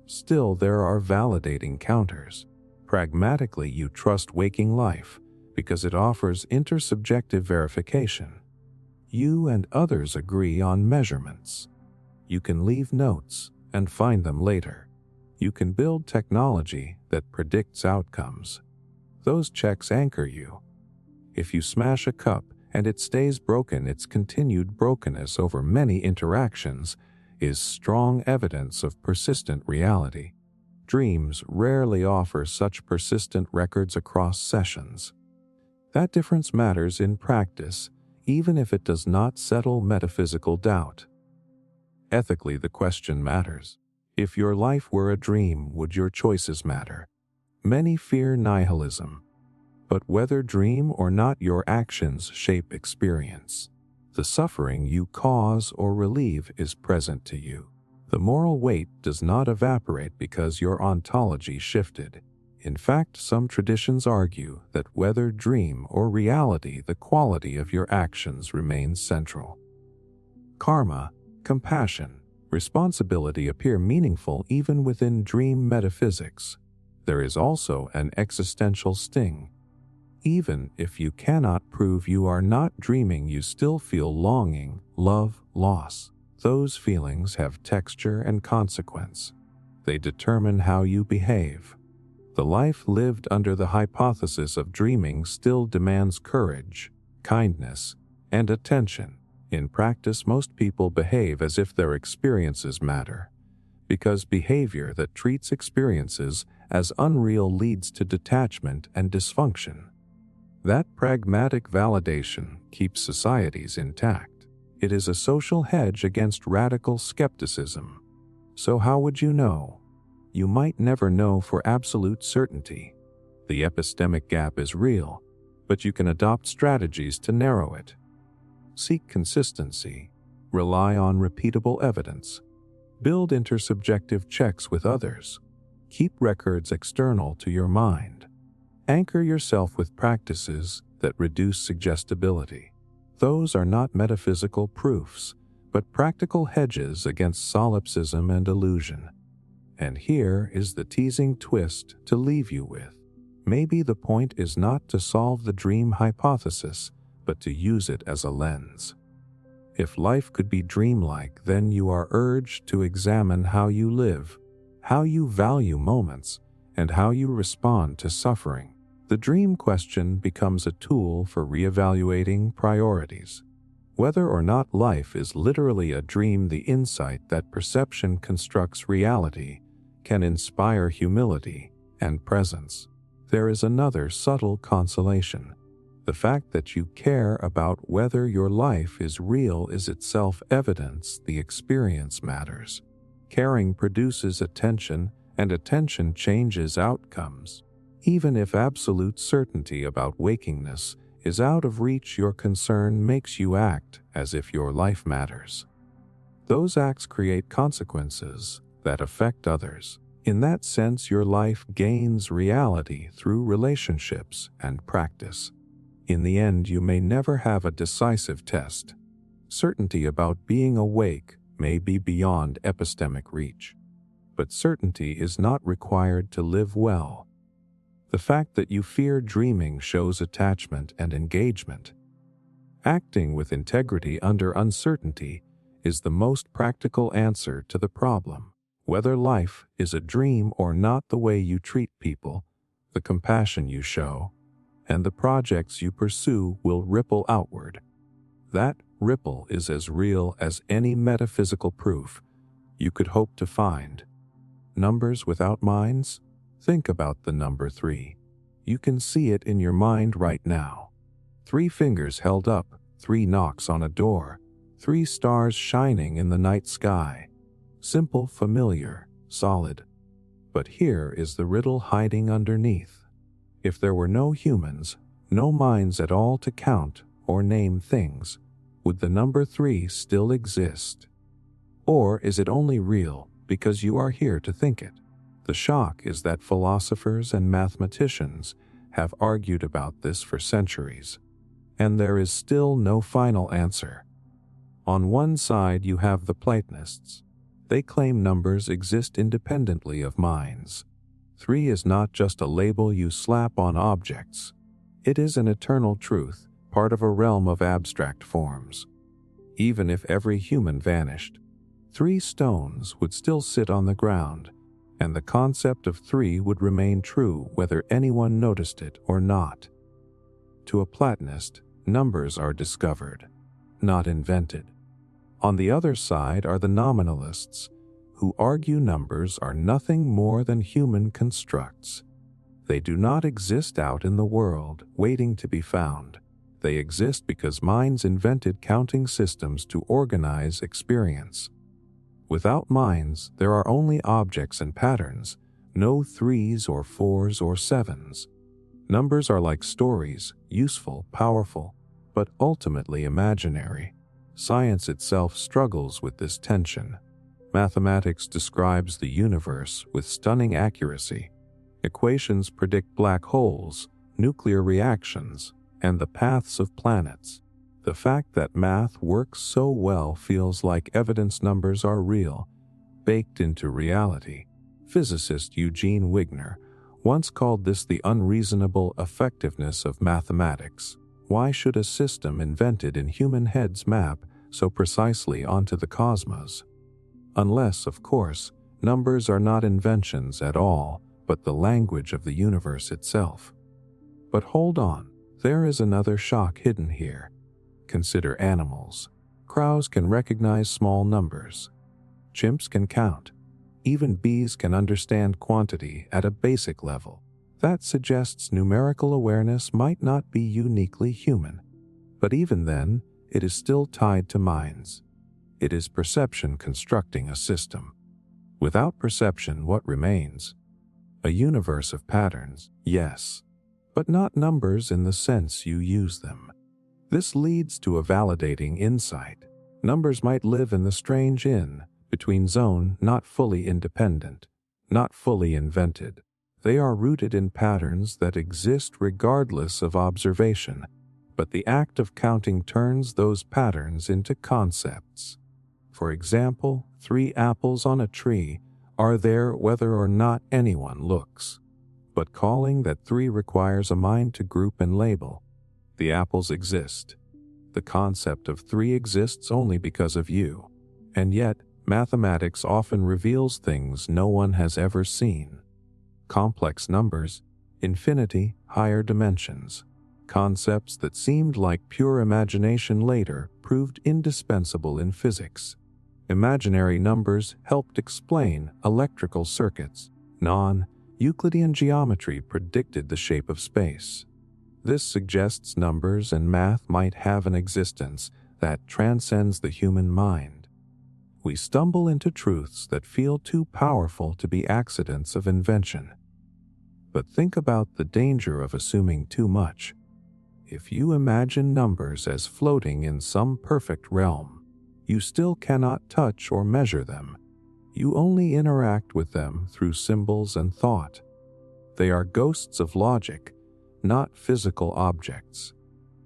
Still, there are validating counters. Pragmatically, you trust waking life because it offers intersubjective verification. You and others agree on measurements. You can leave notes and find them later. You can build technology that predicts outcomes. Those checks anchor you. If you smash a cup and it stays broken, its continued brokenness over many interactions is strong evidence of persistent reality. Dreams rarely offer such persistent records across sessions. That difference matters in practice, even if it does not settle metaphysical doubt. Ethically, the question matters. If your life were a dream, would your choices matter? Many fear nihilism. But whether dream or not, your actions shape experience. The suffering you cause or relieve is present to you. The moral weight does not evaporate because your ontology shifted. In fact, some traditions argue that whether dream or reality, the quality of your actions remains central. Karma, compassion, responsibility appear meaningful even within dream metaphysics. There is also an existential sting. Even if you cannot prove you are not dreaming, you still feel longing, love, loss. Those feelings have texture and consequence. They determine how you behave. The life lived under the hypothesis of dreaming still demands courage, kindness, and attention. In practice, most people behave as if their experiences matter, because behavior that treats experiences as unreal leads to detachment and dysfunction. That pragmatic validation keeps societies intact. It is a social hedge against radical skepticism. So how would you know? You might never know for absolute certainty. The epistemic gap is real, but you can adopt strategies to narrow it. Seek consistency. Rely on repeatable evidence. Build intersubjective checks with others. Keep records external to your mind. Anchor yourself with practices that reduce suggestibility. Those are not metaphysical proofs, but practical hedges against solipsism and illusion. And here is the teasing twist to leave you with. Maybe the point is not to solve the dream hypothesis, but to use it as a lens. If life could be dreamlike, then you are urged to examine how you live, how you value moments, and how you respond to suffering. The dream question becomes a tool for reevaluating priorities. Whether or not life is literally a dream, the insight that perception constructs reality can inspire humility and presence. There is another subtle consolation. The fact that you care about whether your life is real is itself evidence the experience matters. Caring produces attention, and attention changes outcomes. Even if absolute certainty about wakingness is out of reach, your concern makes you act as if your life matters. Those acts create consequences that affect others. In that sense, your life gains reality through relationships and practice. In the end, you may never have a decisive test. Certainty about being awake may be beyond epistemic reach. But certainty is not required to live well. The fact that you fear dreaming shows attachment and engagement. Acting with integrity under uncertainty is the most practical answer to the problem. Whether life is a dream or not, the way you treat people, the compassion you show, and the projects you pursue will ripple outward. That ripple is as real as any metaphysical proof you could hope to find. Numbers without minds? Think about the number 3. You can see it in your mind right now. 3 fingers held up, 3 knocks on a door, 3 stars shining in the night sky. Simple, familiar, solid. But here is the riddle hiding underneath. If there were no humans, no minds at all to count or name things, would the number 3 still exist? Or is it only real because you are here to think it? The shock is that philosophers and mathematicians have argued about this for centuries, and there is still no final answer. On one side you have the Platonists. They claim numbers exist independently of minds. 3 is not just a label you slap on objects. It is an eternal truth, part of a realm of abstract forms. Even if every human vanished, 3 stones would still sit on the ground, and the concept of 3 would remain true whether anyone noticed it or not. To a Platonist, numbers are discovered, not invented. On the other side are the nominalists, who argue numbers are nothing more than human constructs. They do not exist out in the world, waiting to be found. They exist because minds invented counting systems to organize experience. Without minds, there are only objects and patterns, no 3s or 4s or 7s. Numbers are like stories, useful, powerful, but ultimately imaginary. Science itself struggles with this tension. Mathematics describes the universe with stunning accuracy. Equations predict black holes, nuclear reactions, and the paths of planets. The fact that math works so well feels like evidence numbers are real, baked into reality. Physicist Eugene Wigner once called this the unreasonable effectiveness of mathematics. Why should a system invented in human heads map so precisely onto the cosmos? Unless, of course, numbers are not inventions at all, but the language of the universe itself. But hold on, there is another shock hidden here. Consider animals. Crows can recognize small numbers. Chimps can count. Even bees can understand quantity at a basic level. That suggests numerical awareness might not be uniquely human. But even then, it is still tied to minds. It is perception constructing a system. Without perception, what remains? A universe of patterns, yes, but not numbers in the sense you use them. This leads to a validating insight. Numbers might live in the strange in-between zone, not fully independent, not fully invented. They are rooted in patterns that exist regardless of observation, but the act of counting turns those patterns into concepts. For example, 3 apples on a tree are there whether or not anyone looks. But calling that 3 requires a mind to group and label. The apples exist. The concept of 3 exists only because of you. And yet, mathematics often reveals things no one has ever seen. Complex numbers, infinity, higher dimensions. Concepts that seemed like pure imagination later proved indispensable in physics. Imaginary numbers helped explain electrical circuits. Non-Euclidean geometry predicted the shape of space. This suggests numbers and math might have an existence that transcends the human mind. We stumble into truths that feel too powerful to be accidents of invention. But think about the danger of assuming too much. If you imagine numbers as floating in some perfect realm, you still cannot touch or measure them. You only interact with them through symbols and thought. They are ghosts of logic, not physical objects.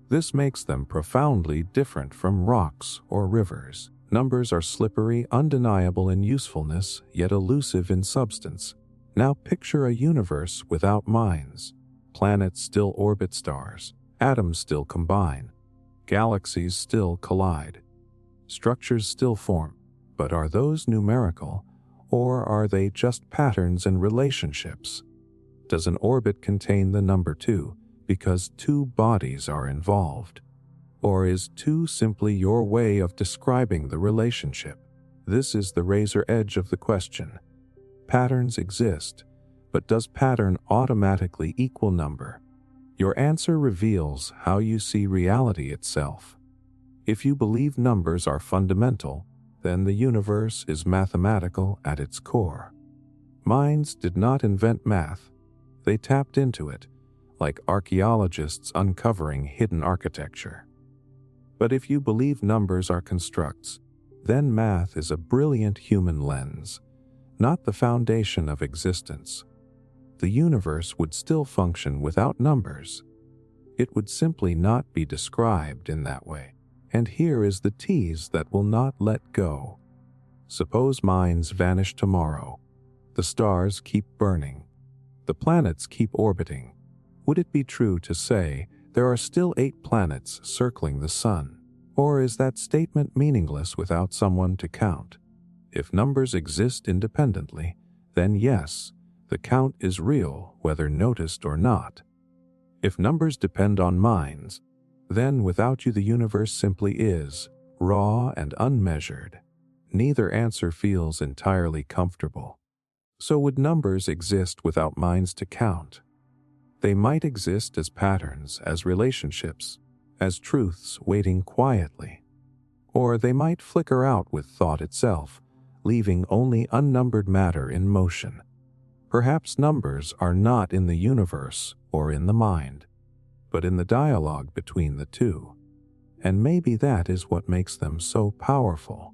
This makes them profoundly different from rocks or rivers. Numbers are slippery, undeniable in usefulness, yet elusive in substance. Now picture a universe without minds. Planets still orbit stars. Atoms still combine. Galaxies still collide. Structures still form. But are those numerical, or are they just patterns and relationships? Does an orbit contain the number 2 because 2 bodies are involved? Or is 2 simply your way of describing the relationship? This is the razor edge of the question. Patterns exist, but does pattern automatically equal number? Your answer reveals how you see reality itself. If you believe numbers are fundamental, then the universe is mathematical at its core. Minds did not invent math. They tapped into it, like archaeologists uncovering hidden architecture. But if you believe numbers are constructs, then math is a brilliant human lens, not the foundation of existence. The universe would still function without numbers. It would simply not be described in that way. And here is the tease that will not let go. Suppose minds vanish tomorrow. The stars keep burning. The planets keep orbiting. Would it be true to say there are still 8 planets circling the sun? Or is that statement meaningless without someone to count? If numbers exist independently, then yes, the count is real whether noticed or not. If numbers depend on minds, then without you the universe simply is, raw and unmeasured. Neither answer feels entirely comfortable. So would numbers exist without minds to count? They might exist as patterns, as relationships, as truths waiting quietly. Or they might flicker out with thought itself, leaving only unnumbered matter in motion. Perhaps numbers are not in the universe or in the mind, but in the dialogue between the two. And maybe that is what makes them so powerful.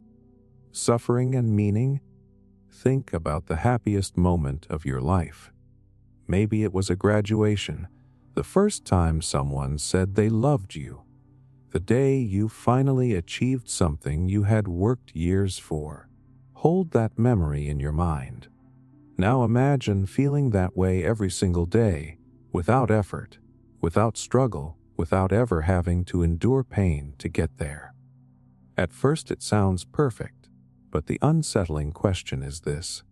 Suffering and meaning? Think about the happiest moment of your life. Maybe it was a graduation, the first time someone said they loved you, the day you finally achieved something you had worked years for. Hold that memory in your mind. Now imagine feeling that way every single day, without effort, without struggle, without ever having to endure pain to get there. At first it sounds perfect, but the unsettling question is this: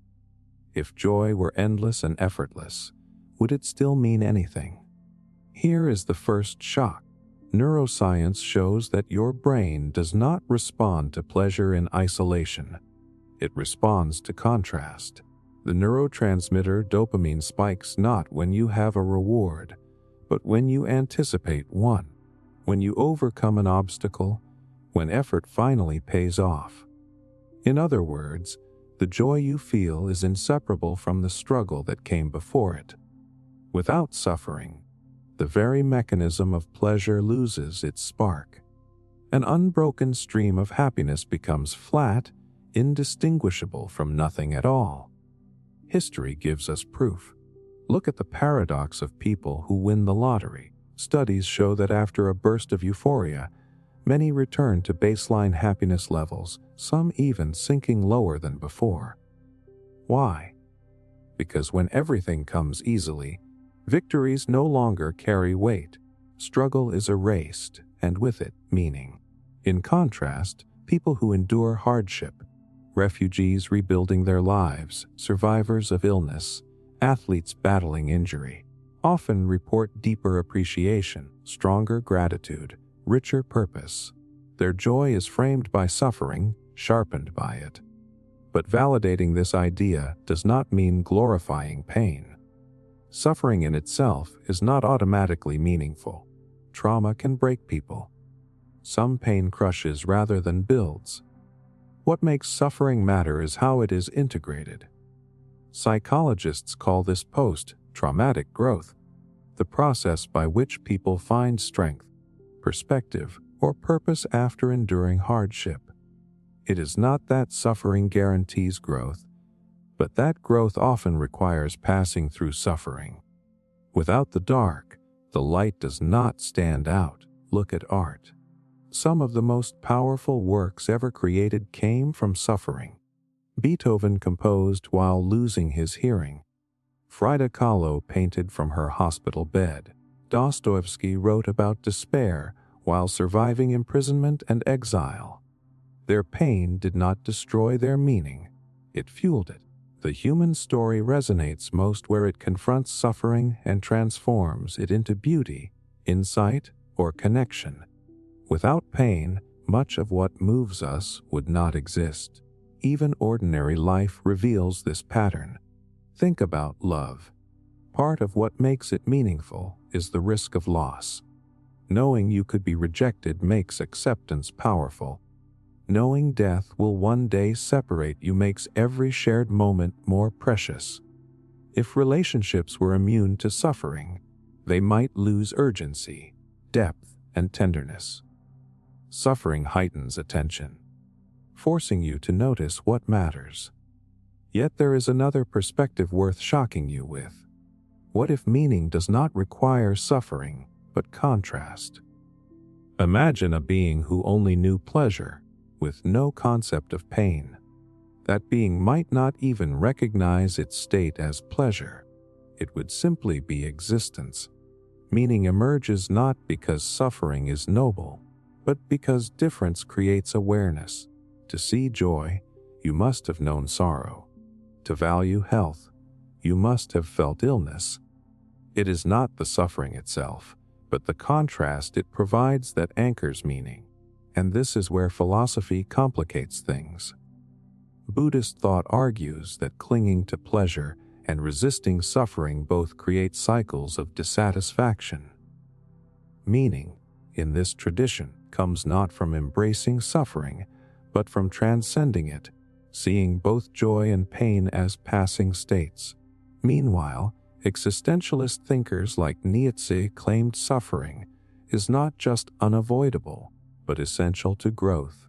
if joy were endless and effortless, would it still mean anything? Here is the first shock. Neuroscience shows that your brain does not respond to pleasure in isolation. It responds to contrast. The neurotransmitter dopamine spikes not when you have a reward, but when you anticipate one, when you overcome an obstacle, when effort finally pays off. In other words, the joy you feel is inseparable from the struggle that came before it. Without suffering, the very mechanism of pleasure loses its spark. An unbroken stream of happiness becomes flat, indistinguishable from nothing at all. History gives us proof. Look at the paradox of people who win the lottery. Studies show that after a burst of euphoria, many return to baseline happiness levels, some even sinking lower than before. Why? Because when everything comes easily, victories no longer carry weight. Struggle is erased, and with it, meaning. In contrast, people who endure hardship, refugees rebuilding their lives, survivors of illness, athletes battling injury, often report deeper appreciation, stronger gratitude, richer purpose. Their joy is framed by suffering, sharpened by it. But validating this idea does not mean glorifying pain. Suffering in itself is not automatically meaningful. Trauma can break people. Some pain crushes rather than builds. What makes suffering matter is how it is integrated. Psychologists call this post-traumatic growth, the process by which people find strength, perspective, or purpose after enduring hardship. It is not that suffering guarantees growth, but that growth often requires passing through suffering. Without the dark, the light does not stand out. Look at art. Some of the most powerful works ever created came from suffering. Beethoven composed while losing his hearing. Frida Kahlo painted from her hospital bed. Dostoevsky wrote about despair while surviving imprisonment and exile. Their pain did not destroy their meaning. It fueled it. The human story resonates most where it confronts suffering and transforms it into beauty, insight, or connection. Without pain, much of what moves us would not exist. Even ordinary life reveals this pattern. Think about love. Part of what makes it meaningful is the risk of loss. Knowing you could be rejected makes acceptance powerful. Knowing death will one day separate you makes every shared moment more precious. If relationships were immune to suffering, they might lose urgency, depth, and tenderness. Suffering heightens attention, forcing you to notice what matters. Yet there is another perspective worth shocking you with. What if meaning does not require suffering, but contrast? Imagine a being who only knew pleasure, with no concept of pain. That being might not even recognize its state as pleasure. It would simply be existence. Meaning emerges not because suffering is noble, but because difference creates awareness. To see joy, you must have known sorrow. To value health, you must have felt illness. It is not the suffering itself, but the contrast it provides that anchors meaning. And this is where philosophy complicates things. Buddhist thought argues that clinging to pleasure and resisting suffering both create cycles of dissatisfaction. Meaning, in this tradition, comes not from embracing suffering, but from transcending it, seeing both joy and pain as passing states. Meanwhile, existentialist thinkers like Nietzsche claimed suffering is not just unavoidable, but essential to growth.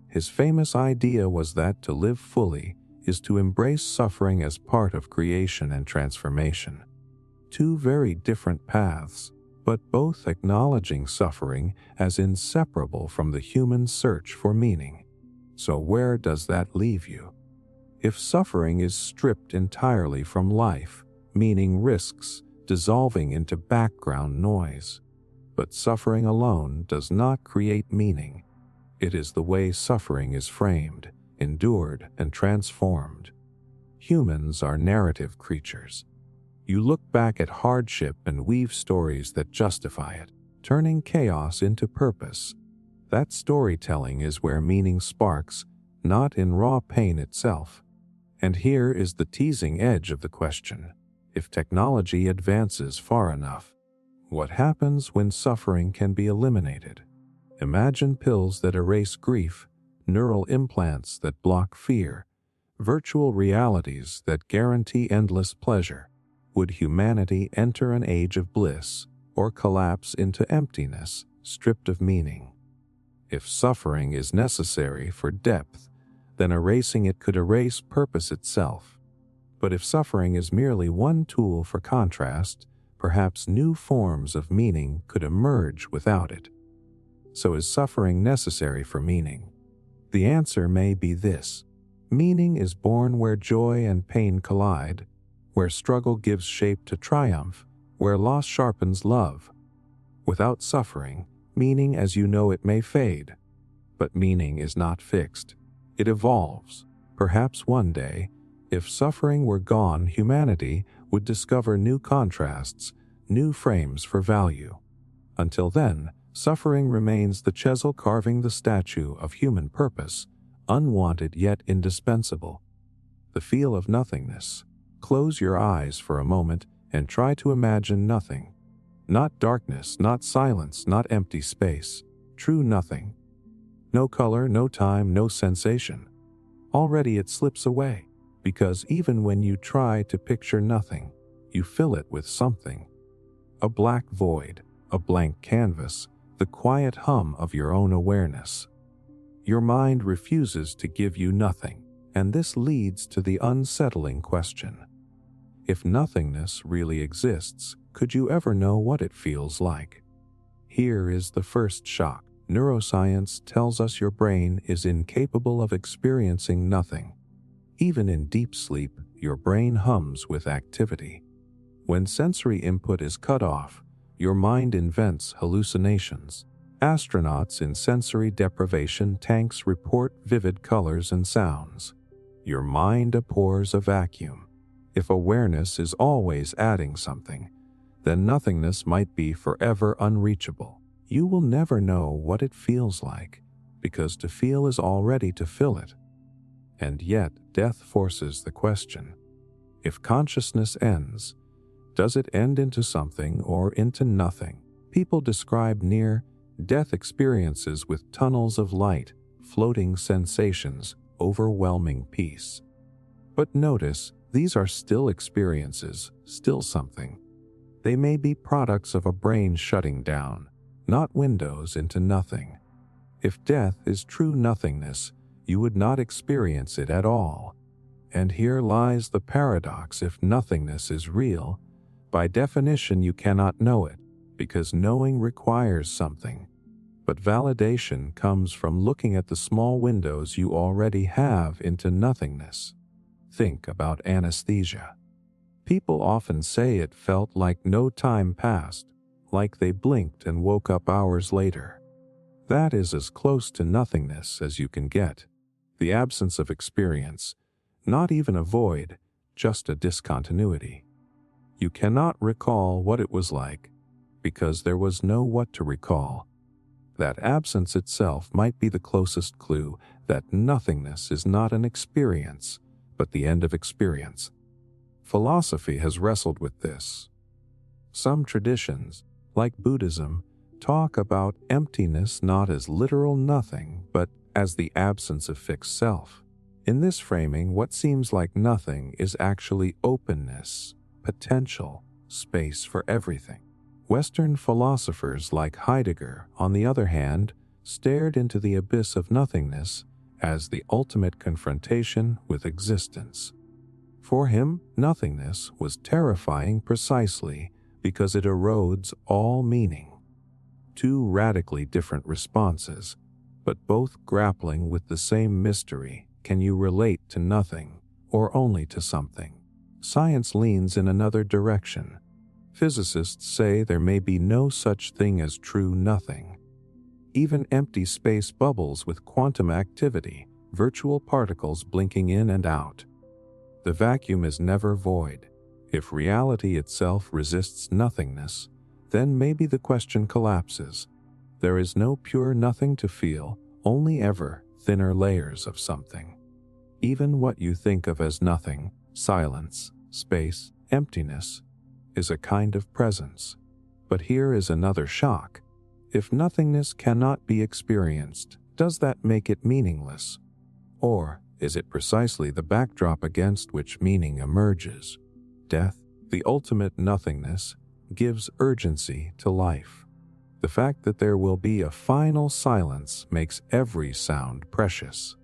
His famous idea was that to live fully is to embrace suffering as part of creation and transformation. Two very different paths, but both acknowledging suffering as inseparable from the human search for meaning. So where does that leave you? If suffering is stripped entirely from life, meaning risks dissolving into background noise. But suffering alone does not create meaning. It is the way suffering is framed, endured, and transformed. Humans are narrative creatures. You look back at hardship and weave stories that justify it, turning chaos into purpose. That storytelling is where meaning sparks, not in raw pain itself. And here is the teasing edge of the question. If technology advances far enough, what happens when suffering can be eliminated? Imagine pills that erase grief, neural implants that block fear, virtual realities that guarantee endless pleasure. Would humanity enter an age of bliss or collapse into emptiness, stripped of meaning? If suffering is necessary for depth, then erasing it could erase purpose itself. But if suffering is merely one tool for contrast, perhaps new forms of meaning could emerge without it. So is suffering necessary for meaning? The answer may be this. Meaning is born where joy and pain collide, where struggle gives shape to triumph, where loss sharpens love. Without suffering, meaning as you know it may fade. But meaning is not fixed. It evolves. Perhaps one day, if suffering were gone, humanity would discover new contrasts, new frames for value. Until then, suffering remains the chisel carving the statue of human purpose, unwanted yet indispensable. The feel of nothingness. Close your eyes for a moment and try to imagine nothing. Not darkness, not silence, not empty space. True nothing. No color, no time, no sensation. Already it slips away, because even when you try to picture nothing, you fill it with something. A black void, a blank canvas, the quiet hum of your own awareness. Your mind refuses to give you nothing, and this leads to the unsettling question. If nothingness really exists, could you ever know what it feels like? Here is the first shock. Neuroscience tells us your brain is incapable of experiencing nothing. Even in deep sleep, your brain hums with activity. When sensory input is cut off, your mind invents hallucinations. Astronauts in sensory deprivation tanks report vivid colors and sounds. Your mind abhors a vacuum. If awareness is always adding something, then nothingness might be forever unreachable. You will never know what it feels like, because to feel is already to fill it. And yet, death forces the question. If consciousness ends, does it end into something or into nothing? People describe near-death experiences with tunnels of light, floating sensations, overwhelming peace. But notice, these are still experiences, still something. They may be products of a brain shutting down, not windows into nothing. If death is true nothingness, you would not experience it at all. And here lies the paradox. If nothingness is real, by definition you cannot know it, because knowing requires something. But validation comes from looking at the small windows you already have into nothingness. Think about anesthesia. People often say it felt like no time passed, like they blinked and woke up hours later. That is as close to nothingness as you can get. The absence of experience, not even a void, just a discontinuity. You cannot recall what it was like, because there was no what to recall. That absence itself might be the closest clue that nothingness is not an experience, but the end of experience. Philosophy has wrestled with this. Some traditions, like Buddhism, talk about emptiness not as literal nothing, but as the absence of fixed self. In this framing, what seems like nothing is actually openness, potential, space for everything. Western philosophers like Heidegger, on the other hand, stared into the abyss of nothingness as the ultimate confrontation with existence. For him, nothingness was terrifying precisely because it erodes all meaning. Two radically different responses, but both grappling with the same mystery. Can you relate to nothing, or only to something? Science leans in another direction. Physicists say there may be no such thing as true nothing. Even empty space bubbles with quantum activity, virtual particles blinking in and out. The vacuum is never void. If reality itself resists nothingness, then maybe the question collapses. There is no pure nothing to feel, only ever thinner layers of something. Even what you think of as nothing, silence, space, emptiness, is a kind of presence. But here is another shock. If nothingness cannot be experienced, does that make it meaningless? Or is it precisely the backdrop against which meaning emerges? Death, the ultimate nothingness, gives urgency to life. The fact that there will be a final silence makes every sound precious.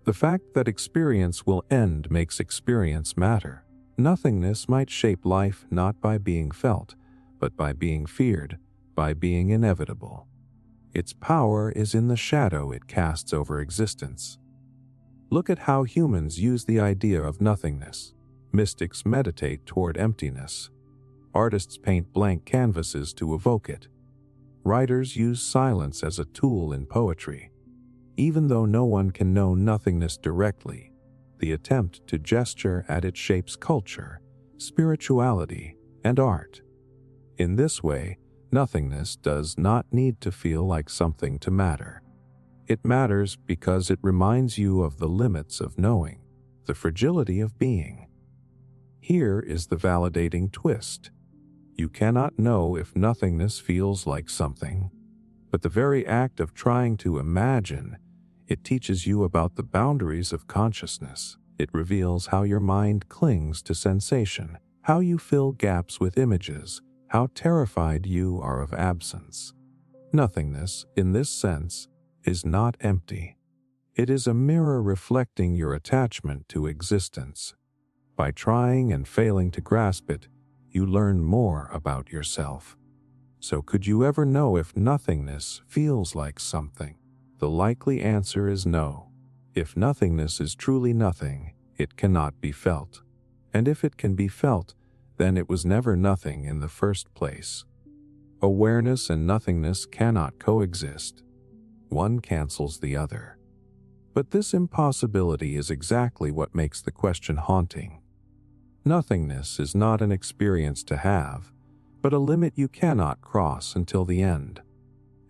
The fact that experience will end makes experience matter. Nothingness might shape life not by being felt, but by being feared, by being inevitable. Its power is in the shadow it casts over existence. Look at how humans use the idea of nothingness. Mystics meditate toward emptiness. Artists paint blank canvases to evoke it. Writers use silence as a tool in poetry. Even though no one can know nothingness directly, the attempt to gesture at it shapes culture, spirituality, and art. In this way, nothingness does not need to feel like something to matter. It matters because it reminds you of the limits of knowing, the fragility of being. Here is the validating twist. You cannot know if nothingness feels like something, but the very act of trying to imagine, it teaches you about the boundaries of consciousness. It reveals how your mind clings to sensation, how you fill gaps with images, how terrified you are of absence. Nothingness, in this sense, is not empty. It is a mirror reflecting your attachment to existence. By trying and failing to grasp it, you learn more about yourself. So could you ever know if nothingness feels like something? The likely answer is no. If nothingness is truly nothing, it cannot be felt. And if it can be felt, then it was never nothing in the first place. Awareness and nothingness cannot coexist. One cancels the other. But this impossibility is exactly what makes the question haunting. Nothingness is not an experience to have, but a limit you cannot cross until the end.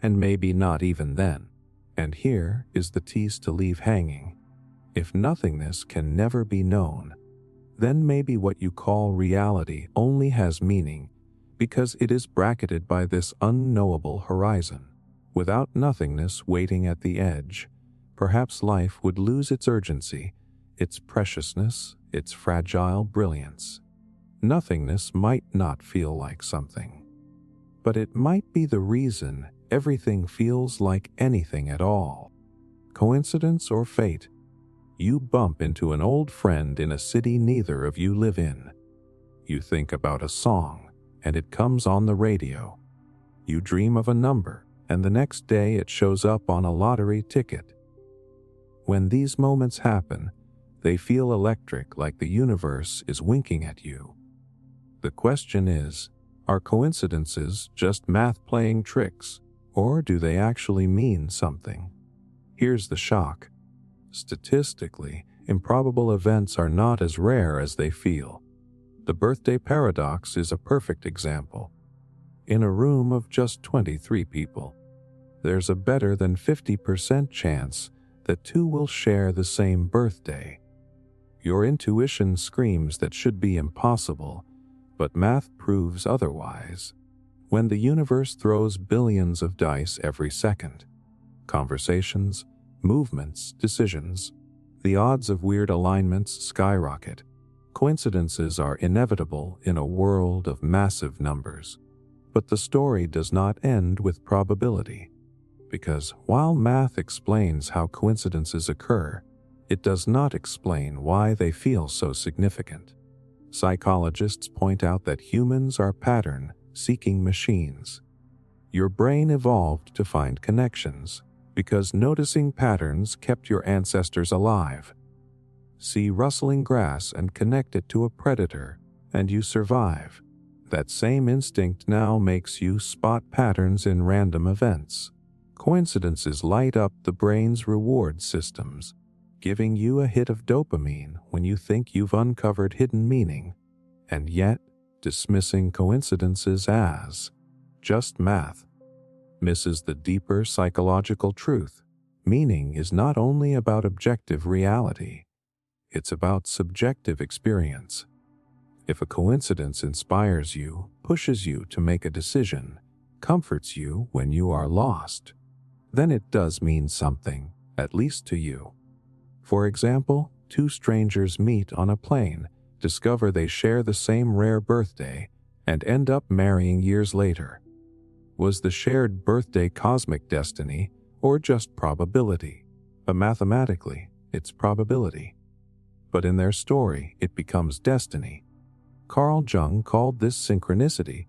And maybe not even then. And here is the tease to leave hanging. If nothingness can never be known, then maybe what you call reality only has meaning because it is bracketed by this unknowable horizon. Without nothingness waiting at the edge, perhaps life would lose its urgency, its preciousness, its fragile brilliance. Nothingness might not feel like something, but it might be the reason everything feels like anything at all. Coincidence or fate? You bump into an old friend in a city neither of you live in. You think about a song, and it comes on the radio. You dream of a number, and the next day it shows up on a lottery ticket. When these moments happen, they feel electric, like the universe is winking at you. The question is, are coincidences just math playing tricks, or do they actually mean something? Here's the shock. Statistically, improbable events are not as rare as they feel. The birthday paradox is a perfect example. In a room of just 23 people, there's a better than 50% chance that two will share the same birthday. Your intuition screams that should be impossible, but math proves otherwise. When the universe throws billions of dice every second, conversations, movements, decisions, the odds of weird alignments skyrocket. Coincidences are inevitable in a world of massive numbers. But the story does not end with probability, because while math explains how coincidences occur, it does not explain why they feel so significant. Psychologists point out that humans are pattern-seeking machines. Your brain evolved to find connections, because noticing patterns kept your ancestors alive. See rustling grass and connect it to a predator, and you survive. That same instinct now makes you spot patterns in random events. Coincidences light up the brain's reward systems, giving you a hit of dopamine when you think you've uncovered hidden meaning, and yet dismissing coincidences as just math misses the deeper psychological truth. Meaning is not only about objective reality, it's about subjective experience. If a coincidence inspires you, pushes you to make a decision, comforts you when you are lost, then it does mean something, at least to you. For example, two strangers meet on a plane, discover they share the same rare birthday, and end up marrying years later. Was the shared birthday cosmic destiny, or just probability? Mathematically, it's probability. But in their story, it becomes destiny, Carl Jung called this synchronicity,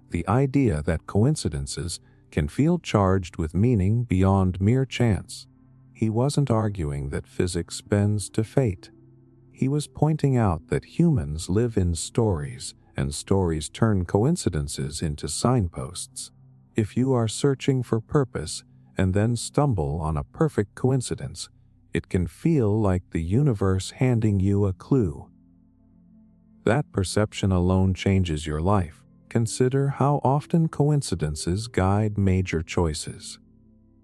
the idea that coincidences can feel charged with meaning beyond mere chance. He wasn't arguing that physics bends to fate. He was pointing out that humans live in stories, and stories turn coincidences into signposts. If you are searching for purpose and then stumble on a perfect coincidence, it can feel like the universe handing you a clue. That perception alone changes your life. Consider how often coincidences guide major choices.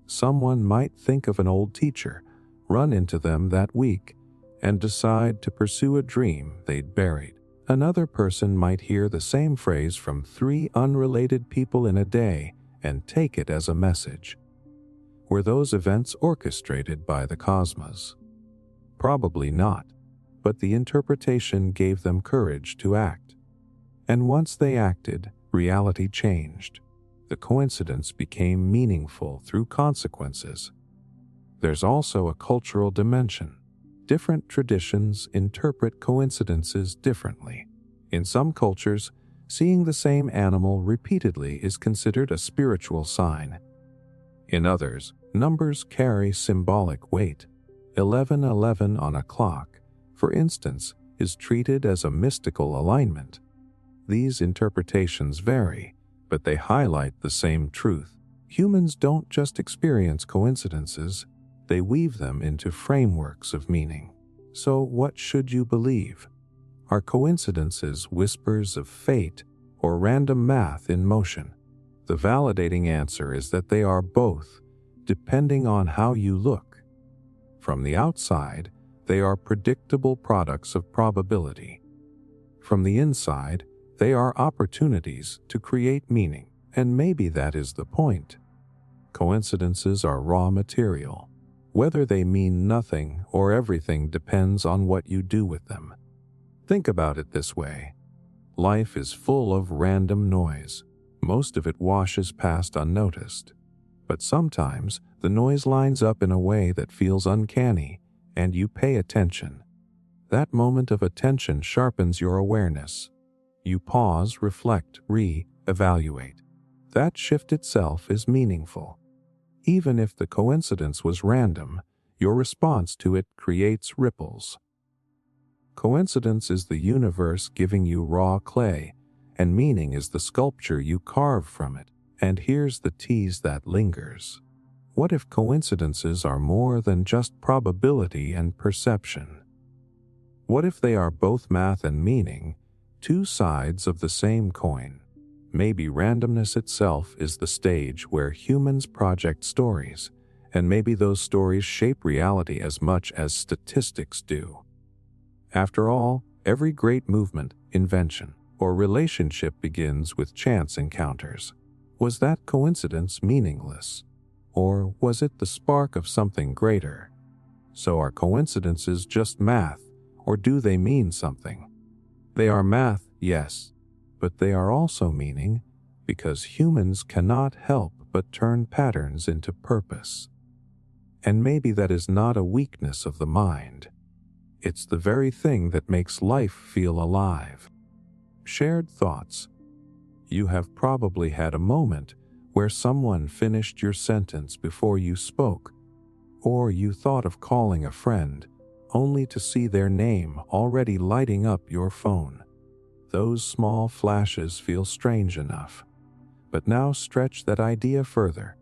Someone might think of an old teacher, run into them that week, and decide to pursue a dream they'd buried. Another person might hear the same phrase from 3 unrelated people in a day and take it as a message. Were those events orchestrated by the cosmos? Probably not, but the interpretation gave them courage to act. And once they acted, reality changed. The coincidence became meaningful through consequences. There's also a cultural dimension. Different traditions interpret coincidences differently. In some cultures, seeing the same animal repeatedly is considered a spiritual sign. In others, numbers carry symbolic weight. 1111 on a clock, for instance, is treated as a mystical alignment. These interpretations vary, but they highlight the same truth. Humans don't just experience coincidences, they weave them into frameworks of meaning. So what should you believe? Are coincidences whispers of fate or random math in motion? The validating answer is that they are both, depending on how you look. From the outside, they are predictable products of probability. From the inside, they are opportunities to create meaning, and maybe that is the point. Coincidences are raw material. Whether they mean nothing or everything depends on what you do with them. Think about it this way. Life is full of random noise. Most of it washes past unnoticed. But sometimes the noise lines up in a way that feels uncanny, and you pay attention. That moment of attention sharpens your awareness. You pause, reflect, re-evaluate. That shift itself is meaningful. Even if the coincidence was random, your response to it creates ripples. Coincidence is the universe giving you raw clay, and meaning is the sculpture you carve from it. And here's the tease that lingers. What if coincidences are more than just probability and perception? What if they are both math and meaning, two sides of the same coin? Maybe randomness itself is the stage where humans project stories, and maybe those stories shape reality as much as statistics do. After all, every great movement, invention, or relationship begins with chance encounters. Was that coincidence meaningless? Or was it the spark of something greater? So are coincidences just math, or do they mean something? They are math, yes, but they are also meaning, because humans cannot help but turn patterns into purpose. And maybe that is not a weakness of the mind. It's the very thing that makes life feel alive. Shared thoughts. You have probably had a moment where someone finished your sentence before you spoke, or you thought of calling a friend, only to see their name already lighting up your phone. Those small flashes feel strange enough. But now stretch that idea further.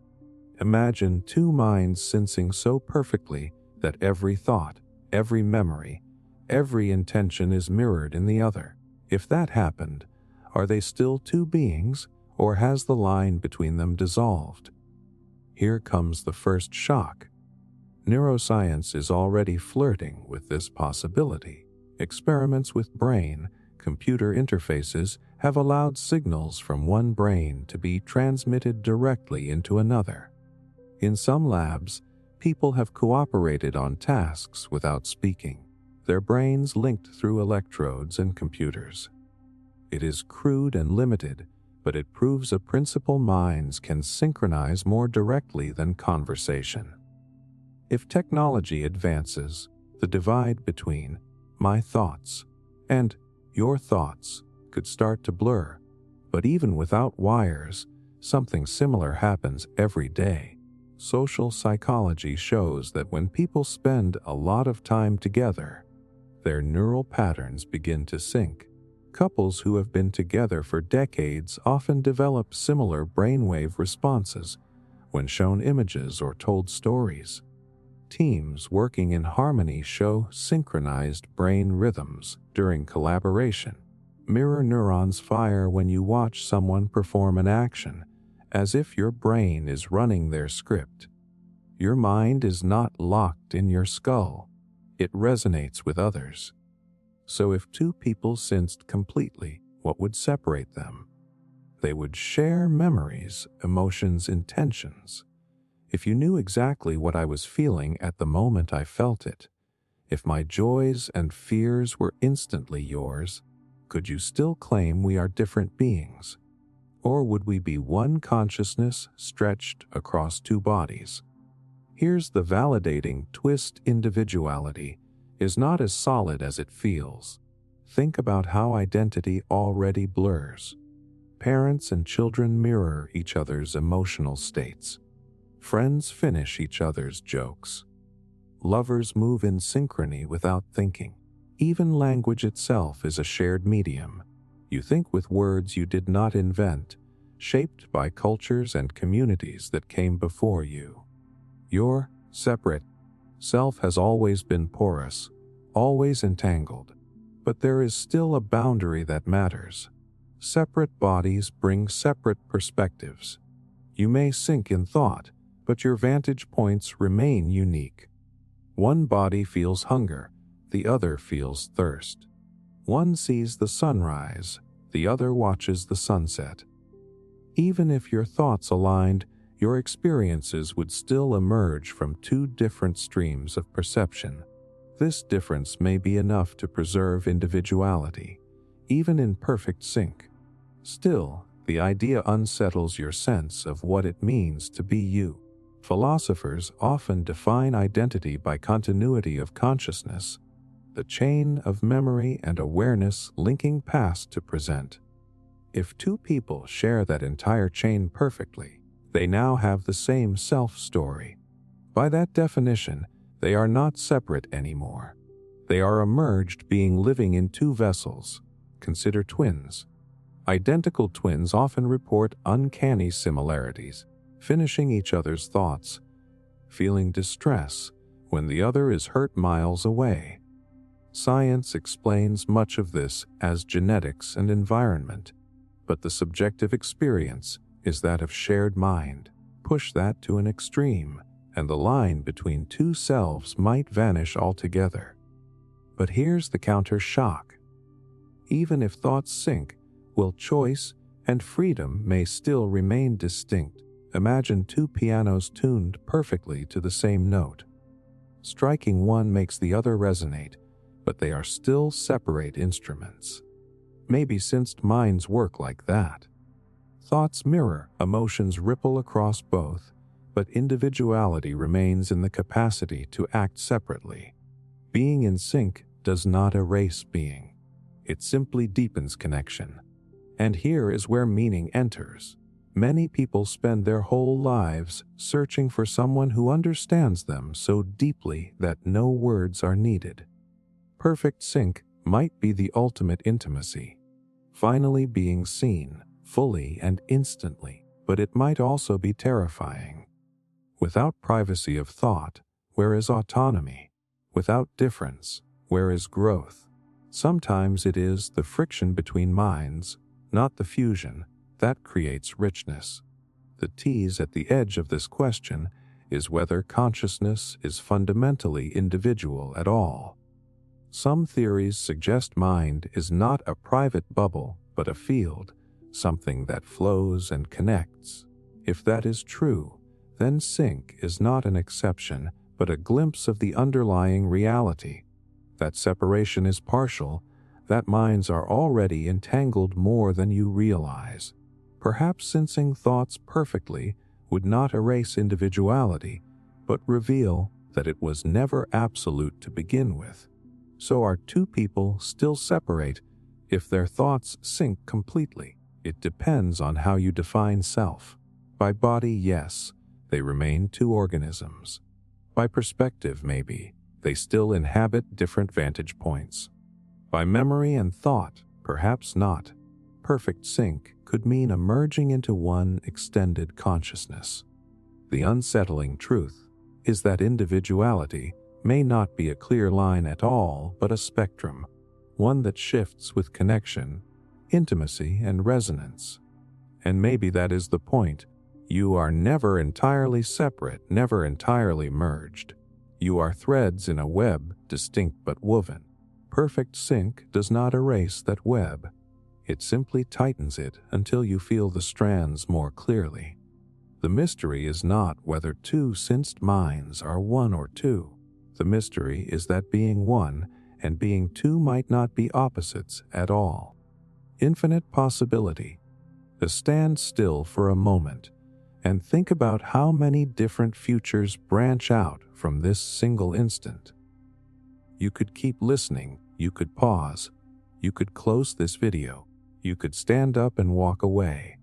Imagine two minds sensing so perfectly that every thought, every memory, every intention is mirrored in the other. If that happened, are they still two beings, or has the line between them dissolved? Here comes the first shock. Neuroscience is already flirting with this possibility. Experiments with brain-computer interfaces have allowed signals from one brain to be transmitted directly into another. In some labs, people have cooperated on tasks without speaking, their brains linked through electrodes and computers. It is crude and limited, but it proves a principle minds can synchronize more directly than conversation. If technology advances, the divide between my thoughts and your thoughts could start to blur. But even without wires, something similar happens every day. Social psychology shows that when people spend a lot of time together, their neural patterns begin to sync. Couples who have been together for decades often develop similar brainwave responses when shown images or told stories. Teams working in harmony show synchronized brain rhythms during collaboration. Mirror neurons fire when you watch someone perform an action, as if your brain is running their script. Your mind is not locked in your skull. It resonates with others. So if two people sensed completely, what would separate them? They would share memories, emotions, intentions. If you knew exactly what I was feeling at the moment I felt it, if my joys and fears were instantly yours, could you still claim we are different beings? Or would we be one consciousness stretched across two bodies? Here's the validating twist: individuality is not as solid as it feels. Think about how identity already blurs. Parents and children mirror each other's emotional states. Friends finish each other's jokes. Lovers move in synchrony without thinking. Even language itself is a shared medium. You think with words you did not invent, shaped by cultures and communities that came before you. Your separate self has always been porous, always entangled, but there is still a boundary that matters. Separate bodies bring separate perspectives. You may sync in thought, but your vantage points remain unique. One body feels hunger, the other feels thirst. One sees the sunrise, the other watches the sunset. Even if your thoughts aligned, your experiences would still emerge from two different streams of perception. This difference may be enough to preserve individuality, even in perfect sync. Still, the idea unsettles your sense of what it means to be you. Philosophers often define identity by continuity of consciousness, the chain of memory and awareness linking past to present. If two people share that entire chain perfectly, they now have the same self-story. By that definition, they are not separate anymore. They are a merged being living in two vessels. Consider twins. Identical twins often report uncanny similarities, finishing each other's thoughts, feeling distress when the other is hurt miles away. Science explains much of this as genetics and environment, but the subjective experience is that of shared mind. Push that to an extreme, and the line between two selves might vanish altogether. But here's the counter shock. Even if thoughts sync, will choice and freedom may still remain distinct. Imagine two pianos tuned perfectly to the same note. Striking one makes the other resonate, but they are still separate instruments. Maybe since minds work like that. Thoughts mirror, emotions ripple across both, but individuality remains in the capacity to act separately. Being in sync does not erase being. It simply deepens connection. And here is where meaning enters. Many people spend their whole lives searching for someone who understands them so deeply that no words are needed. Perfect sync might be the ultimate intimacy, finally being seen, fully and instantly, but it might also be terrifying. Without privacy of thought, where is autonomy? Without difference, where is growth? Sometimes it is the friction between minds, not the fusion, that creates richness. The tease at the edge of this question is whether consciousness is fundamentally individual at all. Some theories suggest mind is not a private bubble, but a field, something that flows and connects. If that is true, then sync is not an exception, but a glimpse of the underlying reality. That separation is partial, that minds are already entangled more than you realize. Perhaps sensing thoughts perfectly would not erase individuality, but reveal that it was never absolute to begin with. So are two people still separate if their thoughts sync completely. It depends on how you define self. By body, yes, they remain two organisms. By perspective, maybe, they still inhabit different vantage points. By memory and thought, perhaps not. Perfect sync could mean emerging into one extended consciousness. The unsettling truth is that individuality may not be a clear line at all, but a spectrum, one that shifts with connection, intimacy, and resonance. And maybe that is the point. You are never entirely separate, never entirely merged. You are threads in a web, distinct but woven. Perfect sync does not erase that web. It simply tightens it until you feel the strands more clearly. The mystery is not whether two sensed minds are one or two. The mystery is that being one and being two might not be opposites at all. Infinite possibility. Stand still for a moment and think about how many different futures branch out from this single instant. You could keep listening, you could pause, you could close this video, you could stand up and walk away.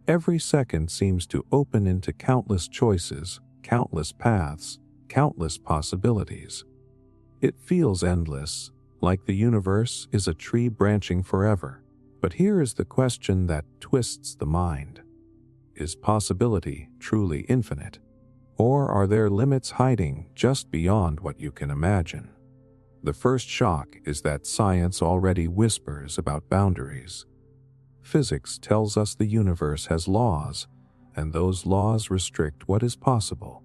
Every second seems to open into countless choices, countless paths, countless possibilities. It feels endless, like the universe is a tree branching forever. But here is the question that twists the mind. Is possibility truly infinite? Or are there limits hiding just beyond what you can imagine? The first shock is that science already whispers about boundaries. Physics tells us the universe has laws, and those laws restrict what is possible.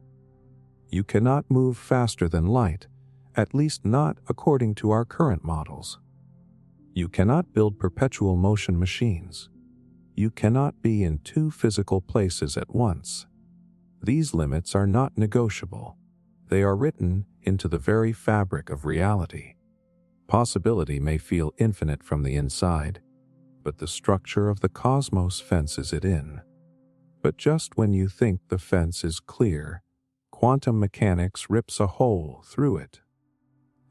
You cannot move faster than light, at least not according to our current models. You cannot build perpetual motion machines. You cannot be in two physical places at once. These limits are not negotiable. They are written into the very fabric of reality. Possibility may feel infinite from the inside, but the structure of the cosmos fences it in. But just when you think the fence is clear, quantum mechanics rips a hole through it.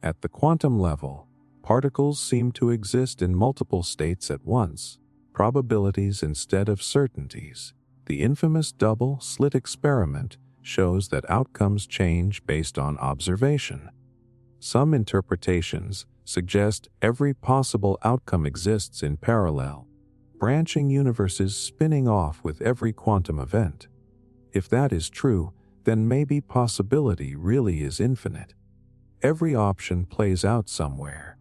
At the quantum level, particles seem to exist in multiple states at once, probabilities instead of certainties. The infamous double-slit experiment shows that outcomes change based on observation. Some interpretations suggest every possible outcome exists in parallel, branching universes spinning off with every quantum event. If that is true, then maybe possibility really is infinite. Every option plays out somewhere.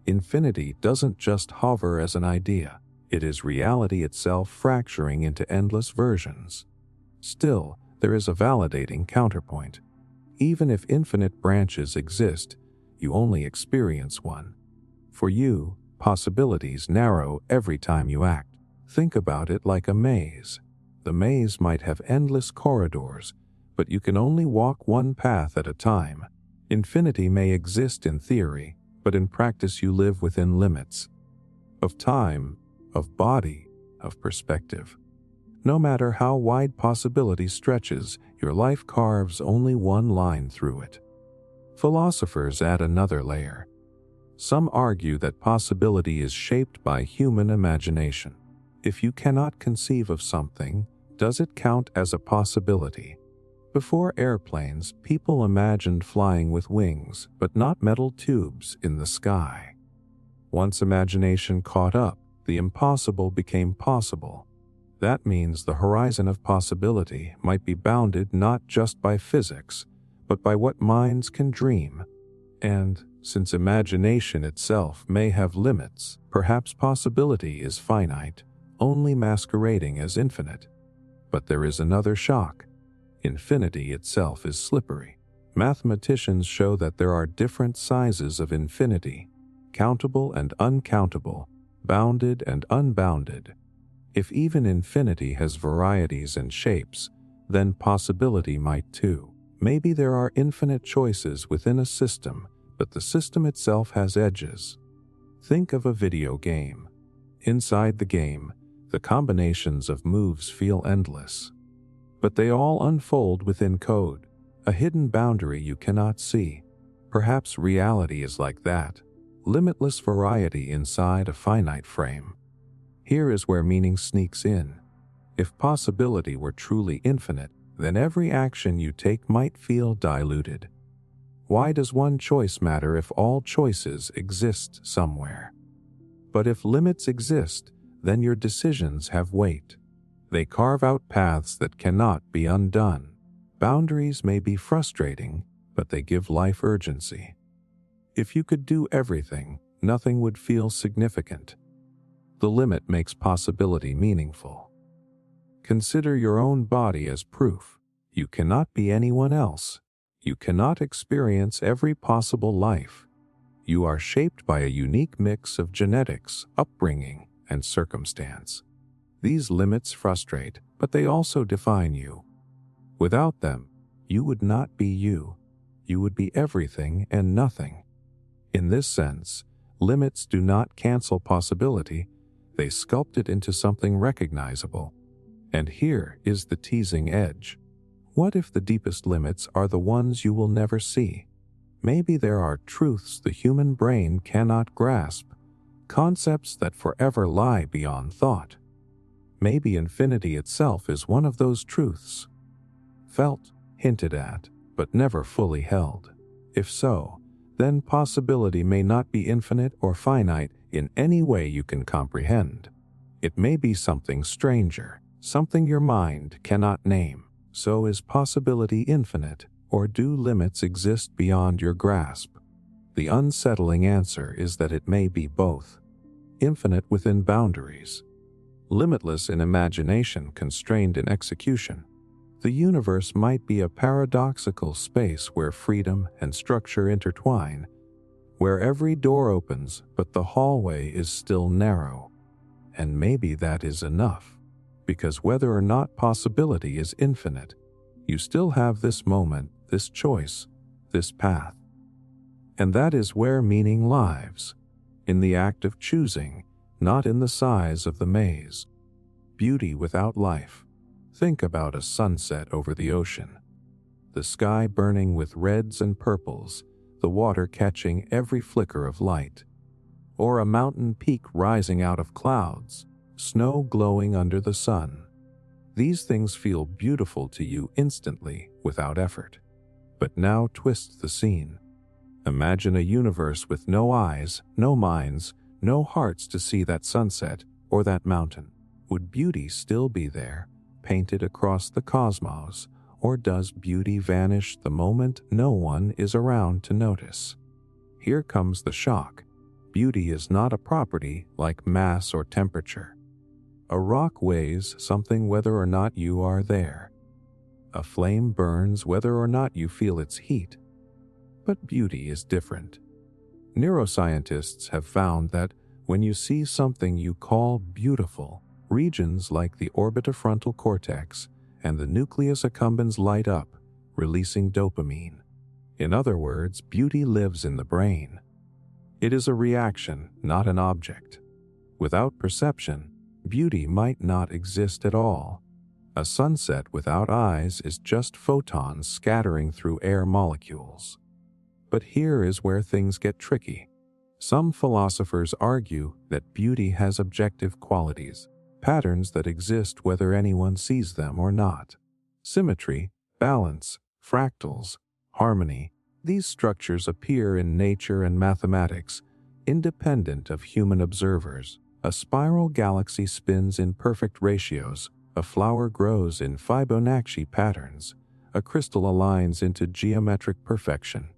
Infinity doesn't just hover as an idea. It is reality itself fracturing into endless versions. Still, there is a validating counterpoint. Even if infinite branches exist, you only experience one. For you, possibilities narrow every time you act. Think about it like a maze. The maze might have endless corridors, but you can only walk one path at a time. Infinity may exist in theory, but in practice you live within limits of time, of body, of perspective. No matter how wide possibility stretches, your life carves only one line through it. Philosophers add another layer. Some argue that possibility is shaped by human imagination. If you cannot conceive of something, does it count as a possibility? Before airplanes, people imagined flying with wings, but not metal tubes in the sky. Once imagination caught up, the impossible became possible. That means the horizon of possibility might be bounded not just by physics, but by what minds can dream. And, since imagination itself may have limits, perhaps possibility is finite, only masquerading as infinite. But there is another shock. Infinity itself is slippery. Mathematicians show that there are different sizes of infinity, countable and uncountable, bounded and unbounded. If even infinity has varieties and shapes, then possibility might too. Maybe there are infinite choices within a system, but the system itself has edges. Think of a video game. Inside the game, the combinations of moves feel endless. But they all unfold within code, a hidden boundary you cannot see. Perhaps reality is like that. limitless variety inside a finite frame. Here is where meaning sneaks in. If possibility were truly infinite, then every action you take might feel diluted. Why does one choice matter if all choices exist somewhere? But if limits exist, then your decisions have weight. They carve out paths that cannot be undone. Boundaries may be frustrating, but they give life urgency. If you could do everything, nothing would feel significant. The limit makes possibility meaningful. Consider your own body as proof. You cannot be anyone else. You cannot experience every possible life. You are shaped by a unique mix of genetics, upbringing, and circumstance. These limits frustrate, but they also define you. Without them, you would not be you. You would be everything and nothing. In this sense, limits do not cancel possibility, they sculpt it into something recognizable. And here is the teasing edge. What if the deepest limits are the ones you will never see? Maybe there are truths the human brain cannot grasp, concepts that forever lie beyond thought. Maybe infinity itself is one of those truths. Felt, hinted at, but never fully held. If so, then possibility may not be infinite or finite in any way you can comprehend. It may be something stranger, something your mind cannot name. So is possibility infinite, or do limits exist beyond your grasp? The unsettling answer is that it may be both. Infinite within boundaries. Limitless in imagination, constrained in execution. The universe might be a paradoxical space where freedom and structure intertwine, where every door opens but the hallway is still narrow. And maybe that is enough, because whether or not possibility is infinite, you still have this moment, this choice, this path. And that is where meaning lies, in the act of choosing, not in the size of the maze. Beauty without life. Think about a sunset over the ocean. The sky burning with reds and purples, the water catching every flicker of light. Or a mountain peak rising out of clouds, snow glowing under the sun. These things feel beautiful to you instantly, without effort. But now twist the scene. Imagine a universe with no eyes, no minds, no hearts to see that sunset or that mountain. Would beauty still be there, painted across the cosmos, or does beauty vanish the moment no one is around to notice? Here comes the shock. Beauty is not a property like mass or temperature. A rock weighs something whether or not you are there. A flame burns whether or not you feel its heat. But beauty is different. Neuroscientists have found that when you see something you call beautiful, regions like the orbitofrontal cortex and the nucleus accumbens light up, releasing dopamine. In other words, beauty lives in the brain. It is a reaction, not an object. Without perception, beauty might not exist at all. A sunset without eyes is just photons scattering through air molecules. But here is where things get tricky. Some philosophers argue that beauty has objective qualities, patterns that exist whether anyone sees them or not. Symmetry, balance, fractals, harmony, these structures appear in nature and mathematics, independent of human observers. A spiral galaxy spins in perfect ratios, a flower grows in Fibonacci patterns, a crystal aligns into geometric perfection.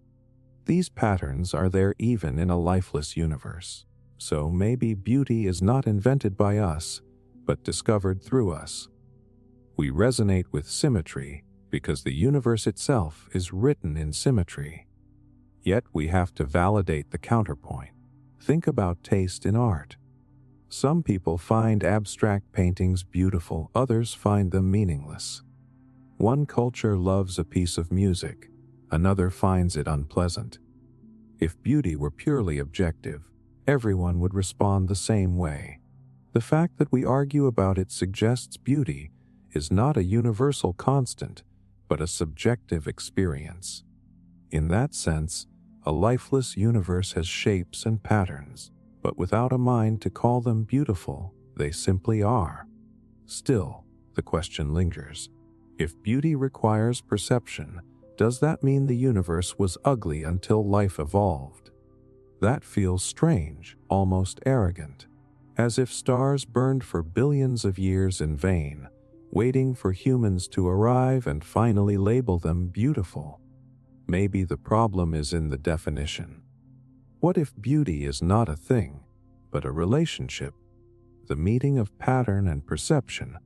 These patterns are there even in a lifeless universe. So maybe beauty is not invented by us, but discovered through us. We resonate with symmetry because the universe itself is written in symmetry. Yet we have to validate the counterpoint. Think about taste in art. Some people find abstract paintings beautiful, others find them meaningless. One culture loves a piece of music, another finds it unpleasant. If beauty were purely objective, everyone would respond the same way. The fact that we argue about it suggests beauty is not a universal constant, but a subjective experience. In that sense, A lifeless universe has shapes and patterns, but without a mind to call them beautiful, they simply are. Still, the question lingers. If beauty requires perception, does that mean the universe was ugly until life evolved? That feels strange, almost arrogant, as if stars burned for billions of years in vain, waiting for humans to arrive and finally label them beautiful. Maybe the problem is in the definition. What if beauty is not a thing, but a relationship? The meeting of pattern and perception.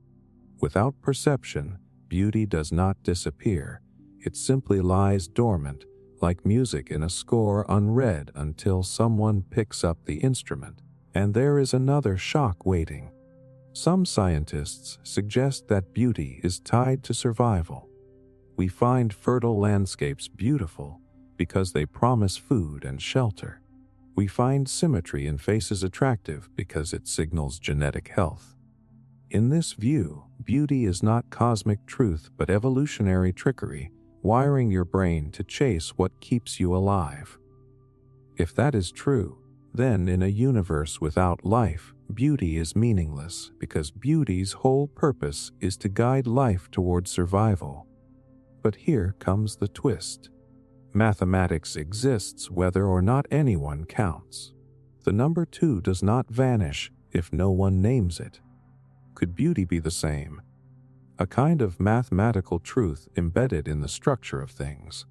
Without perception, beauty does not disappear. It simply lies dormant, like music in a score unread until someone picks up the instrument, and there is another shock waiting. Some scientists suggest that beauty is tied to survival. We find fertile landscapes beautiful because they promise food and shelter. We find symmetry in faces attractive because it signals genetic health. In this view, beauty is not cosmic truth but evolutionary trickery, wiring your brain to chase what keeps you alive. If that is true, then in a universe without life, beauty is meaningless because beauty's whole purpose is to guide life towards survival. But here comes the twist. Mathematics exists whether or not anyone counts. The number 2 does not vanish if no one names it. Could beauty be the same? A kind of mathematical truth embedded in the structure of things.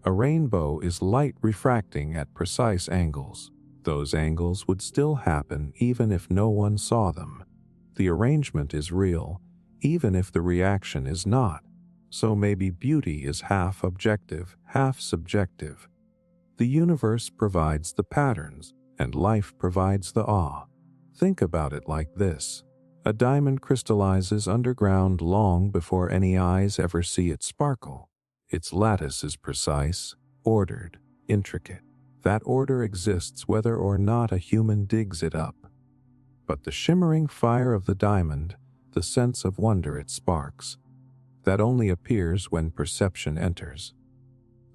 A rainbow is light refracting at precise angles. Those angles would still happen even if no one saw them. The arrangement is real, even if the reaction is not. So maybe beauty is half objective, half subjective. The universe provides the patterns, and life provides the awe. Think about it like this. A diamond crystallizes underground long before any eyes ever see it sparkle. Its lattice is precise, ordered, intricate. That order exists whether or not a human digs it up. But the shimmering fire of the diamond, the sense of wonder it sparks, that only appears when perception enters.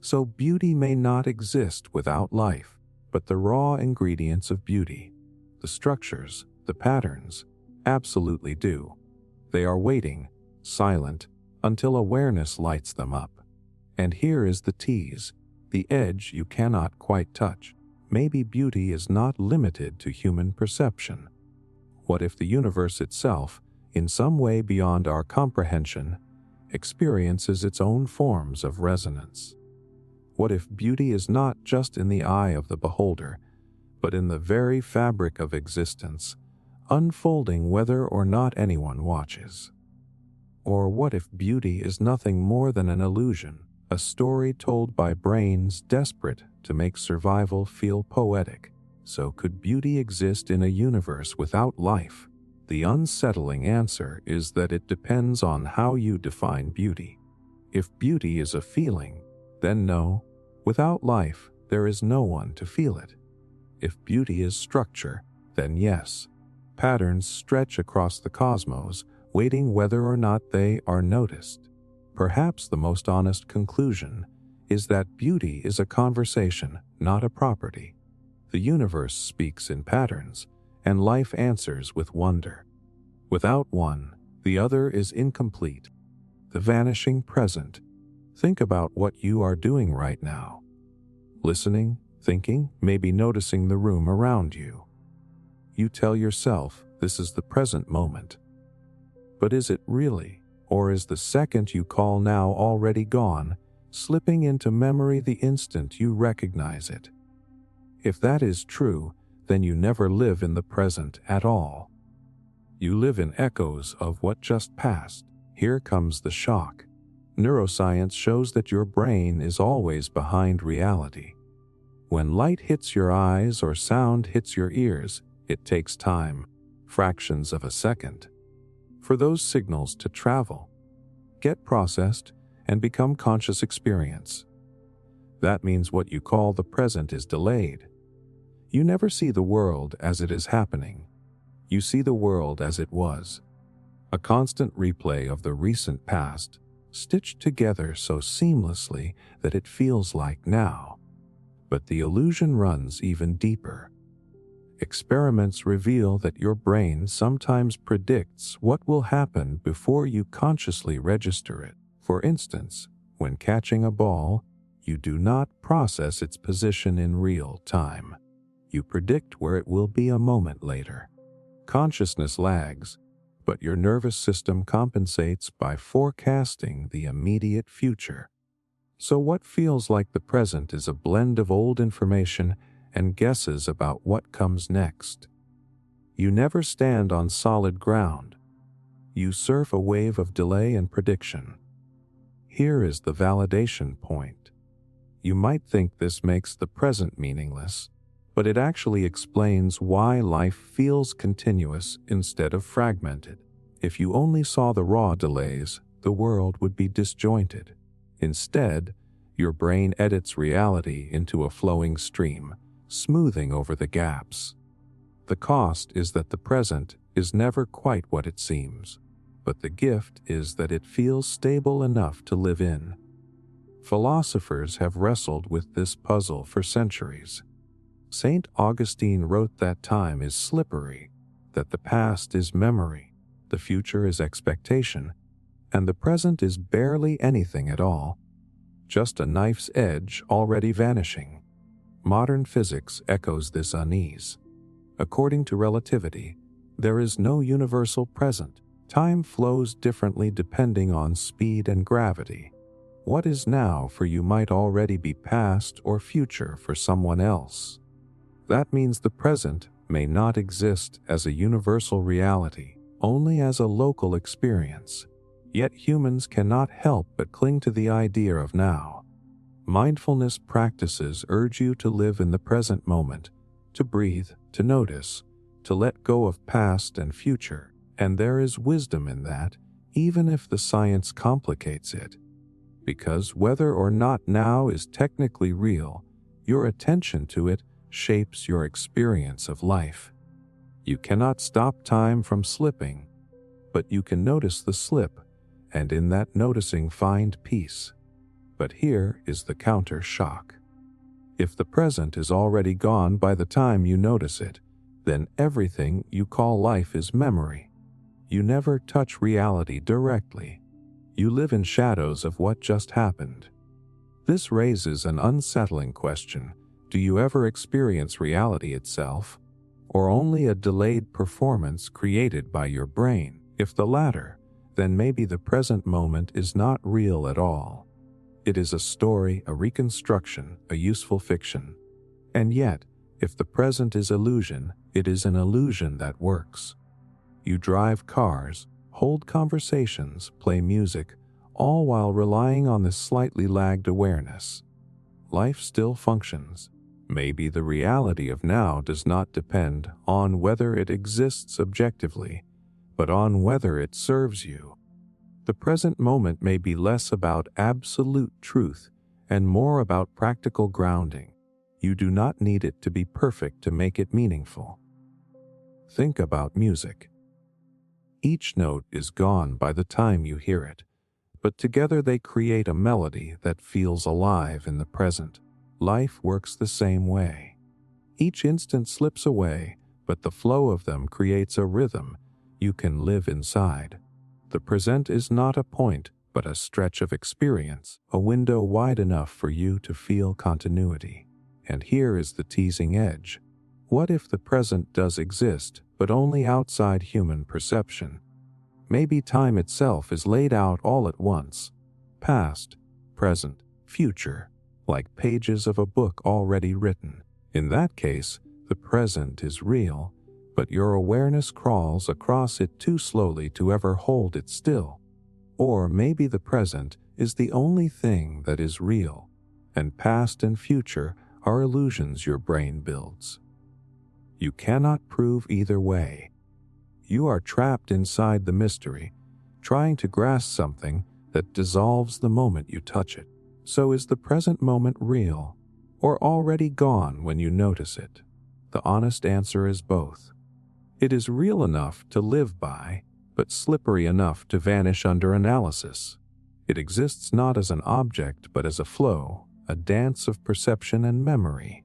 So beauty may not exist without life, but the raw ingredients of beauty, the structures, the patterns, absolutely do. They are waiting, silent, until awareness lights them up. And here is the tease, the edge you cannot quite touch. Maybe beauty is not limited to human perception. What if the universe itself, in some way beyond our comprehension, experiences its own forms of resonance? What if beauty is not just in the eye of the beholder, but in the very fabric of existence, unfolding whether or not anyone watches? Or what if beauty is nothing more than an illusion, a story told by brains desperate to make survival feel poetic? So could beauty exist in a universe without life? The unsettling answer is that it depends on how you define beauty. If beauty is a feeling, then no. Without life, there is no one to feel it. If beauty is structure, then yes. Patterns stretch across the cosmos, waiting whether or not they are noticed. Perhaps the most honest conclusion is that beauty is a conversation, not a property. The universe speaks in patterns, and life answers with wonder. Without one, the other is incomplete. The vanishing present. Think about what you are doing right now. Listening, thinking, maybe noticing the room around you. You tell yourself this is the present moment. But is it really? Or is the second you call now already gone, slipping into memory the instant you recognize it? If that is true, then you never live in the present at all. You live in echoes of what just passed. Here comes the shock. Neuroscience shows that your brain is always behind reality. When light hits your eyes or sound hits your ears, it takes time, fractions of a second, for those signals to travel, get processed, and become conscious experience. That means what you call the present is delayed. You never see the world as it is happening. You see the world as it was. A constant replay of the recent past, stitched together so seamlessly that it feels like now. But the illusion runs even deeper. Experiments reveal that your brain sometimes predicts what will happen before you consciously register it. For instance, when catching a ball, you do not process its position in real time. You predict where it will be a moment later. Consciousness lags, but your nervous system compensates by forecasting the immediate future. So what feels like the present is a blend of old information and guesses about what comes next. You never stand on solid ground. You surf a wave of delay and prediction. Here is the validation point. You might think this makes the present meaningless, but it actually explains why life feels continuous instead of fragmented. If you only saw the raw delays, the world would be disjointed. Instead, your brain edits reality into a flowing stream, smoothing over the gaps. The cost is that the present is never quite what it seems, but the gift is that it feels stable enough to live in. Philosophers have wrestled with this puzzle for centuries. St. Augustine wrote that time is slippery, that the past is memory, the future is expectation, and the present is barely anything at all, just a knife's edge already vanishing. Modern physics echoes this unease. According to relativity, there is no universal present. Time flows differently depending on speed and gravity. What is now for you might already be past or future for someone else. That means the present may not exist as a universal reality, only as a local experience. Yet humans cannot help but cling to the idea of now. Mindfulness practices urge you to live in the present moment, to breathe, to notice, to let go of past and future, and there is wisdom in that, even if the science complicates it. Because whether or not now is technically real, your attention to it shapes your experience of life. You cannot stop time from slipping, but you can notice the slip, and in that noticing find peace. But here is the counter shock. If the present is already gone by the time you notice it, then everything you call life is memory. You never touch reality directly. You live in shadows of what just happened. This raises an unsettling question. Do you ever experience reality itself, or only a delayed performance created by your brain? If the latter, then maybe the present moment is not real at all. It is a story, a reconstruction, a useful fiction. And yet, if the present is illusion, it is an illusion that works. You drive cars, hold conversations, play music, all while relying on this slightly lagged awareness. Life still functions. Maybe the reality of now does not depend on whether it exists objectively, but on whether it serves you. The present moment may be less about absolute truth and more about practical grounding. You do not need it to be perfect to make it meaningful. Think about music. Each note is gone by the time you hear it, but together they create a melody that feels alive in the present. Life works the same way. Each instant slips away, but the flow of them creates a rhythm you can live inside. The present is not a point, but a stretch of experience, a window wide enough for you to feel continuity. And here is the teasing edge. What if the present does exist, but only outside human perception? Maybe time itself is laid out all at once, past, present, future, like pages of a book already written. In that case, the present is real, but your awareness crawls across it too slowly to ever hold it still. Or maybe the present is the only thing that is real, and past and future are illusions your brain builds. You cannot prove either way. You are trapped inside the mystery, trying to grasp something that dissolves the moment you touch it. So is the present moment real, or already gone when you notice it? The honest answer is both. It is real enough to live by, but slippery enough to vanish under analysis. It exists not as an object but as a flow, a dance of perception and memory.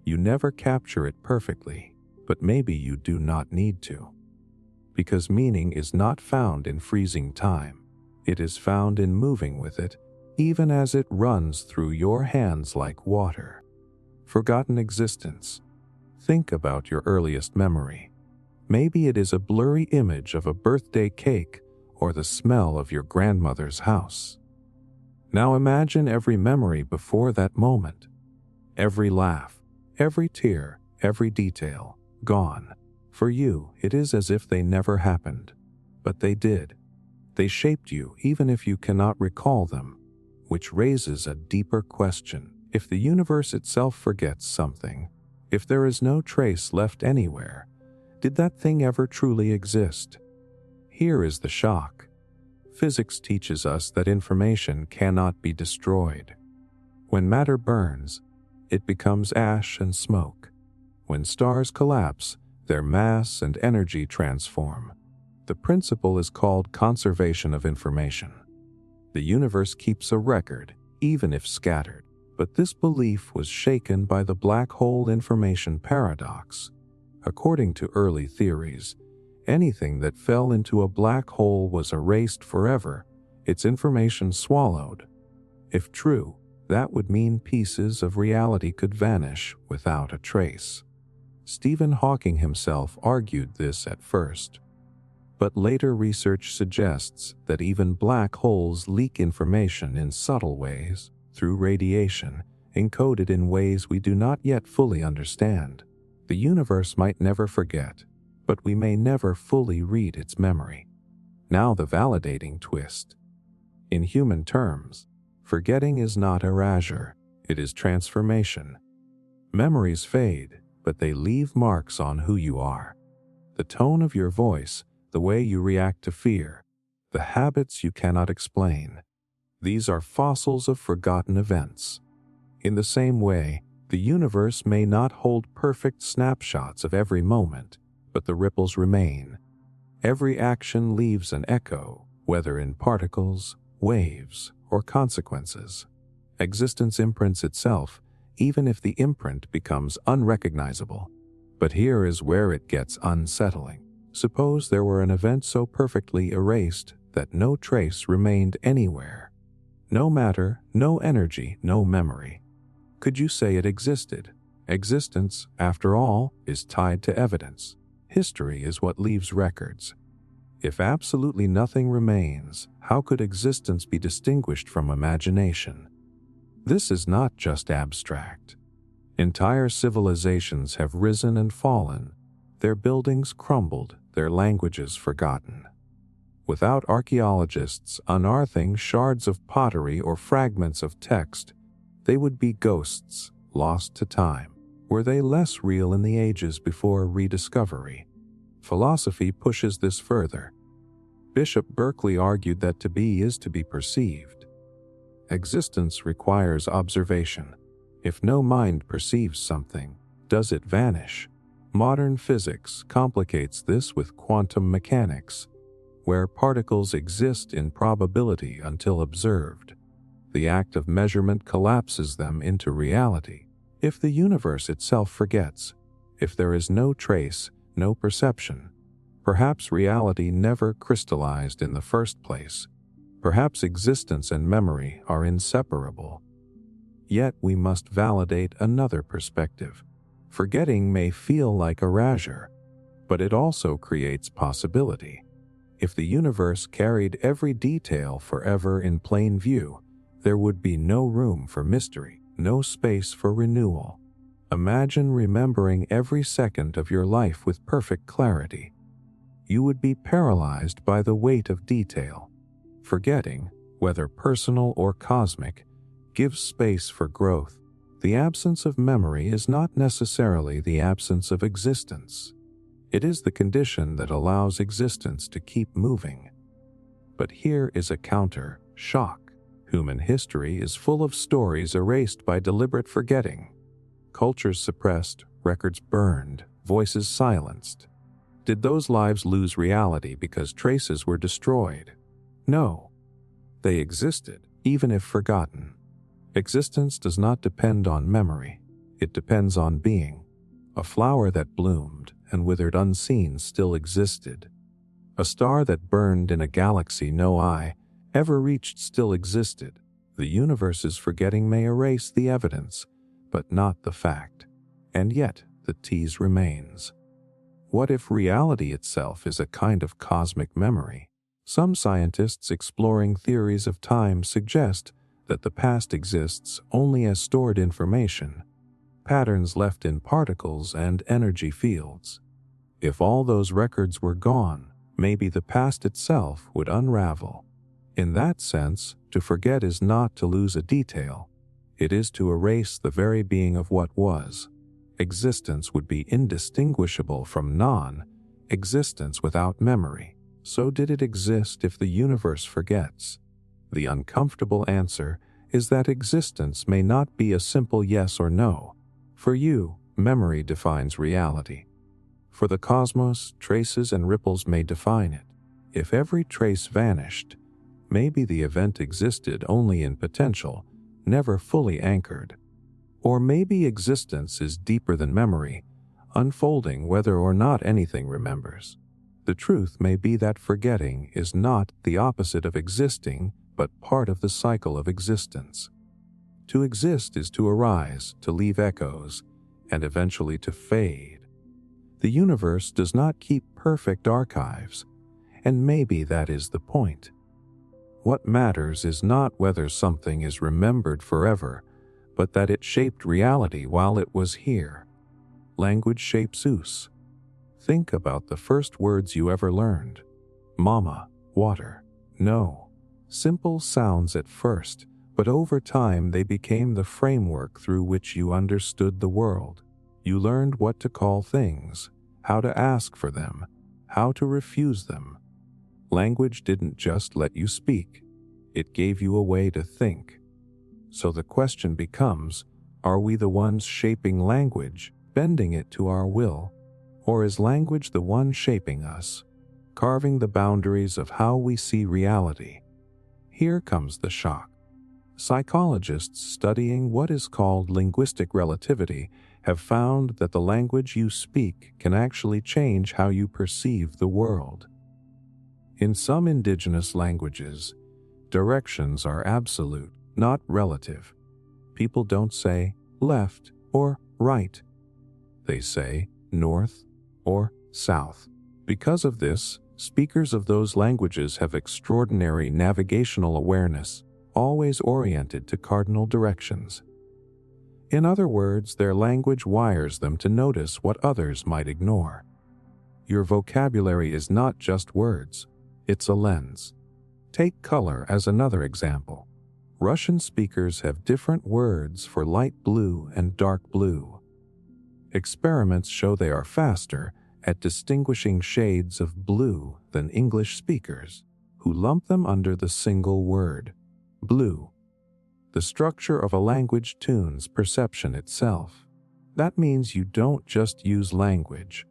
You never capture it perfectly, but maybe you do not need to. Because meaning is not found in freezing time. It is found in moving with it, even as it runs through your hands like water. Forgotten existence. Think about your earliest memory. Maybe it is a blurry image of a birthday cake or the smell of your grandmother's house. Now imagine every memory before that moment. Every laugh, every tear, every detail, gone. For you, it is as if they never happened. But they did. They shaped you even if you cannot recall them, which raises a deeper question. If the universe itself forgets something, if there is no trace left anywhere, did that thing ever truly exist? Here is the shock. Physics teaches us that information cannot be destroyed. When matter burns, it becomes ash and smoke. When stars collapse, their mass and energy transform. The principle is called conservation of information. The universe keeps a record, even if scattered. But this belief was shaken by the black hole information paradox. According to early theories, anything that fell into a black hole was erased forever, its information swallowed. If true, that would mean pieces of reality could vanish without a trace. Stephen Hawking himself argued this at first. But later research suggests that even black holes leak information in subtle ways, through radiation, encoded in ways we do not yet fully understand. The universe might never forget, but we may never fully read its memory. Now the validating twist. In human terms, forgetting is not erasure, it is transformation. Memories fade, but they leave marks on who you are. The tone of your voice, the way you react to fear, the habits you cannot explain. These are fossils of forgotten events. In the same way, the universe may not hold perfect snapshots of every moment, but the ripples remain. Every action leaves an echo, whether in particles, waves, or consequences. Existence imprints itself, even if the imprint becomes unrecognizable. But here is where it gets unsettling. Suppose there were an event so perfectly erased that no trace remained anywhere. No matter, no energy, no memory. Could you say it existed? Existence, after all, is tied to evidence. History is what leaves records. If absolutely nothing remains, how could existence be distinguished from imagination? This is not just abstract. Entire civilizations have risen and fallen, their buildings crumbled, their languages forgotten. Without archaeologists unearthing shards of pottery or fragments of text, they would be ghosts, lost to time. Were they less real in the ages before rediscovery? Philosophy pushes this further. Bishop Berkeley argued that to be is to be perceived. Existence requires observation. If no mind perceives something, does it vanish? Modern physics complicates this with quantum mechanics, where particles exist in probability until observed. The act of measurement collapses them into reality. If the universe itself forgets, if there is no trace, no perception, perhaps reality never crystallized in the first place. Perhaps existence and memory are inseparable. Yet we must validate another perspective. Forgetting may feel like erasure, but it also creates possibility. If the universe carried every detail forever in plain view, there would be no room for mystery, no space for renewal. Imagine remembering every second of your life with perfect clarity. You would be paralyzed by the weight of detail. Forgetting, whether personal or cosmic, gives space for growth. The absence of memory is not necessarily the absence of existence. It is the condition that allows existence to keep moving. But here is a counter shock. Human history is full of stories erased by deliberate forgetting. Cultures suppressed, records burned, voices silenced. Did those lives lose reality because traces were destroyed? No. They existed, even if forgotten. Existence does not depend on memory. It depends on being. A flower that bloomed and withered unseen still existed. A star that burned in a galaxy no eye ever reached still existed. The universe's forgetting may erase the evidence, but not the fact. And yet, the tease remains. What if reality itself is a kind of cosmic memory? Some scientists exploring theories of time suggest that the past exists only as stored information, patterns left in particles and energy fields. If all those records were gone, maybe the past itself would unravel. In that sense, to forget is not to lose a detail. It is to erase the very being of what was. Existence would be indistinguishable from non-existence without memory. So did it exist if the universe forgets? The uncomfortable answer is that existence may not be a simple yes or no. For you, memory defines reality. For the cosmos, traces and ripples may define it. If every trace vanished, maybe the event existed only in potential, never fully anchored. Or maybe existence is deeper than memory, unfolding whether or not anything remembers. The truth may be that forgetting is not the opposite of existing, but part of the cycle of existence. To exist is to arise, to leave echoes, and eventually to fade. The universe does not keep perfect archives, and maybe that is the point. What matters is not whether something is remembered forever, but that it shaped reality while it was here. Language shapes us. Think about the first words you ever learned. Mama, water, no. Simple sounds at first, but over time they became the framework through which you understood the world. You learned what to call things, how to ask for them, how to refuse them. Language didn't just let you speak. It gave you a way to think. So the question becomes, are we the ones shaping language, bending it to our will? Or is language the one shaping us, carving the boundaries of how we see reality? Here comes the shock. Psychologists studying what is called linguistic relativity have found that the language you speak can actually change how you perceive the world. In some indigenous languages, directions are absolute, not relative. People don't say left or right. They say north or south. Because of this, speakers of those languages have extraordinary navigational awareness, always oriented to cardinal directions. In other words, their language wires them to notice what others might ignore. Your vocabulary is not just words, it's a lens. Take color as another example. Russian speakers have different words for light blue and dark blue. Experiments show they are faster at distinguishing shades of blue than English speakers, who lump them under the single word, blue. The structure of a language tunes perception itself. That means you don't just use language.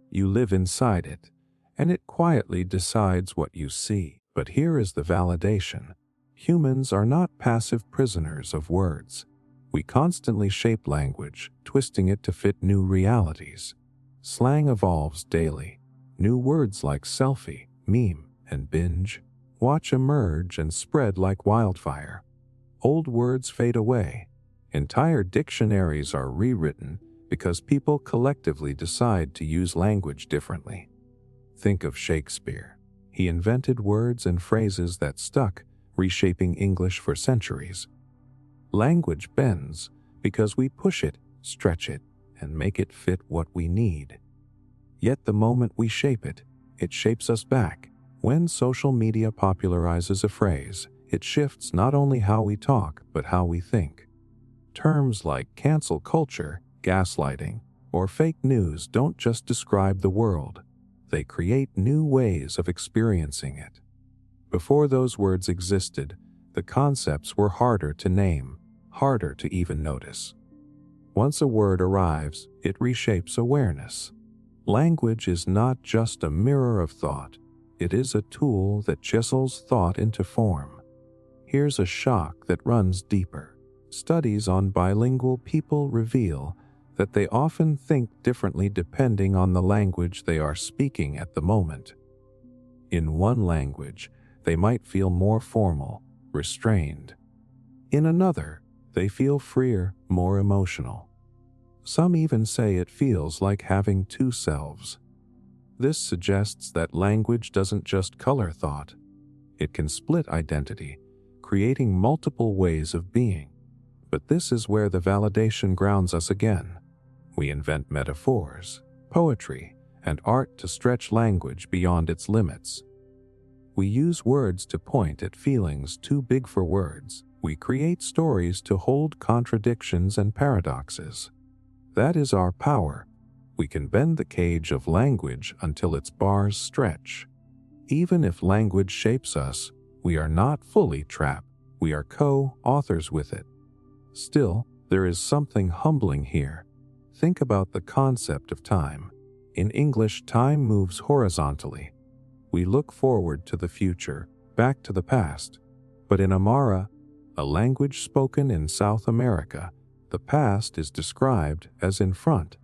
You live inside it, and it quietly decides what you see. But here is the validation. Humans are not passive prisoners of words. We constantly shape language, twisting it to fit new realities. Slang evolves daily. New words like selfie, meme, and binge watch emerge and spread like wildfire. Old words fade away. Entire dictionaries are rewritten because people collectively decide to use language differently. Think of Shakespeare. He invented words and phrases that stuck, reshaping English for centuries. Language bends because we push it, stretch it, and make it fit what we need. Yet the moment we shape it, it shapes us back. When social media popularizes a phrase, it shifts not only how we talk, but how we think. Terms like cancel culture, gaslighting, or fake news don't just describe the world. They create new ways of experiencing it. Before those words existed, the concepts were harder to name, harder to even notice. Once a word arrives, it reshapes awareness. Language is not just a mirror of thought. It is a tool that chisels thought into form. Here's a shock that runs deeper. Studies on bilingual people reveal that they often think differently depending on the language they are speaking at the moment. In one language, they might feel more formal, restrained. In another, they feel freer, more emotional. Some even say it feels like having two selves. This suggests that language doesn't just color thought. It can split identity, creating multiple ways of being. But this is where the validation grounds us again. We invent metaphors, poetry, and art to stretch language beyond its limits. We use words to point at feelings too big for words. We create stories to hold contradictions and paradoxes. That is our power. We can bend the cage of language until its bars stretch. Even if language shapes us, we are not fully trapped. We are co-authors with it. Still, there is something humbling here. Think about the concept of time. In English, time moves horizontally. We look forward to the future, back to the past. But in Amara, a language spoken in South America, the past is described as in front,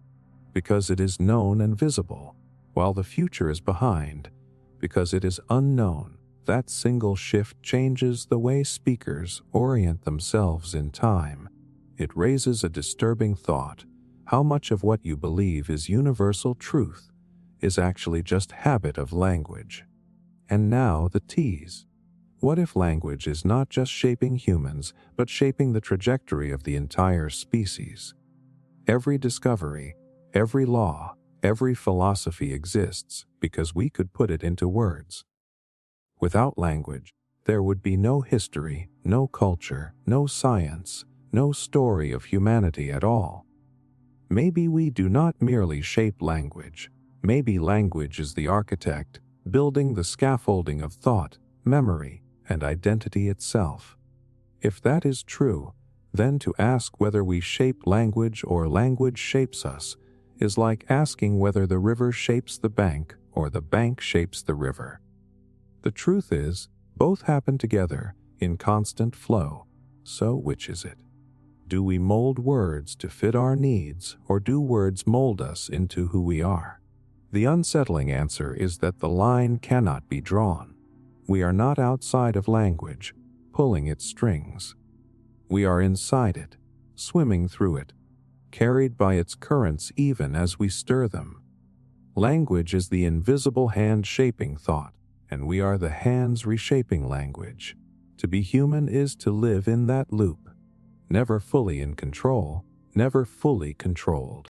because it is known and visible, while the future is behind, because it is unknown. That single shift changes the way speakers orient themselves in time. It raises a disturbing thought. How much of what you believe is universal truth is actually just habit of language? And now the tease. What if language is not just shaping humans, but shaping the trajectory of the entire species? Every discovery, every law, every philosophy exists because we could put it into words. Without language, there would be no history, no culture, no science, no story of humanity at all. Maybe we do not merely shape language. Maybe language is the architect, building the scaffolding of thought, memory, and identity itself. If that is true, then to ask whether we shape language or language shapes us is like asking whether the river shapes the bank or the bank shapes the river. The truth is, both happen together in constant flow. So which is it? Do we mold words to fit our needs, or do words mold us into who we are? The unsettling answer is that the line cannot be drawn. We are not outside of language, pulling its strings. We are inside it, swimming through it, carried by its currents even as we stir them. Language is the invisible hand shaping thought, and we are the hands reshaping language. To be human is to live in that loop. Never fully in control, never fully controlled.